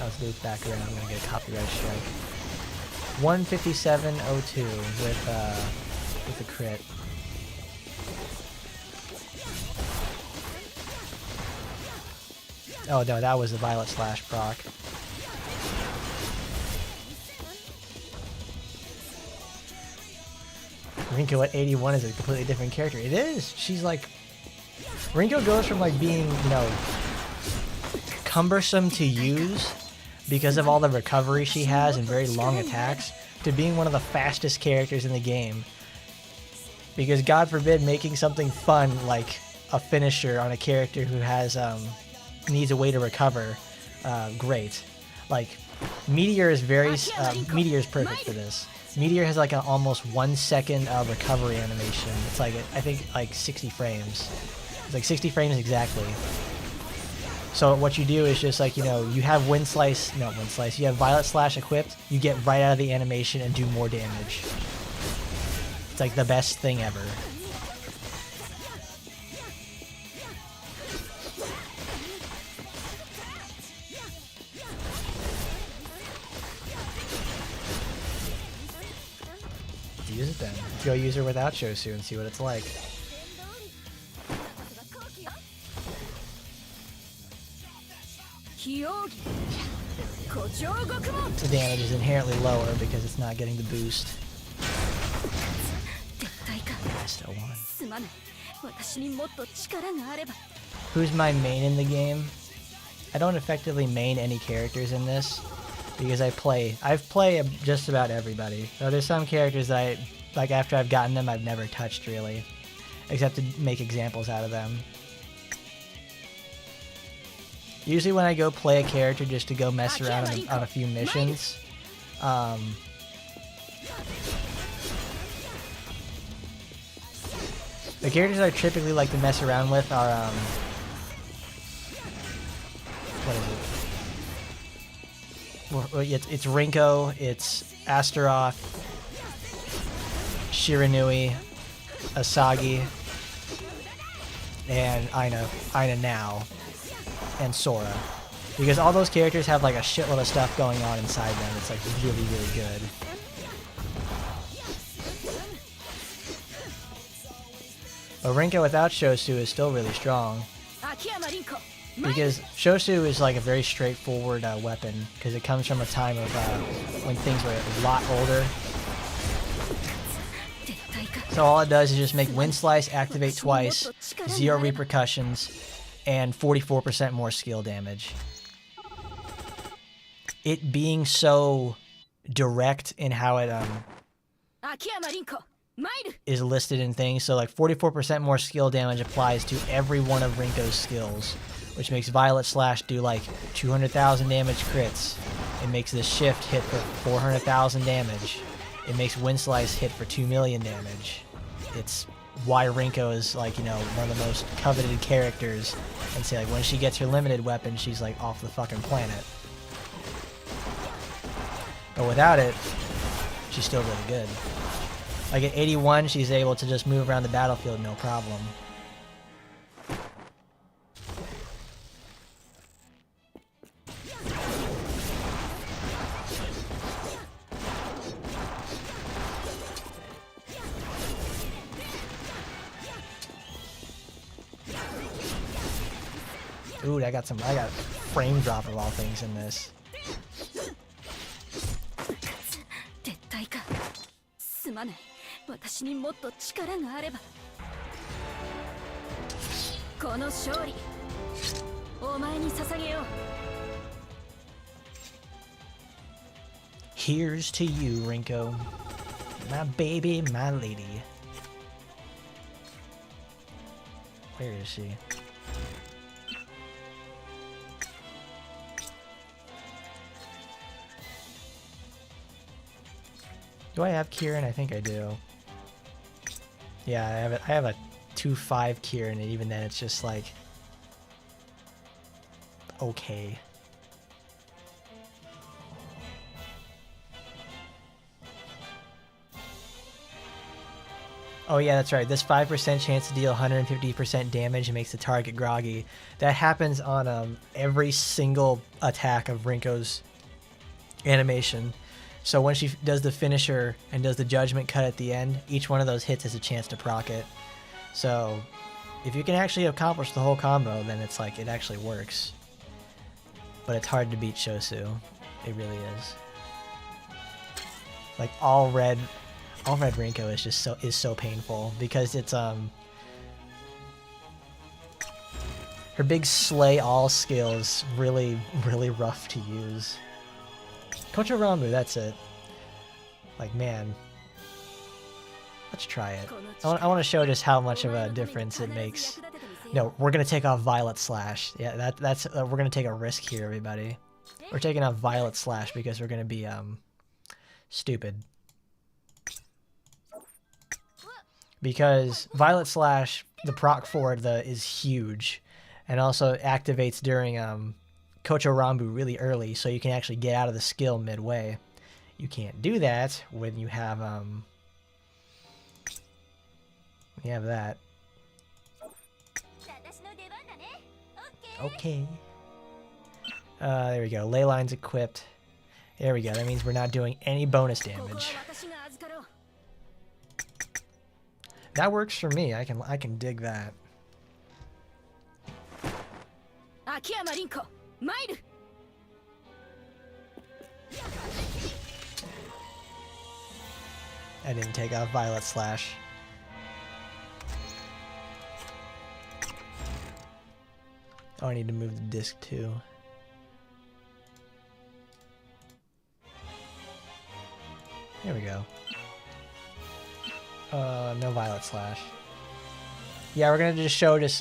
Speaker 1: Let's move back around. I'm gonna get a copyright strike. 157.02 with a crit. Oh no, that was the Violet Slash proc. Rinko at 81 is a completely different character. It is. She's like... Rinko goes from like being, you know, cumbersome to use, because of all the recovery she has and very long attacks, to being one of the fastest characters in the game. Because God forbid making something fun like a finisher on a character who has needs a way to recover, great. Like Meteor is Meteor is perfect for this. Meteor has like an almost 1 second recovery animation. It's like I think like 60 frames. It's like 60 frames exactly. So what you do is just like, you know, you have you have Violet Slash equipped, you get right out of the animation and do more damage. It's like the best thing ever. Use it then. Let's go use her without Shosu and see what it's like. The damage is inherently lower because it's not getting the boost. I still won. Who's my main in the game? I don't effectively main any characters in this because I've played just about everybody. So there's some characters that like after I've gotten them I've never touched really, except to make examples out of them. Usually when I go play a character just to go mess around on a few missions, the characters I typically like to mess around with are, what is it? It's Rinko, it's Astaroth, Shiranui, Asagi, and Aina now. And Sora, because all those characters have like a shitload of stuff going on inside them. It's like really, really good. But Rinko without Shosu is still really strong, because Shosu is like a very straightforward weapon, because it comes from a time of when things were a lot older. So all it does is just make Wind Slice activate twice, 0 repercussions, and 44% more skill damage. It being so direct in how it is listed in things, so like 44% more skill damage applies to every one of Rinko's skills, which makes Violet Slash do like 200,000 damage crits. It makes the Shift hit for 400,000 damage. It makes Wind Slice hit for 2 million damage. It's why Rinko is like, you know, one of the most coveted characters, and say like when she gets her limited weapon she's like off the fucking planet. But without it, she's still really good. Like at 81 she's able to just move around the battlefield no problem. Ooh, I got frame drop of all things in this. Here's to you, Rinko. My baby, my lady. Where is she? Do I have Kieran? I think I do. Yeah, I have a 2-5 Kieran, and even then it's just like okay. Oh yeah, that's right. This 5% chance to deal 150% damage and makes the target groggy. That happens on every single attack of Rinko's animation. So when she does the finisher and does the judgment cut at the end, each one of those hits has a chance to proc it. So if you can actually accomplish the whole combo, then it's like it actually works. But it's hard to beat Shosu. It really is. Like all red Rinko is just so painful because it's her big slay all skill is really rough to use. Kochorambu, that's it. Like, man. Let's try it. I want to show just how much of a difference it makes. No, we're going to take off Violet Slash. Yeah, that's we're going to take a risk here, everybody. We're taking off Violet Slash because we're going to be stupid. Because Violet Slash, the proc for it is huge, and also activates during Kochorambu really early, so you can actually get out of the skill midway. You can't do that when you have that. Okay. There we go. Ley line's equipped. There we go. That means we're not doing any bonus damage. That works for me. I can dig that.
Speaker 2: Kiara and Rinko,
Speaker 1: I didn't take off Violet Slash. Oh, I need to move the disc too. There we go. No Violet Slash. Yeah, we're gonna just show this.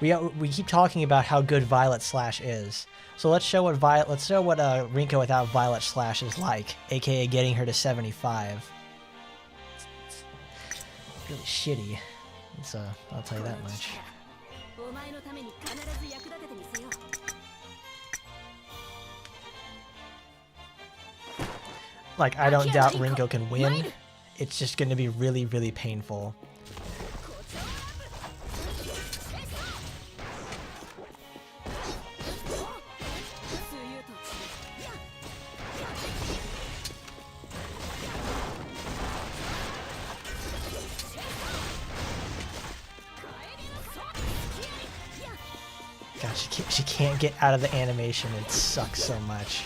Speaker 1: We keep talking about how good Violet Slash is. So let's show what Rinko without Violet Slash is like, aka getting her to 75. It's really shitty. So I'll tell you that much. Like, I don't doubt Rinko can win. It's just going to be really, really painful. God, she can't get out of the animation. It sucks so much.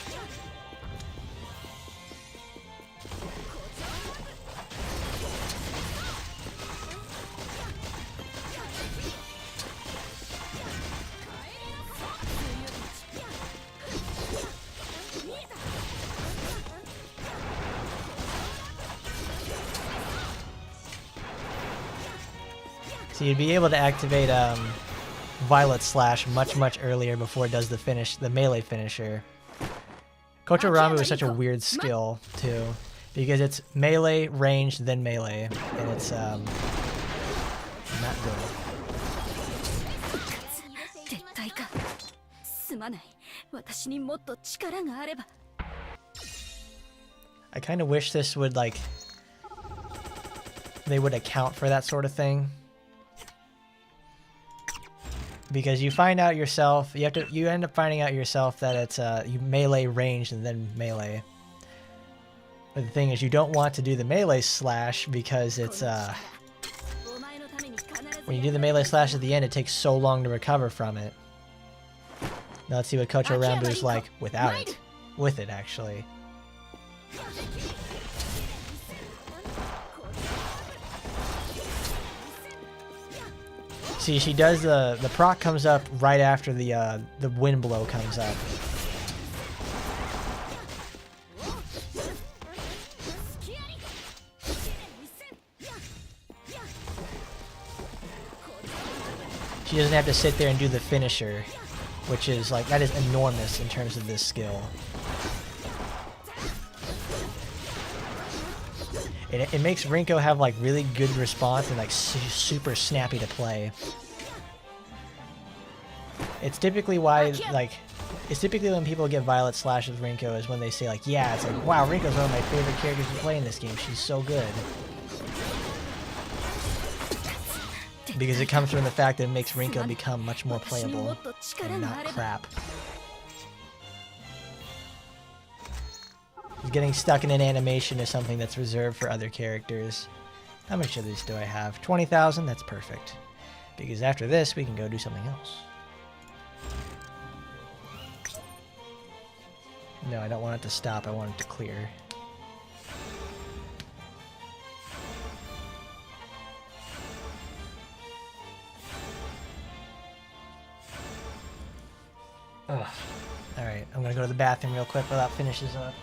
Speaker 1: So you'd be able to activate Violet Slash much earlier before it does the melee finisher. Kochorambu is such a weird skill too, because it's melee, ranged, then melee, and it's not good. I kind of wish this would they would account for that sort of thing. Because you find out yourself, you end up finding out yourself that it's you melee ranged and then melee. But the thing is, you don't want to do the melee slash because it's when you do the melee slash at the end, it takes so long to recover from it. Now let's see what Kochorambu's like without it. With it, actually. See, she does the proc comes up right after the wind blow comes up. She doesn't have to sit there and do the finisher, which is that is enormous in terms of this skill. It makes Rinko have really good response and super snappy to play. It's typically why it's typically when people get Violet Slash with Rinko is when they say yeah, it's wow, Rinko's one of my favorite characters to play in this game. She's so good. Because it comes from the fact that it makes Rinko become much more playable and not crap. Getting stuck in an animation is something that's reserved for other characters. How much of these do I have? 20,000? That's perfect. Because after this, we can go do something else. No, I don't want it to stop. I want it to clear. Ugh. Alright, I'm gonna go to the bathroom real quick while that finishes up.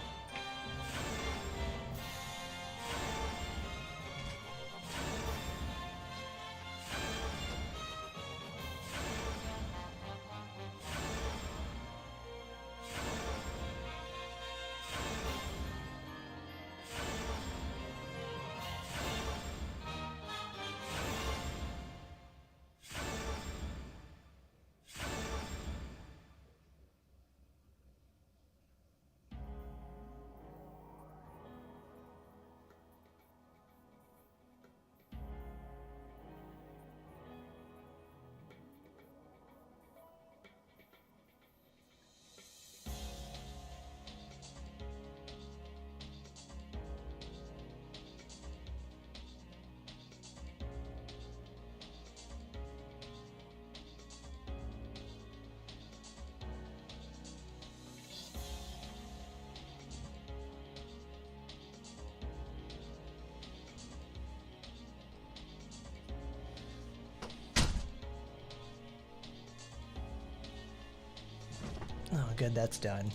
Speaker 1: good, that's done.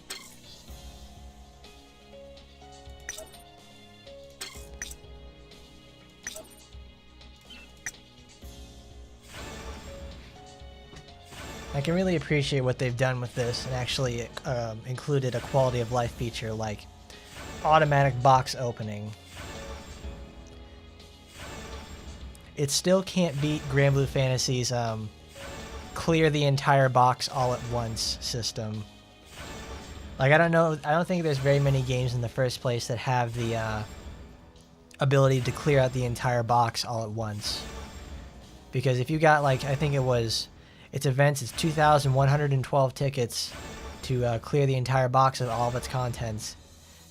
Speaker 1: I can really appreciate what they've done with this and actually included a quality of life feature like automatic box opening. It still can't beat Grand Blue Fantasy's clear the entire box all at once system. Like, I don't think there's very many games in the first place that have the ability to clear out the entire box all at once. Because if you got, like, I think its events, it's 2,112 tickets to clear the entire box of all of its contents.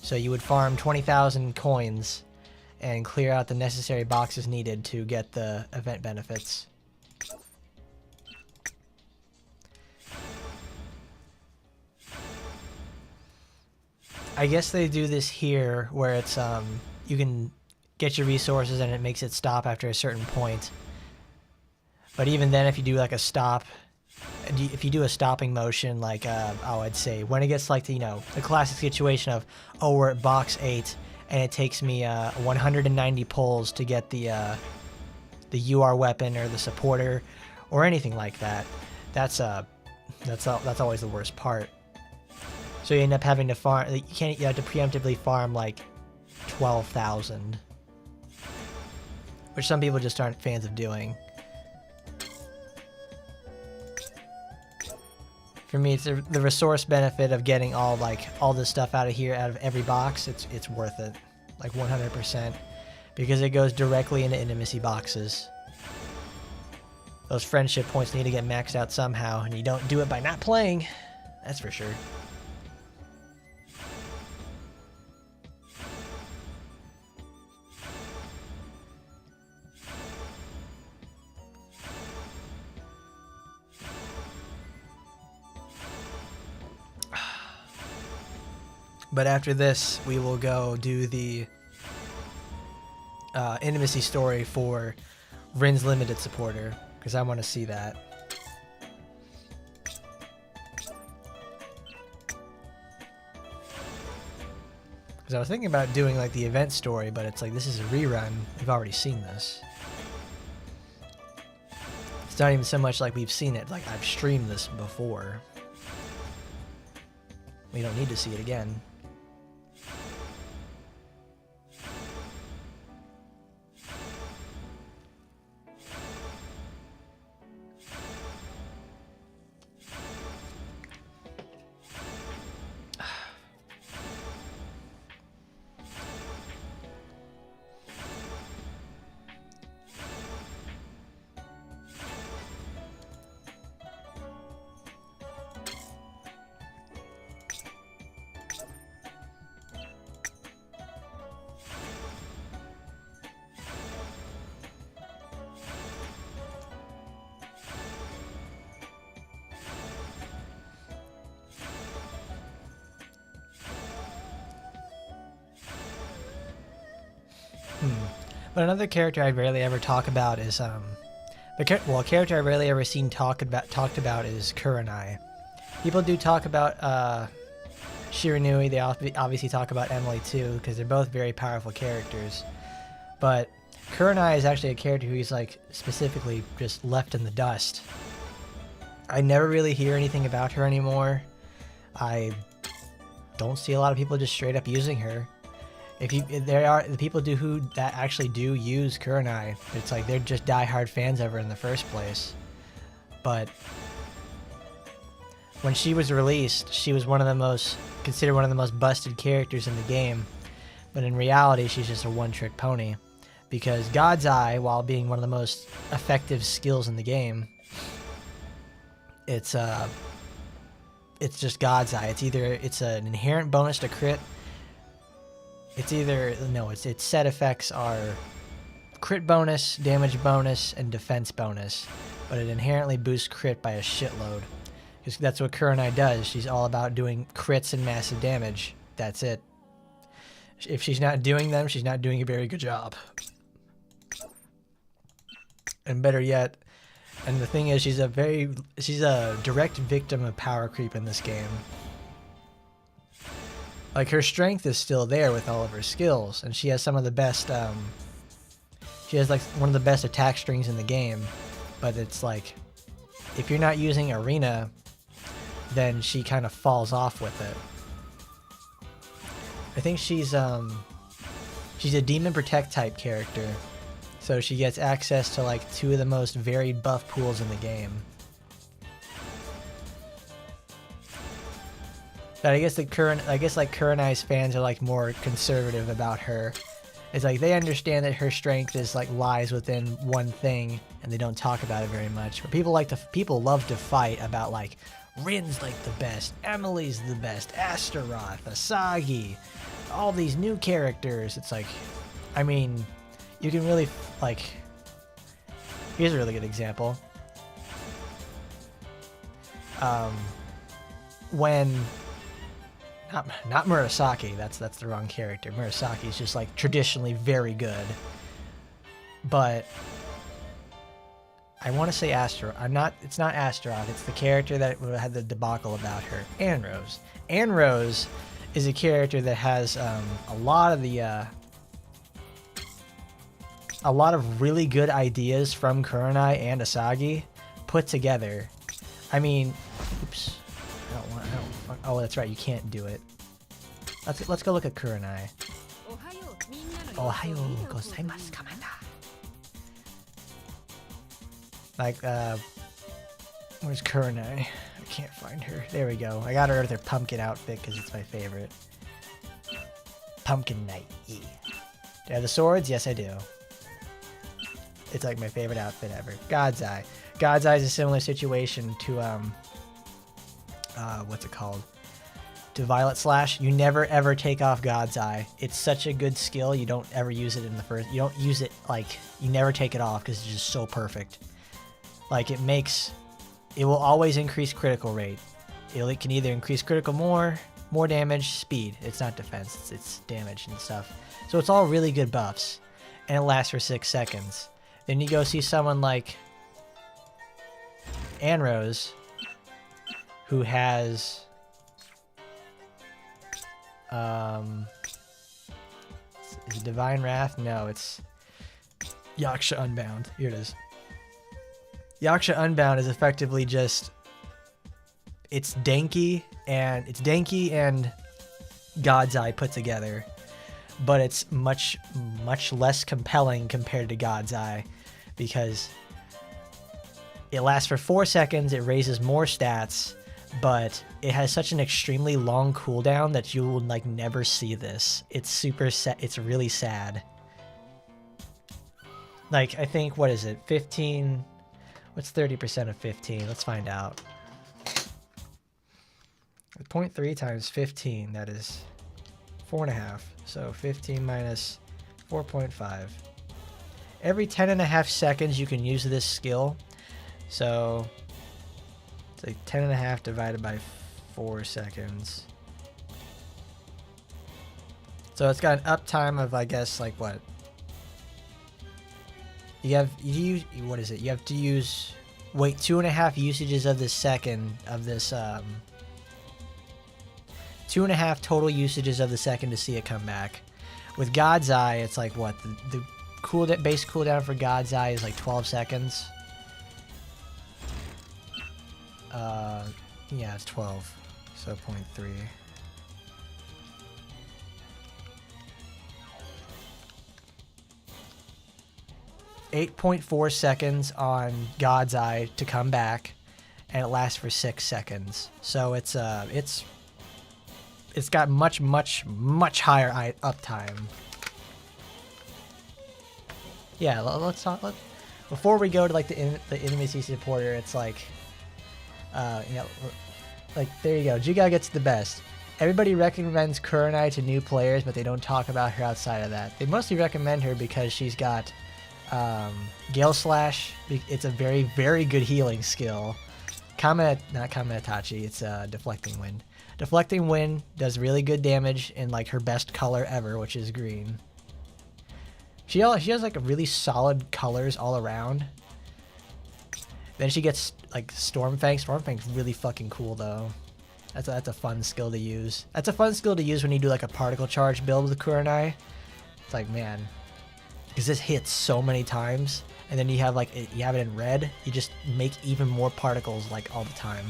Speaker 1: So you would farm 20,000 coins and clear out the necessary boxes needed to get the event benefits. I guess they do this here where it's you can get your resources and it makes it stop after a certain point. But even then, if you do like a stop, if you do a stopping motion, like I'd say when it gets like the classic situation of, oh, we're at box 8 and it takes me 190 pulls to get the UR weapon or the supporter or anything like that. That's always the worst part. So you end up having to farm. You have to preemptively farm like 12,000, which some people just aren't fans of doing. For me, it's the resource benefit of getting all this stuff out of here, out of every box. It's worth it, like 100%, because it goes directly into intimacy boxes. Those friendship points need to get maxed out somehow, and you don't do it by not playing. That's for sure. But after this, we will go do the intimacy story for Rin's limited supporter, because I want to see that. Because I was thinking about doing like the event story, but it's like, this is a rerun. We've already seen this. It's not even so much like we've seen it, like I've streamed this before. We don't need to see it again. But another character I rarely ever talk about is a character I rarely ever seen talked about is Kuranai. People do talk about Shiranui. They obviously talk about Emily too, because they're both very powerful characters. But Kuranai is actually a character who's like specifically just left in the dust. I never really hear anything about her anymore. I don't see a lot of people just straight up using her. There are the people that actually do use Kuranai. It's like they're just diehard fans of her in the first place. But when she was released, she was considered one of the most busted characters in the game. But in reality, she's just a one-trick pony, because God's Eye, while being one of the most effective skills in the game, it's just God's Eye. It's an inherent bonus to crit. Its set effects are crit bonus, damage bonus, and defense bonus, but it inherently boosts crit by a shitload. Because that's what Kuranai does. She's all about doing crits and massive damage. That's it. If she's not doing them, she's not doing a very good job. And better yet, and the thing is, she's a direct victim of power creep in this game. Like, her strength is still there with all of her skills, and she has some of the best, she has, like, one of the best attack strings in the game, but it's like, if you're not using Arena, then she kind of falls off with it. I think she's a Demon Protect type character, so she gets access to, like, 2 of the most varied buff pools in the game. But I guess like Kuranai's fans are like more conservative about her. It's like they understand that her strength is like lies within one thing, and they don't talk about it very much. But people love to fight about like Rin's like the best, Emily's the best, Astaroth, Asagi, all these new characters. It's like, I mean, you can really like. Here's a really good example. When not Murasaki, that's the wrong character. Murasaki is just like traditionally very good, but I want to say Astaroth. It's not Astaroth. It's the character that had the debacle about her. Anne Rose. Anne Rose is a character that has a lot of really good ideas from Kuranai and Asagi put together. I mean, oops. Oh, that's right. You can't do it. Let's go look at Kuranai. Ohayo gozaimasu, Commander. Like, where's Kuranai? I can't find her. There we go. I got her with her pumpkin outfit because it's my favorite. Pumpkin Knight. Yeah. Do I have the swords? Yes, I do. It's like my favorite outfit ever. God's Eye. God's Eye is a similar situation to what's it called? To Violet Slash. You never ever take off God's Eye. It's such a good skill. You don't ever use it in the first. You don't use it like you never take it off because it's just so perfect. Like it will always increase critical rate. It can either increase critical more damage, speed. It's not defense. It's damage and stuff. So it's all really good buffs, and it lasts for 6 seconds. Then you go see someone like Anne Rose, who has is it Divine Wrath? No, it's Yaksha Unbound. Here it is. Yaksha Unbound is effectively just it's Denki and God's Eye put together, but it's much less compelling compared to God's Eye because it lasts for 4 seconds, it raises more stats, but it has such an extremely long cooldown that you will like never see this. It's super sad. It's really sad. Like I think, what is it? 15. What's 30% of 15? Let's find out. 0.3 times 15, that is 4.5. So 15 minus 4.5. Every 10.5 seconds you can use this skill. So it's like 10.5 divided by 4 seconds. So it's got an uptime of, I guess, like what? What is it? You have to use, wait, 2.5 usages of this second, of this, 2.5 total usages of the second to see it come back. With God's Eye, it's like what? The base cooldown for God's Eye is like 12 seconds. Yeah, it's 12. So 0.3. .4 seconds on God's Eye to come back, and it lasts for 6 seconds. So it's got much higher uptime. Yeah, let's talk. Before we go to like the intimacy supporter, it's like, like there you go. Jiga gets the best. Everybody recommends Kuranai to new players, but they don't talk about her outside of that. They mostly recommend her because she's got Gale Slash. It's a very, very good healing skill. Not Kametachi, it's Deflecting Wind. Deflecting Wind does really good damage in like her best color ever, which is green. She has like a really solid colors all around. Then she gets like Stormfang. Stormfang's really fucking cool though. That's a fun skill to use. That's a fun skill to use when you do like a particle charge build with Kuranai. It's like, man, because this hits so many times, and then you have like you have it in red. You just make even more particles like all the time.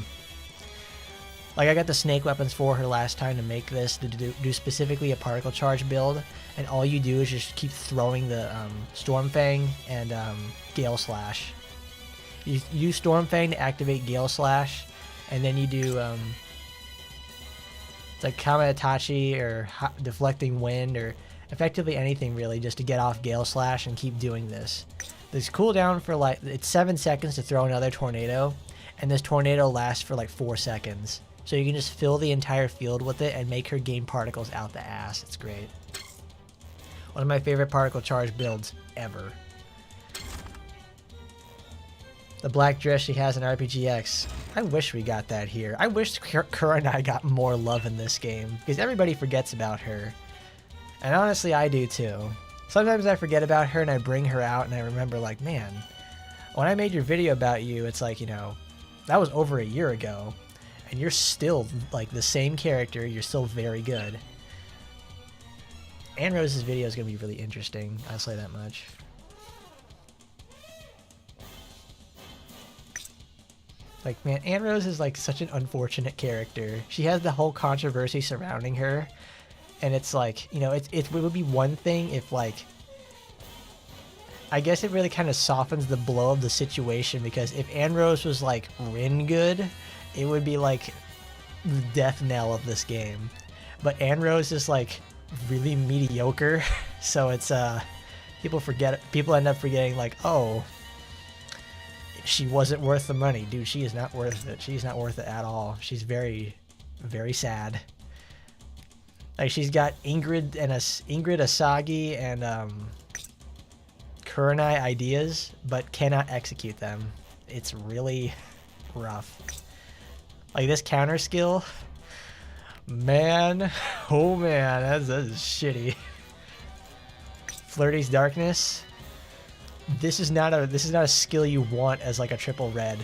Speaker 1: Like I got the snake weapons for her last time to make this to do specifically a particle charge build, and all you do is just keep throwing the Stormfang and Gale Slash. You use Stormfang to activate Gale Slash, and then you do it's like Kamatachi or Deflecting Wind or effectively anything really just to get off Gale Slash and keep doing this. This cooldown for like, it's 7 seconds to throw another tornado, and this tornado lasts for like 4 seconds. So you can just fill the entire field with it and make her gain particles out the ass. It's great. One of my favorite particle charge builds ever. The black dress she has in RPGX. I wish we got that here. I wish Kuranai got more love in this game, because everybody forgets about her. And honestly, I do too. Sometimes I forget about her and I bring her out and I remember like, man, when I made your video about you, it's like, you know, that was over a year ago. And you're still like the same character. You're still very good. And Rose's video is going to be really interesting. I'll say that much. Like, man, Anne Rose is like such an unfortunate character. She has the whole controversy surrounding her. And it's like, you know, it would be one thing if like, I guess it really kind of softens the blow of the situation, because if Anne Rose was like Rin good, it would be like the death knell of this game. But Anne Rose is like really mediocre. So it's, people end up forgetting like, oh, she wasn't worth the money. Dude, she is not worth it. She's not worth it at all. She's very, very sad. Like, she's got Ingrid Asagi and Kuranai ideas, but cannot execute them. It's really rough. Like, this counter skill, man, oh man, that is shitty. Flirty's Darkness. This is not a skill you want as like a triple red.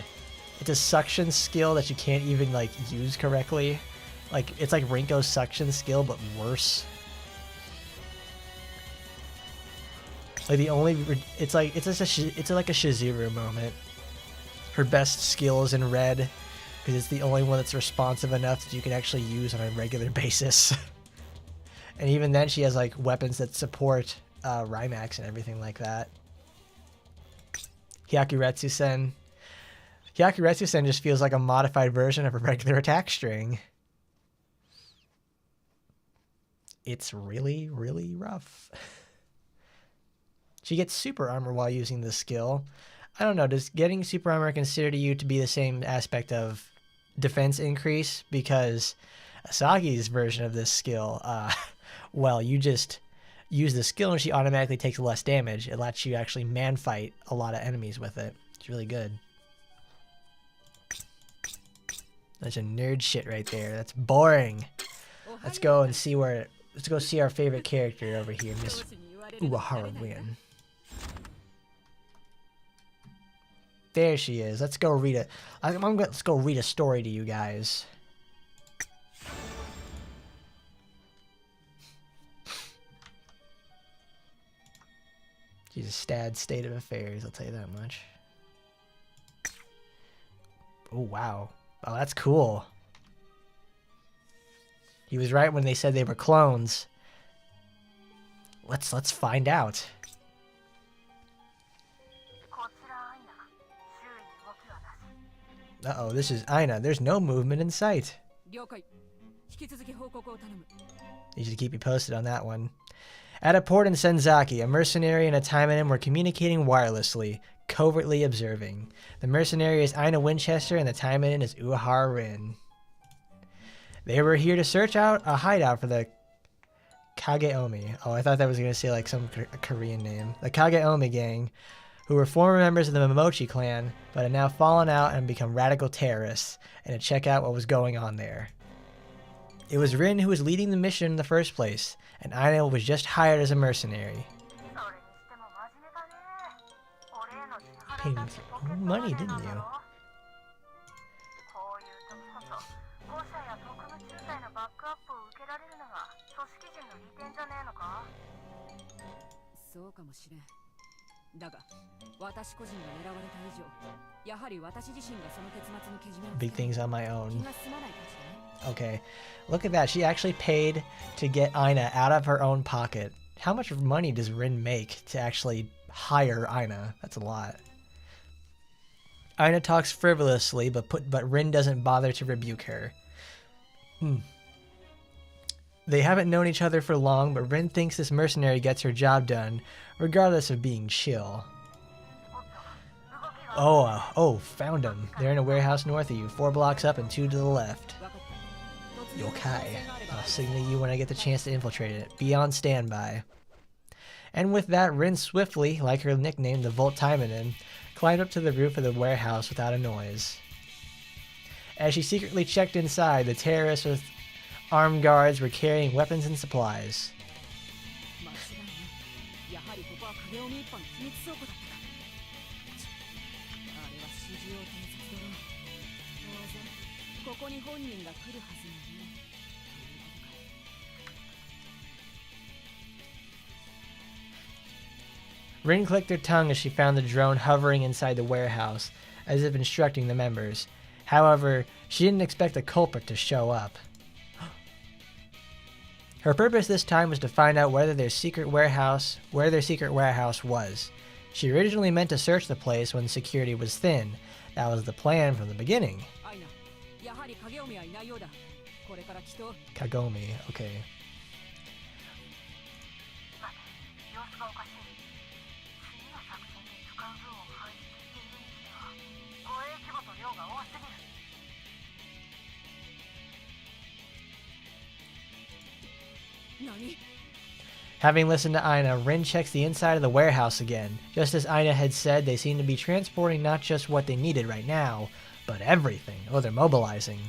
Speaker 1: It's a suction skill that you can't even like use correctly. Like, it's like Rinko's suction skill, but worse. Like it's like a Shizuru moment. Her best skill is in red, because it's the only one that's responsive enough that you can actually use on a regular basis. And even then, she has like weapons that support Rymax and everything like that. Hyakuretsu-sen. Hyakuretsu-sen just feels like a modified version of a regular attack string. It's really, really rough. She gets super armor while using this skill. I don't know, does getting super armor consider to you to be the same aspect of defense increase? Because Asagi's version of this skill, well, you just use the skill and she automatically takes less damage. It lets you actually man fight a lot of enemies with it. It's really good. That's a nerd shit right there. That's boring. Let's go and see where... Let's go see our favorite character over here, Miss Uehara Rin. There she is. Let's go read it. Let's go read a story to you guys. She's a sad state of affairs, I'll tell you that much. Oh, wow. Oh, that's cool. He was right when they said they were clones. Let's find out. Uh-oh, this is Aina. There's no movement in sight. You should keep me posted on that one. At a port in Senzaki, a mercenary and a Taimanin were communicating wirelessly, covertly observing. The mercenary is Aina Winchester and the Taimanin is Uehara Rin. They were here to search out a hideout for the Kageomi. Oh, I thought that was going to say like some Korean name. The Kageomi gang, who were former members of the Momochi clan, but had now fallen out and become radical terrorists, and to check out what was going on there. It was Rin who was leading the mission in the first place, and Aina was just hired as a mercenary. Paid me money, didn't you?
Speaker 2: そうかもしれん。だが、私個人が狙われた以上、やはり私自身がその結末にけじめをつけ
Speaker 1: Big things on my
Speaker 2: 気
Speaker 1: own.
Speaker 2: が済まないかしらね。
Speaker 1: Okay, look at that. She actually paid to get Aina out of her own pocket. How much money does Rin make to actually hire Aina? That's a lot. Aina talks frivolously, but Rin doesn't bother to rebuke her. They haven't known each other for long, but Rin thinks this mercenary gets her job done, regardless of being chill. Oh, found them. They're in a warehouse north of you, 4 blocks up and 2 to the left. Yokai. I'll signal you when I get the chance to infiltrate it. Be on standby. And with that, Rin swiftly, like her nickname, the Taimanin, climbed up to the roof of the warehouse without a noise. As she secretly checked inside, the terrorists with armed guards were carrying weapons and supplies. Rin clicked her tongue as she found the drone hovering inside the warehouse, as if instructing the members. However, she didn't expect the culprit to show up. Her purpose this time was to find out where their secret warehouse was. She originally meant to search the place when security was thin. That was the plan from the beginning. Kagomi, okay. Having listened to Aina, Rin checks the inside of the warehouse again. Just as Aina had said, they seem to be transporting not just what they needed right now, but everything. Oh, they're mobilizing.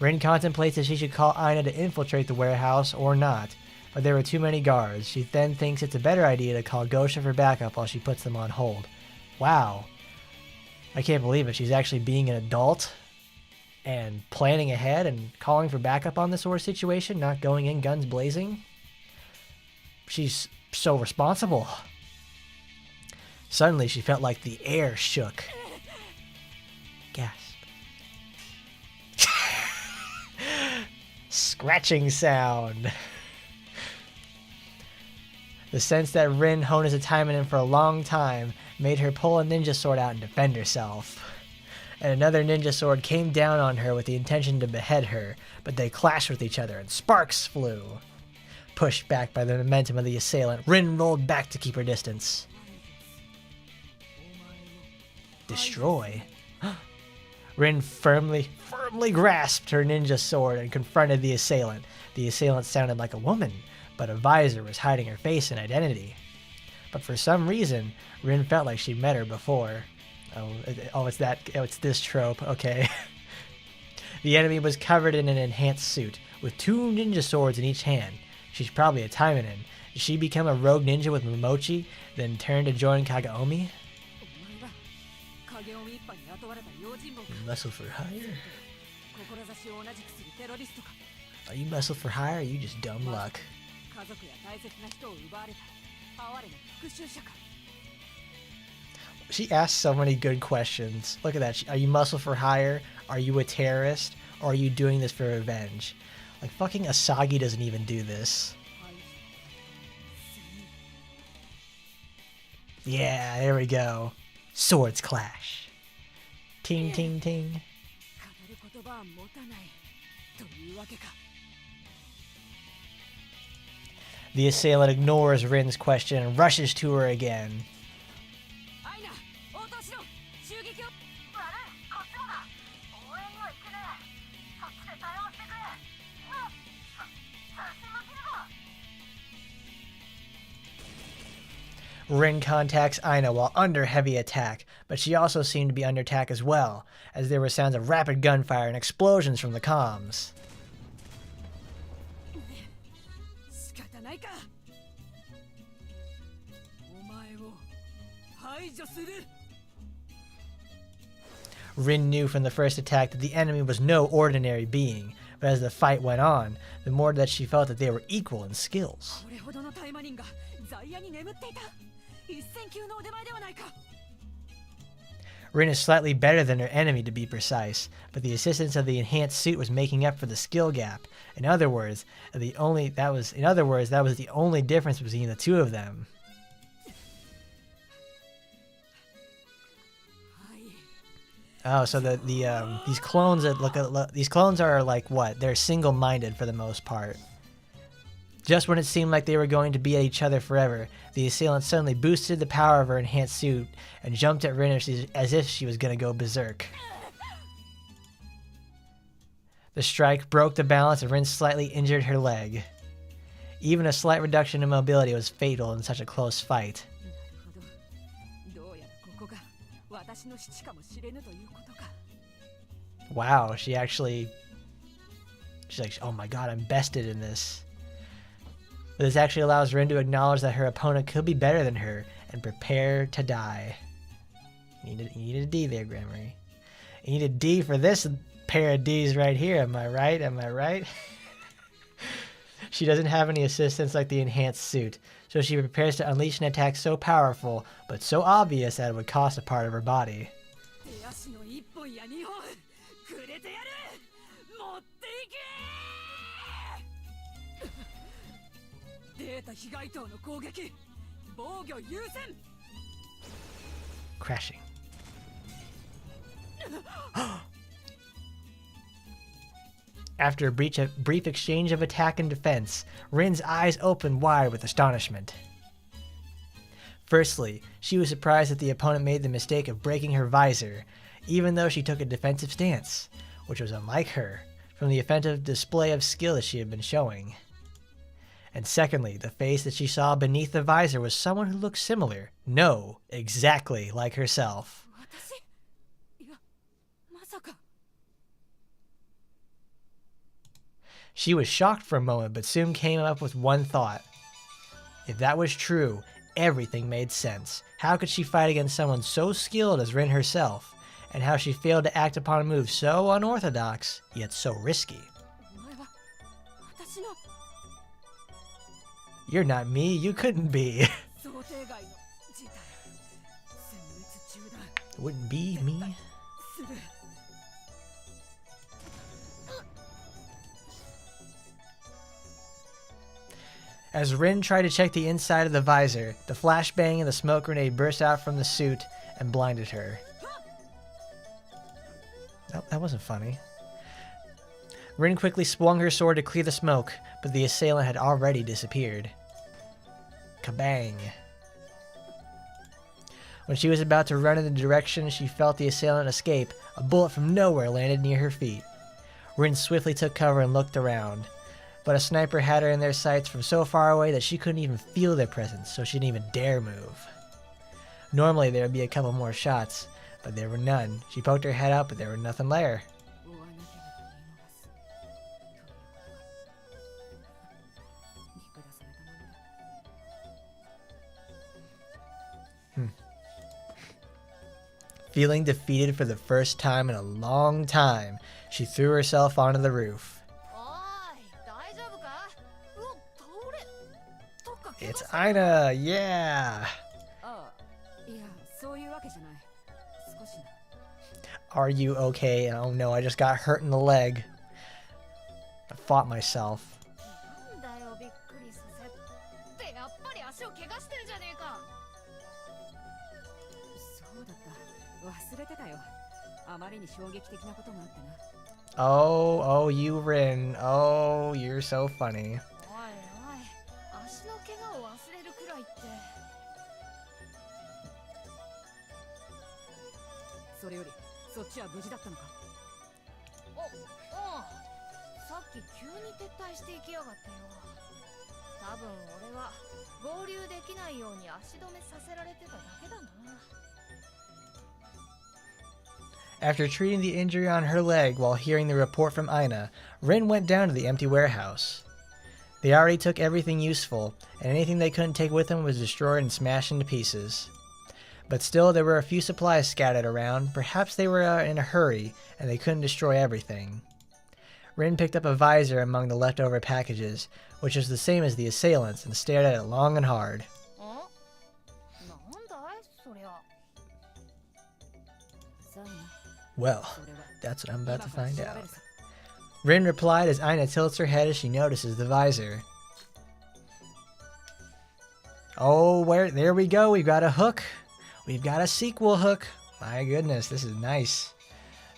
Speaker 1: Rin contemplates if she should call Aina to infiltrate the warehouse or not, but there were too many guards. She then thinks it's a better idea to call Gosha for backup while she puts them on hold. Wow. I can't believe it. She's actually being an adult and planning ahead and calling for backup on this sort of situation, not going in guns blazing. She's so responsible. Suddenly, she felt like the air shook. Gasp. Scratching sound. The sense that Rin honed as a Taimanin for a long time made her pull a ninja sword out and defend herself. And another ninja sword came down on her with the intention to behead her, but they clashed with each other and sparks flew. Pushed back by the momentum of the assailant, Rin rolled back to keep her distance. Destroy? Rin firmly grasped her ninja sword and confronted the assailant. The assailant sounded like a woman, but a visor was hiding her face and identity. But for some reason, Rin felt like she'd met her before. It's this trope, okay. The enemy was covered in an enhanced suit, with 2 ninja swords in each hand. She's probably a Taimanin. Did she become a rogue ninja with Momochi, then turn to join Kagaomi? Muscle for hire? Are you muscle for hire or are you just dumb luck? She asked so many good questions. Look at that. Are you muscle for hire? Are you a terrorist? Or are you doing this for revenge? Like, fucking Asagi doesn't even do this. Yeah, there we go. Swords clash. Ting, ting, ting. The assailant ignores Rin's question and rushes to her again. Rin contacts Aina while under heavy attack, but she also seemed to be under attack as well, as there were sounds of rapid gunfire and explosions from the comms. Rin knew from the first attack that the enemy was no ordinary being, but as the fight went on, the more that she felt that they were equal in skills.
Speaker 2: これほどのタイマニンが在野に眠っていた。一戦級の腕前ではないか。
Speaker 1: Rin is slightly better than her enemy, to be precise, but the assistance of the enhanced suit was making up for the skill gap. In other words, that was the only difference between the two of them. Oh, so these clones these clones are like what? They're single-minded for the most part. Just when it seemed like they were going to be at each other forever, the assailant suddenly boosted the power of her enhanced suit and jumped at Rin as if she was going to go berserk. The strike broke the balance and Rin slightly injured her leg. Even a slight reduction in mobility was fatal in such a close fight. Wow, she's like, oh my god, I'm bested in this. But this actually allows Rin to acknowledge that her opponent could be better than her and prepare to die. You need a D there, Grammary. You need a D for this pair of Ds right here. Am I right? Am I right? She doesn't have any assistance like the enhanced suit, so she prepares to unleash an attack so powerful, but so obvious that it would cost a part of her body. Crashing. After a brief exchange of attack and defense, Rin's eyes opened wide with astonishment. Firstly, she was surprised that the opponent made the mistake of breaking her visor, even though she took a defensive stance, which was unlike her, from the offensive display of skill that she had been showing. And secondly, the face that she saw beneath the visor was someone who looked similar, no, exactly like herself. She was shocked for a moment, but soon came up with one thought. If that was true, everything made sense. How could she fight against someone so skilled as Rin herself, and how she failed to act upon a move so unorthodox, yet so risky? You're not me, you couldn't be. It wouldn't be me. As Rin tried to check the inside of the visor, the flashbang and the smoke grenade burst out from the suit and blinded her. Oh, that wasn't funny. Rin quickly swung her sword to clear the smoke, but the assailant had already disappeared. Kabang. When she was about to run in the direction she felt the assailant escape, a bullet from nowhere landed near her feet. Rin swiftly took cover and looked around, but a sniper had her in their sights from so far away that she couldn't even feel their presence, so she didn't even dare move. Normally there would be a couple more shots, but there were none. She poked her head up, but there was nothing there. Feeling defeated for the first time in a long time, she threw herself onto the roof. It's Aina, yeah! Are you okay? Oh no, I just got hurt in the leg. I fought myself. Oh, you Rin. Oh, you're so funny. After treating the injury on her leg while hearing the report from Aina, Rin went down to the empty warehouse. They already took everything useful, and anything they couldn't take with them was destroyed and smashed into pieces. But still, there were a few supplies scattered around. Perhaps they were in a hurry, and they couldn't destroy everything. Rin picked up a visor among the leftover packages, which was the same as the assailants, and stared at it long and hard. Well, that's what I'm about to find out. Rin replied as Aina tilts her head as she notices the visor. Oh, there we go. We've got a hook. We've got a sequel hook. My goodness, this is nice.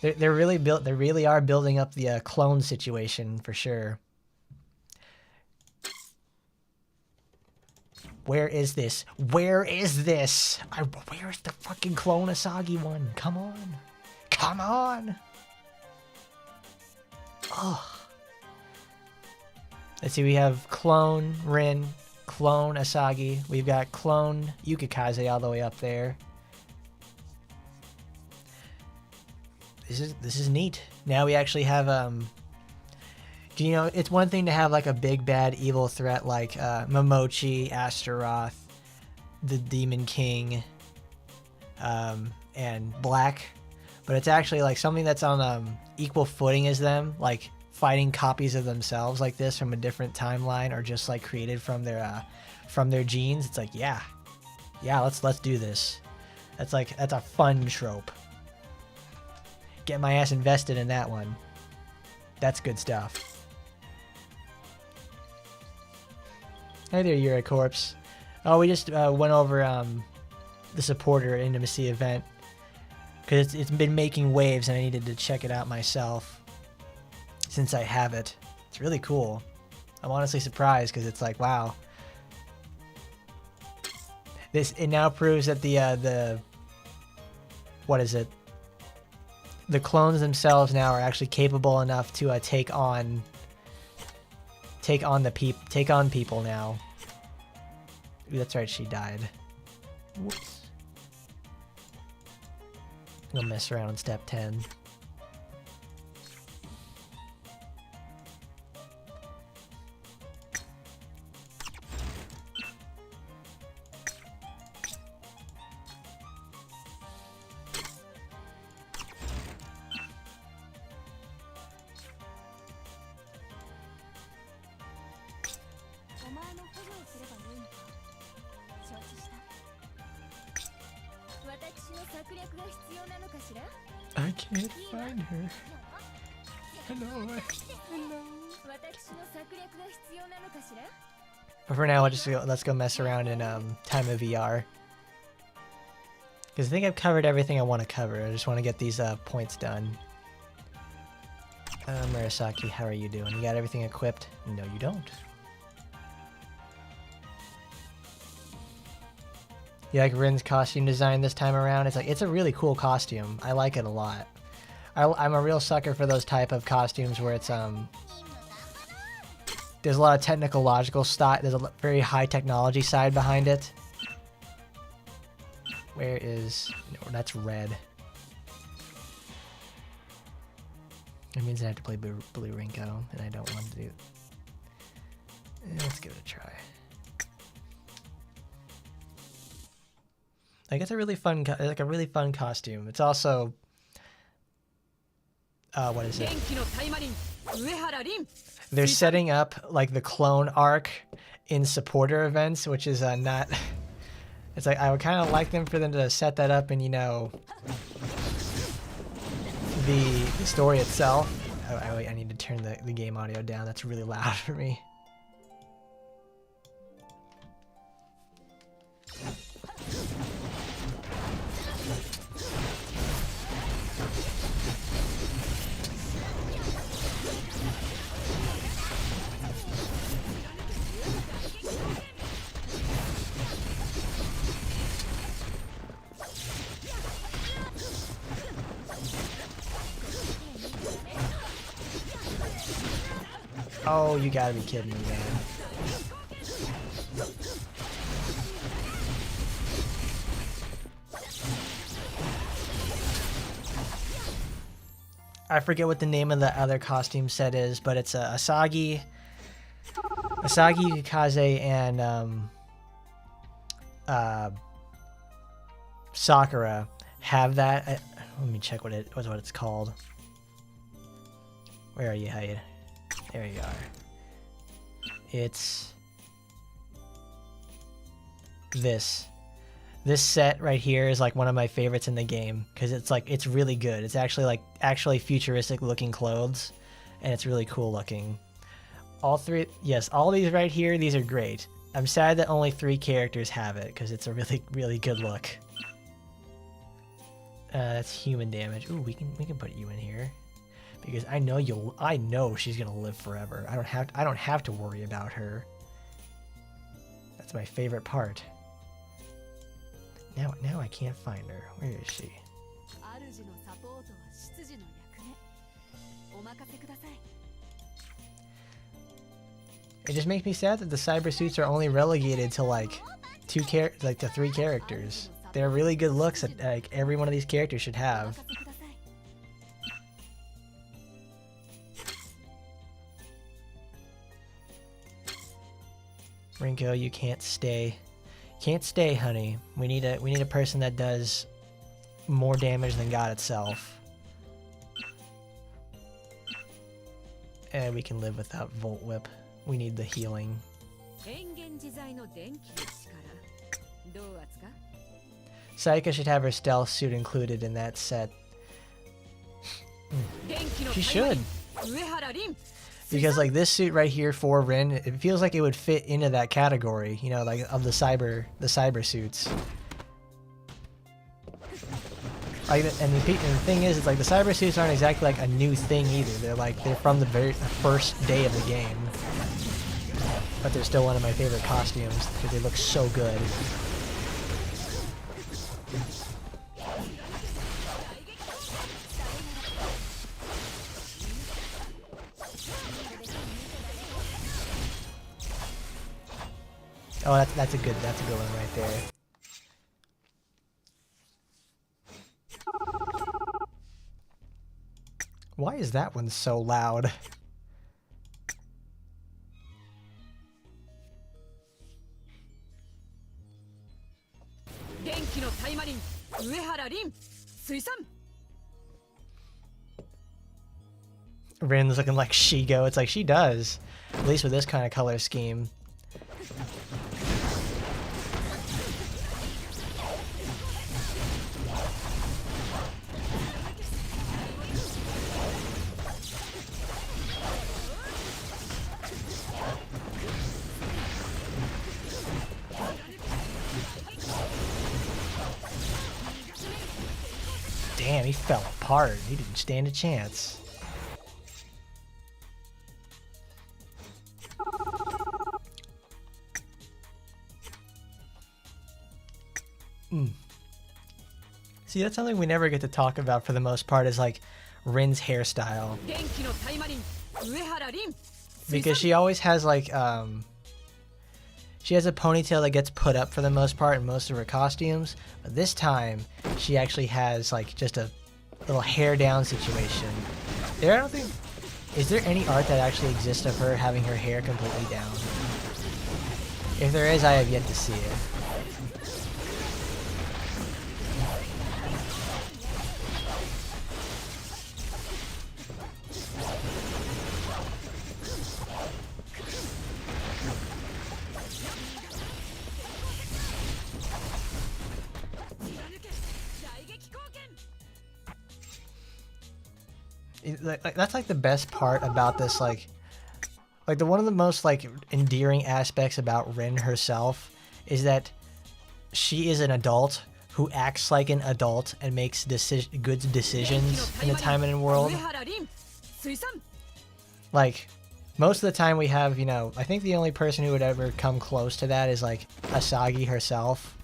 Speaker 1: They really are building up the clone situation for sure. Where is this? Where is this? Where's the fucking clone Asagi one? Come on. Come on. Oh. Let's see, we have clone Rin, clone Asagi. We've got clone Yukikaze all the way up there. This is neat. Now we actually have you know, it's one thing to have like a big bad evil threat like Momochi, Astaroth, the Demon King, and Black, but it's actually like something that's on equal footing as them, like fighting copies of themselves like this from a different timeline or just like created from their genes. It's like yeah, let's do this. That's a fun trope. Get my ass invested in that one. That's good stuff. Hey there, Eurocorpse. Oh, we just went over the supporter intimacy event because it's been making waves and I needed to check it out myself since I have it. It's really cool. I'm honestly surprised because it's like, wow. It now proves that the what is it? The clones themselves now are actually capable enough to take on people now. Ooh, that's right, she died. Whoops. We'll mess around on step 10. I can't find her. Hello. But for now, let's go mess around in Time of VR. Because I think I've covered everything I want to cover. I just want to get these points done. Murasaki, how are you doing? You got everything equipped? No, you don't. You like Rin's costume design this time around? It's a really cool costume. I like it a lot. I'm a real sucker for those type of costumes where it's there's a lot of technological style. There's a very high technology side behind it. Where is no? That's red. That means I have to play Blue Rinko, and I don't want to do. Let's give it a try. Like it's a really fun, costume. It's also, what is it? They're setting up like the clone arc in supporter events, which is not. It's like I would kind of like for them to set that up in, you know, the story itself. Oh, I need to turn the game audio down. That's really loud for me. Oh, you gotta be kidding me, man. I forget what the name of the other costume set is, but it's Asagi, Yukikaze, and Sakura have that. Let me check what it's called. Where are you, Hyde? There you are. It's this. This set right here is like one of my favorites in the game because it's really good. It's actually futuristic looking clothes, and it's really cool looking. All three, yes, all these right here, these are great. I'm sad that only 3 characters have it because it's a really good look. That's human damage. Ooh, we can put you in here because I know she's gonna live forever. I don't have to worry about her. That's my favorite part. Now I can't find her. Where is she? It just makes me sad that the cyber suits are only relegated to like to 3 characters. They're really good looks that like every one of these characters should have. Rinko, you can't stay. Can't stay, honey. We need a person that does more damage than God itself. And we can live without Volt Whip. We need the healing. Saika should have her stealth suit included in that set. She should. Because like this suit right here for Rin, it feels like it would fit into that category, you know, like of the cyber suits. Like, and the thing is, it's like the cyber suits aren't exactly like a new thing either. They're from the very first day of the game. But they're still one of my favorite costumes because they look so good. Oh, that's a good one right there. Why is that one so loud? Rin's looking like Shigo. It's like she does. At least with this kind of color scheme. Damn, he fell apart. He didn't stand a chance. See, that's something we never get to talk about for the most part is like Rin's hairstyle. Because she always has like, she has a ponytail that gets put up for the most part in most of her costumes. But this time, she actually has like just a little hair down situation. I don't think, is there any art that actually exists of her having her hair completely down? If there is, I have yet to see it. That's like the best part about this, like one of the most like endearing aspects about Rin herself is that she is an adult who acts like an adult and makes good decisions in the Taimanin world. Like most of the time we have, you know, I think the only person who would ever come close to that is like Asagi herself.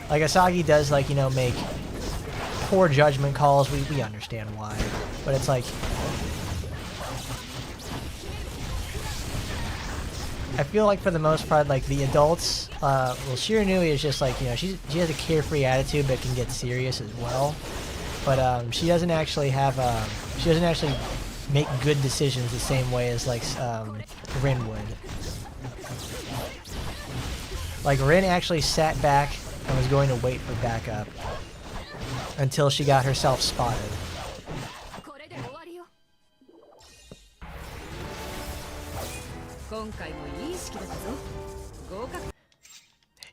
Speaker 1: Like Asagi does like, you know, make poor judgment calls, we understand why, but it's like I feel like for the most part, like the adults, well, Shiranui is just like, you know, she has a carefree attitude but can get serious as well, but she doesn't actually make good decisions the same way as like Rin would. Like, Rin actually sat back and was going to wait for backup until she got herself spotted.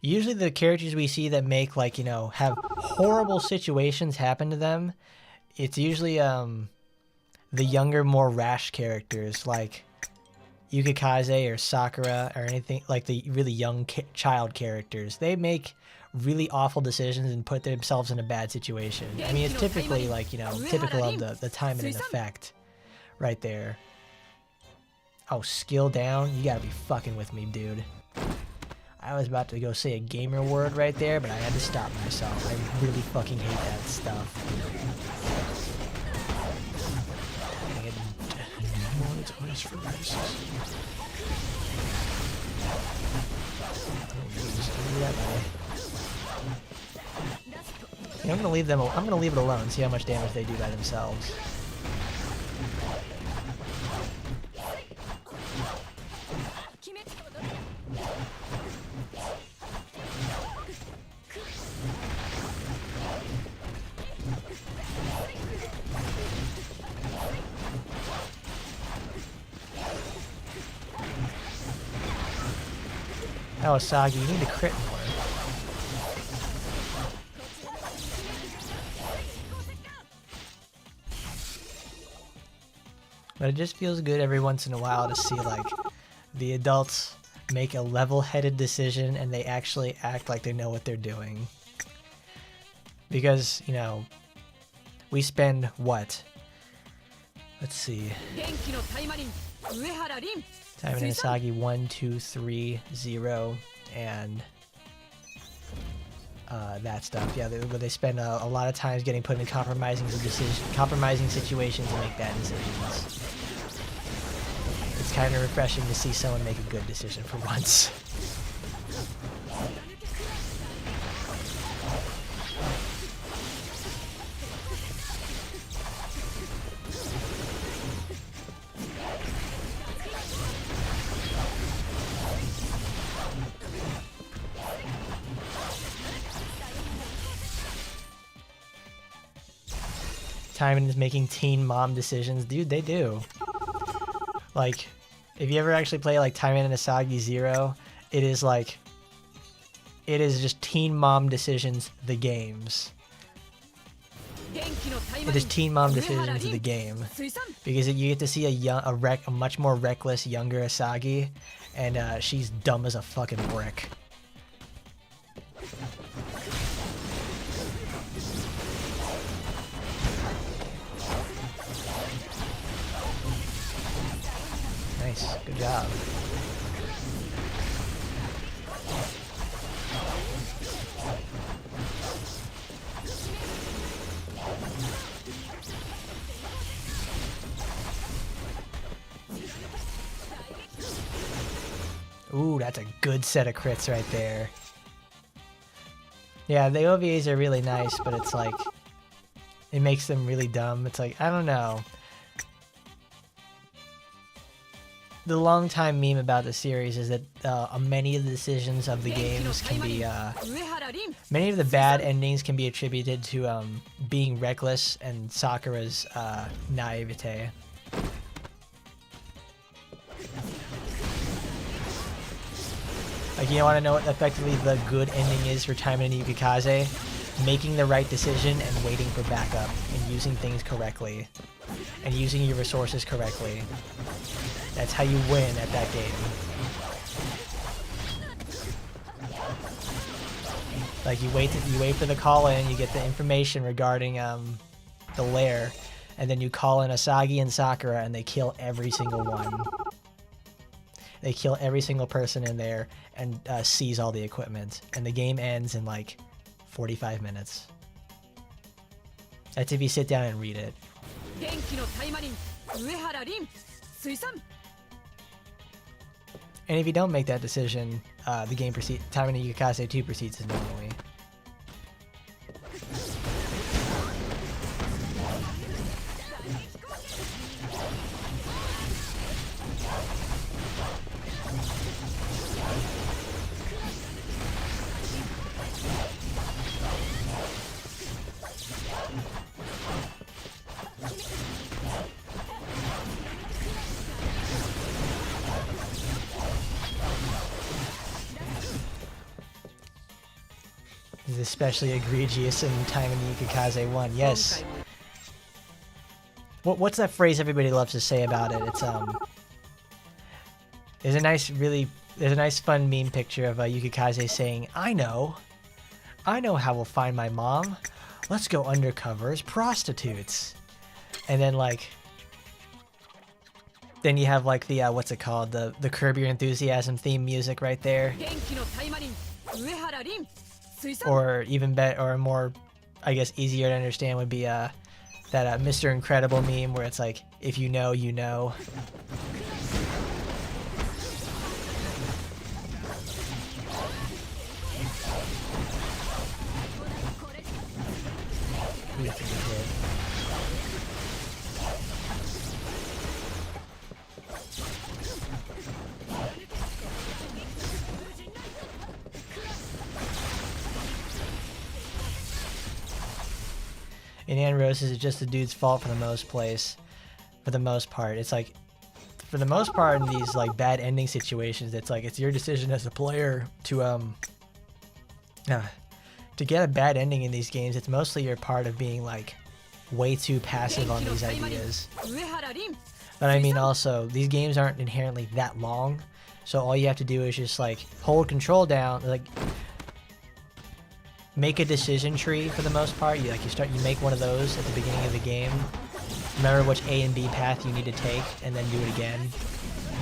Speaker 1: Usually the characters we see that make, like, you know, have horrible situations happen to them, it's usually the younger, more rash characters like Yukikaze or Sakura or anything, like the really young child characters. They make really awful decisions and put themselves in a bad situation. I mean, it's typically, like, you know, typical of the Taimanin effect right there. Oh, skill down? You gotta be fucking with me, dude. I was about to go say a gamer word right there, but I had to stop myself. I really fucking hate that stuff. Yeah, I'm gonna leave them. I'm gonna leave it alone. See how much damage they do by themselves. Oh, Asagi, you need to crit more. But it just feels good every once in a while to see, like, the adults make a level-headed decision and they actually act like they know what they're doing. Because, you know, we spend what? Let's see. Taimanin Asagi 1, 2, 3, 0, and that stuff. Yeah, they spend a lot of times getting put in compromising situations and make bad decisions. It's kind of refreshing to see someone make a good decision for once. Taimanin is making teen mom decisions. Dude, they do. Like, if you ever actually play, like, Taimanin Asagi 0, it is, like, it is just teen mom decisions, the games. It is teen mom decisions, the game. Because you get to see a much more reckless, younger Asagi, and she's dumb as a fucking brick. Nice, good job. Ooh, that's a good set of crits right there. Yeah, the OVAs are really nice, but it's like, it makes them really dumb. It's like, I don't know. The long-time meme about the series is that many of the decisions of the games can be, many of the bad endings can be attributed to being reckless and Sakura's naivete. Like, you want to know what effectively the good ending is for Taimanin and Yukikaze? Making the right decision and waiting for backup, and using things correctly, and using your resources correctly. That's how you win at that game. Like, you wait for the call-in, you get the information regarding the lair, and then you call in Asagi and Sakura, and they kill every single one. They kill every single person in there and seize all the equipment, and the game ends in like 45 minutes. That's if you sit down and read it. And if you don't make that decision, the game proceeds. Taimanin and Yukikaze 2 proceeds as normally. is especially egregious in Taimanin Yukikaze 1. Yes. What's that phrase everybody loves to say about it? It's there's a nice fun meme picture of Yukikaze saying, I know how we'll find my mom. Let's go undercover as prostitutes. And then then you have like the what's it called, the Curb Your Enthusiasm theme music right there. Or even better, or more, I guess, easier to understand would be that Mr. Incredible meme where it's like, if you know, you know. And Rose is just the dude's fault for the most part. It's like, for the most part in these like bad ending situations, it's like it's your decision as a player to get a bad ending in these games. It's mostly your part of being like way too passive on these ideas. But I mean, also these games aren't inherently that long, so all you have to do is just like hold control down, like make a decision tree for the most part. You make one of those at the beginning of the game. Remember which A and B path you need to take, and then do it again.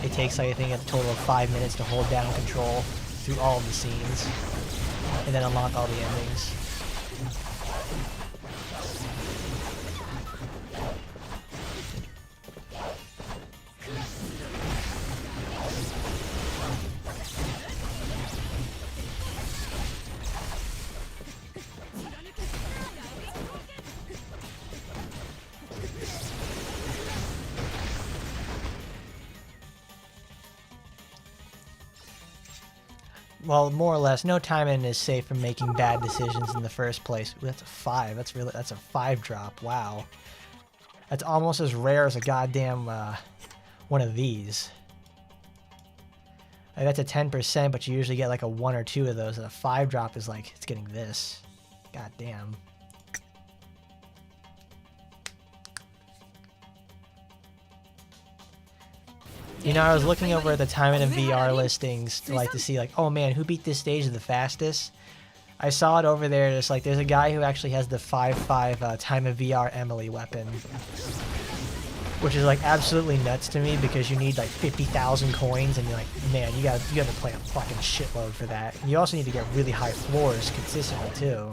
Speaker 1: It takes, I think, a total of 5 minutes to hold down control through all of the scenes, and then unlock all the endings. Well, more or less, no Taimanin is safe from making bad decisions in the first place. Ooh, that's a 5. That's a 5 drop. Wow. That's almost as rare as a goddamn one of these. Like, that's a 10%, but you usually get like a 1 or 2 of those. And a 5 drop is like, it's getting this. God damn. You know, I was looking over at the Taimanin VR listings to see like, oh man, who beat this stage the fastest? I saw it over there. It's like there's a guy who actually has the 5.5 Taimanin VR Emily weapon, which is like absolutely nuts to me because you need like 50,000 coins, and you're like, man, you gotta play a fucking shitload for that. And you also need to get really high floors consistently too.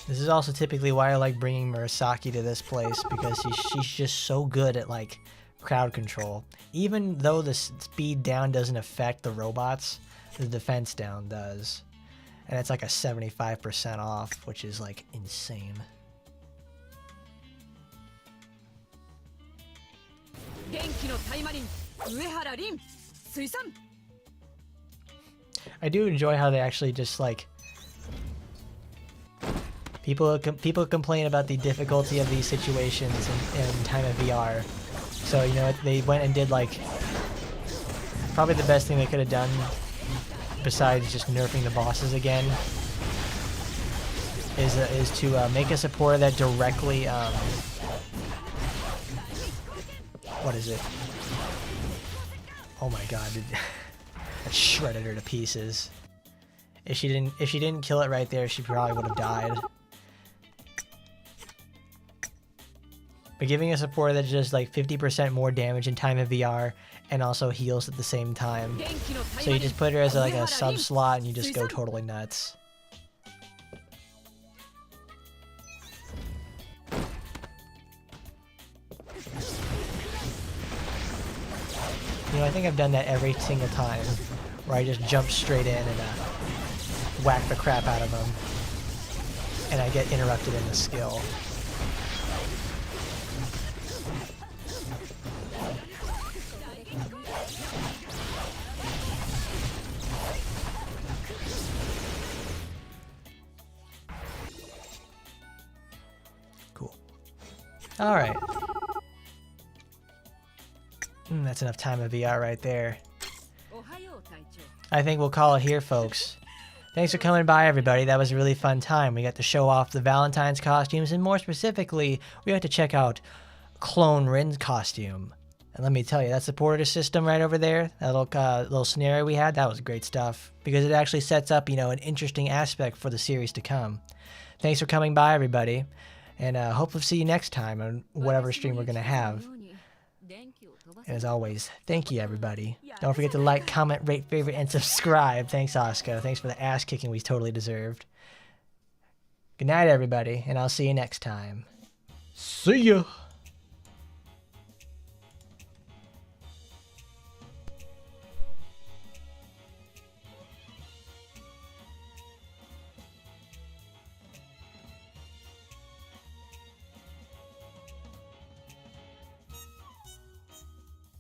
Speaker 1: This is also typically why I like bringing Murasaki to this place, because she's just so good at like crowd control. Even though the speed down doesn't affect the robots, the defense down does. And it's like a 75% off, which is like insane. I do enjoy how they actually just like people complain about the difficulty of these situations in Taimanin VR. So, you know, they went and did like probably the best thing they could have done besides just nerfing the bosses again is to make a supporter that directly what is it? Oh my god, dude. That shredded her to pieces. If she didn't kill it right there, she probably would have died. But giving a support that does like 50% more damage in Taimanin VR and also heals at the same time. So you just put her as like a sub slot and you just go totally nuts. You know, I think I've done that every single time where I just jump straight in and whack the crap out of them, and I get interrupted in the skill. Cool. All right. That's enough time of VR right there. I think we'll call it here, folks. Thanks for coming by, everybody. That was a really fun time. We got to show off the Valentine's costumes, and more specifically, we got to check out Clone Rin's costume. And let me tell you, that supporter system right over there, that little scenario we had, that was great stuff. Because it actually sets up, an interesting aspect for the series to come. Thanks for coming by, everybody. And hopefully see you next time on whatever stream we're going to have. And as always, thank you, everybody. Don't forget to like, comment, rate, favorite, and subscribe. Thanks, Oscar. Thanks for the ass kicking we totally deserved. Good night, everybody, and I'll see you next time. See ya!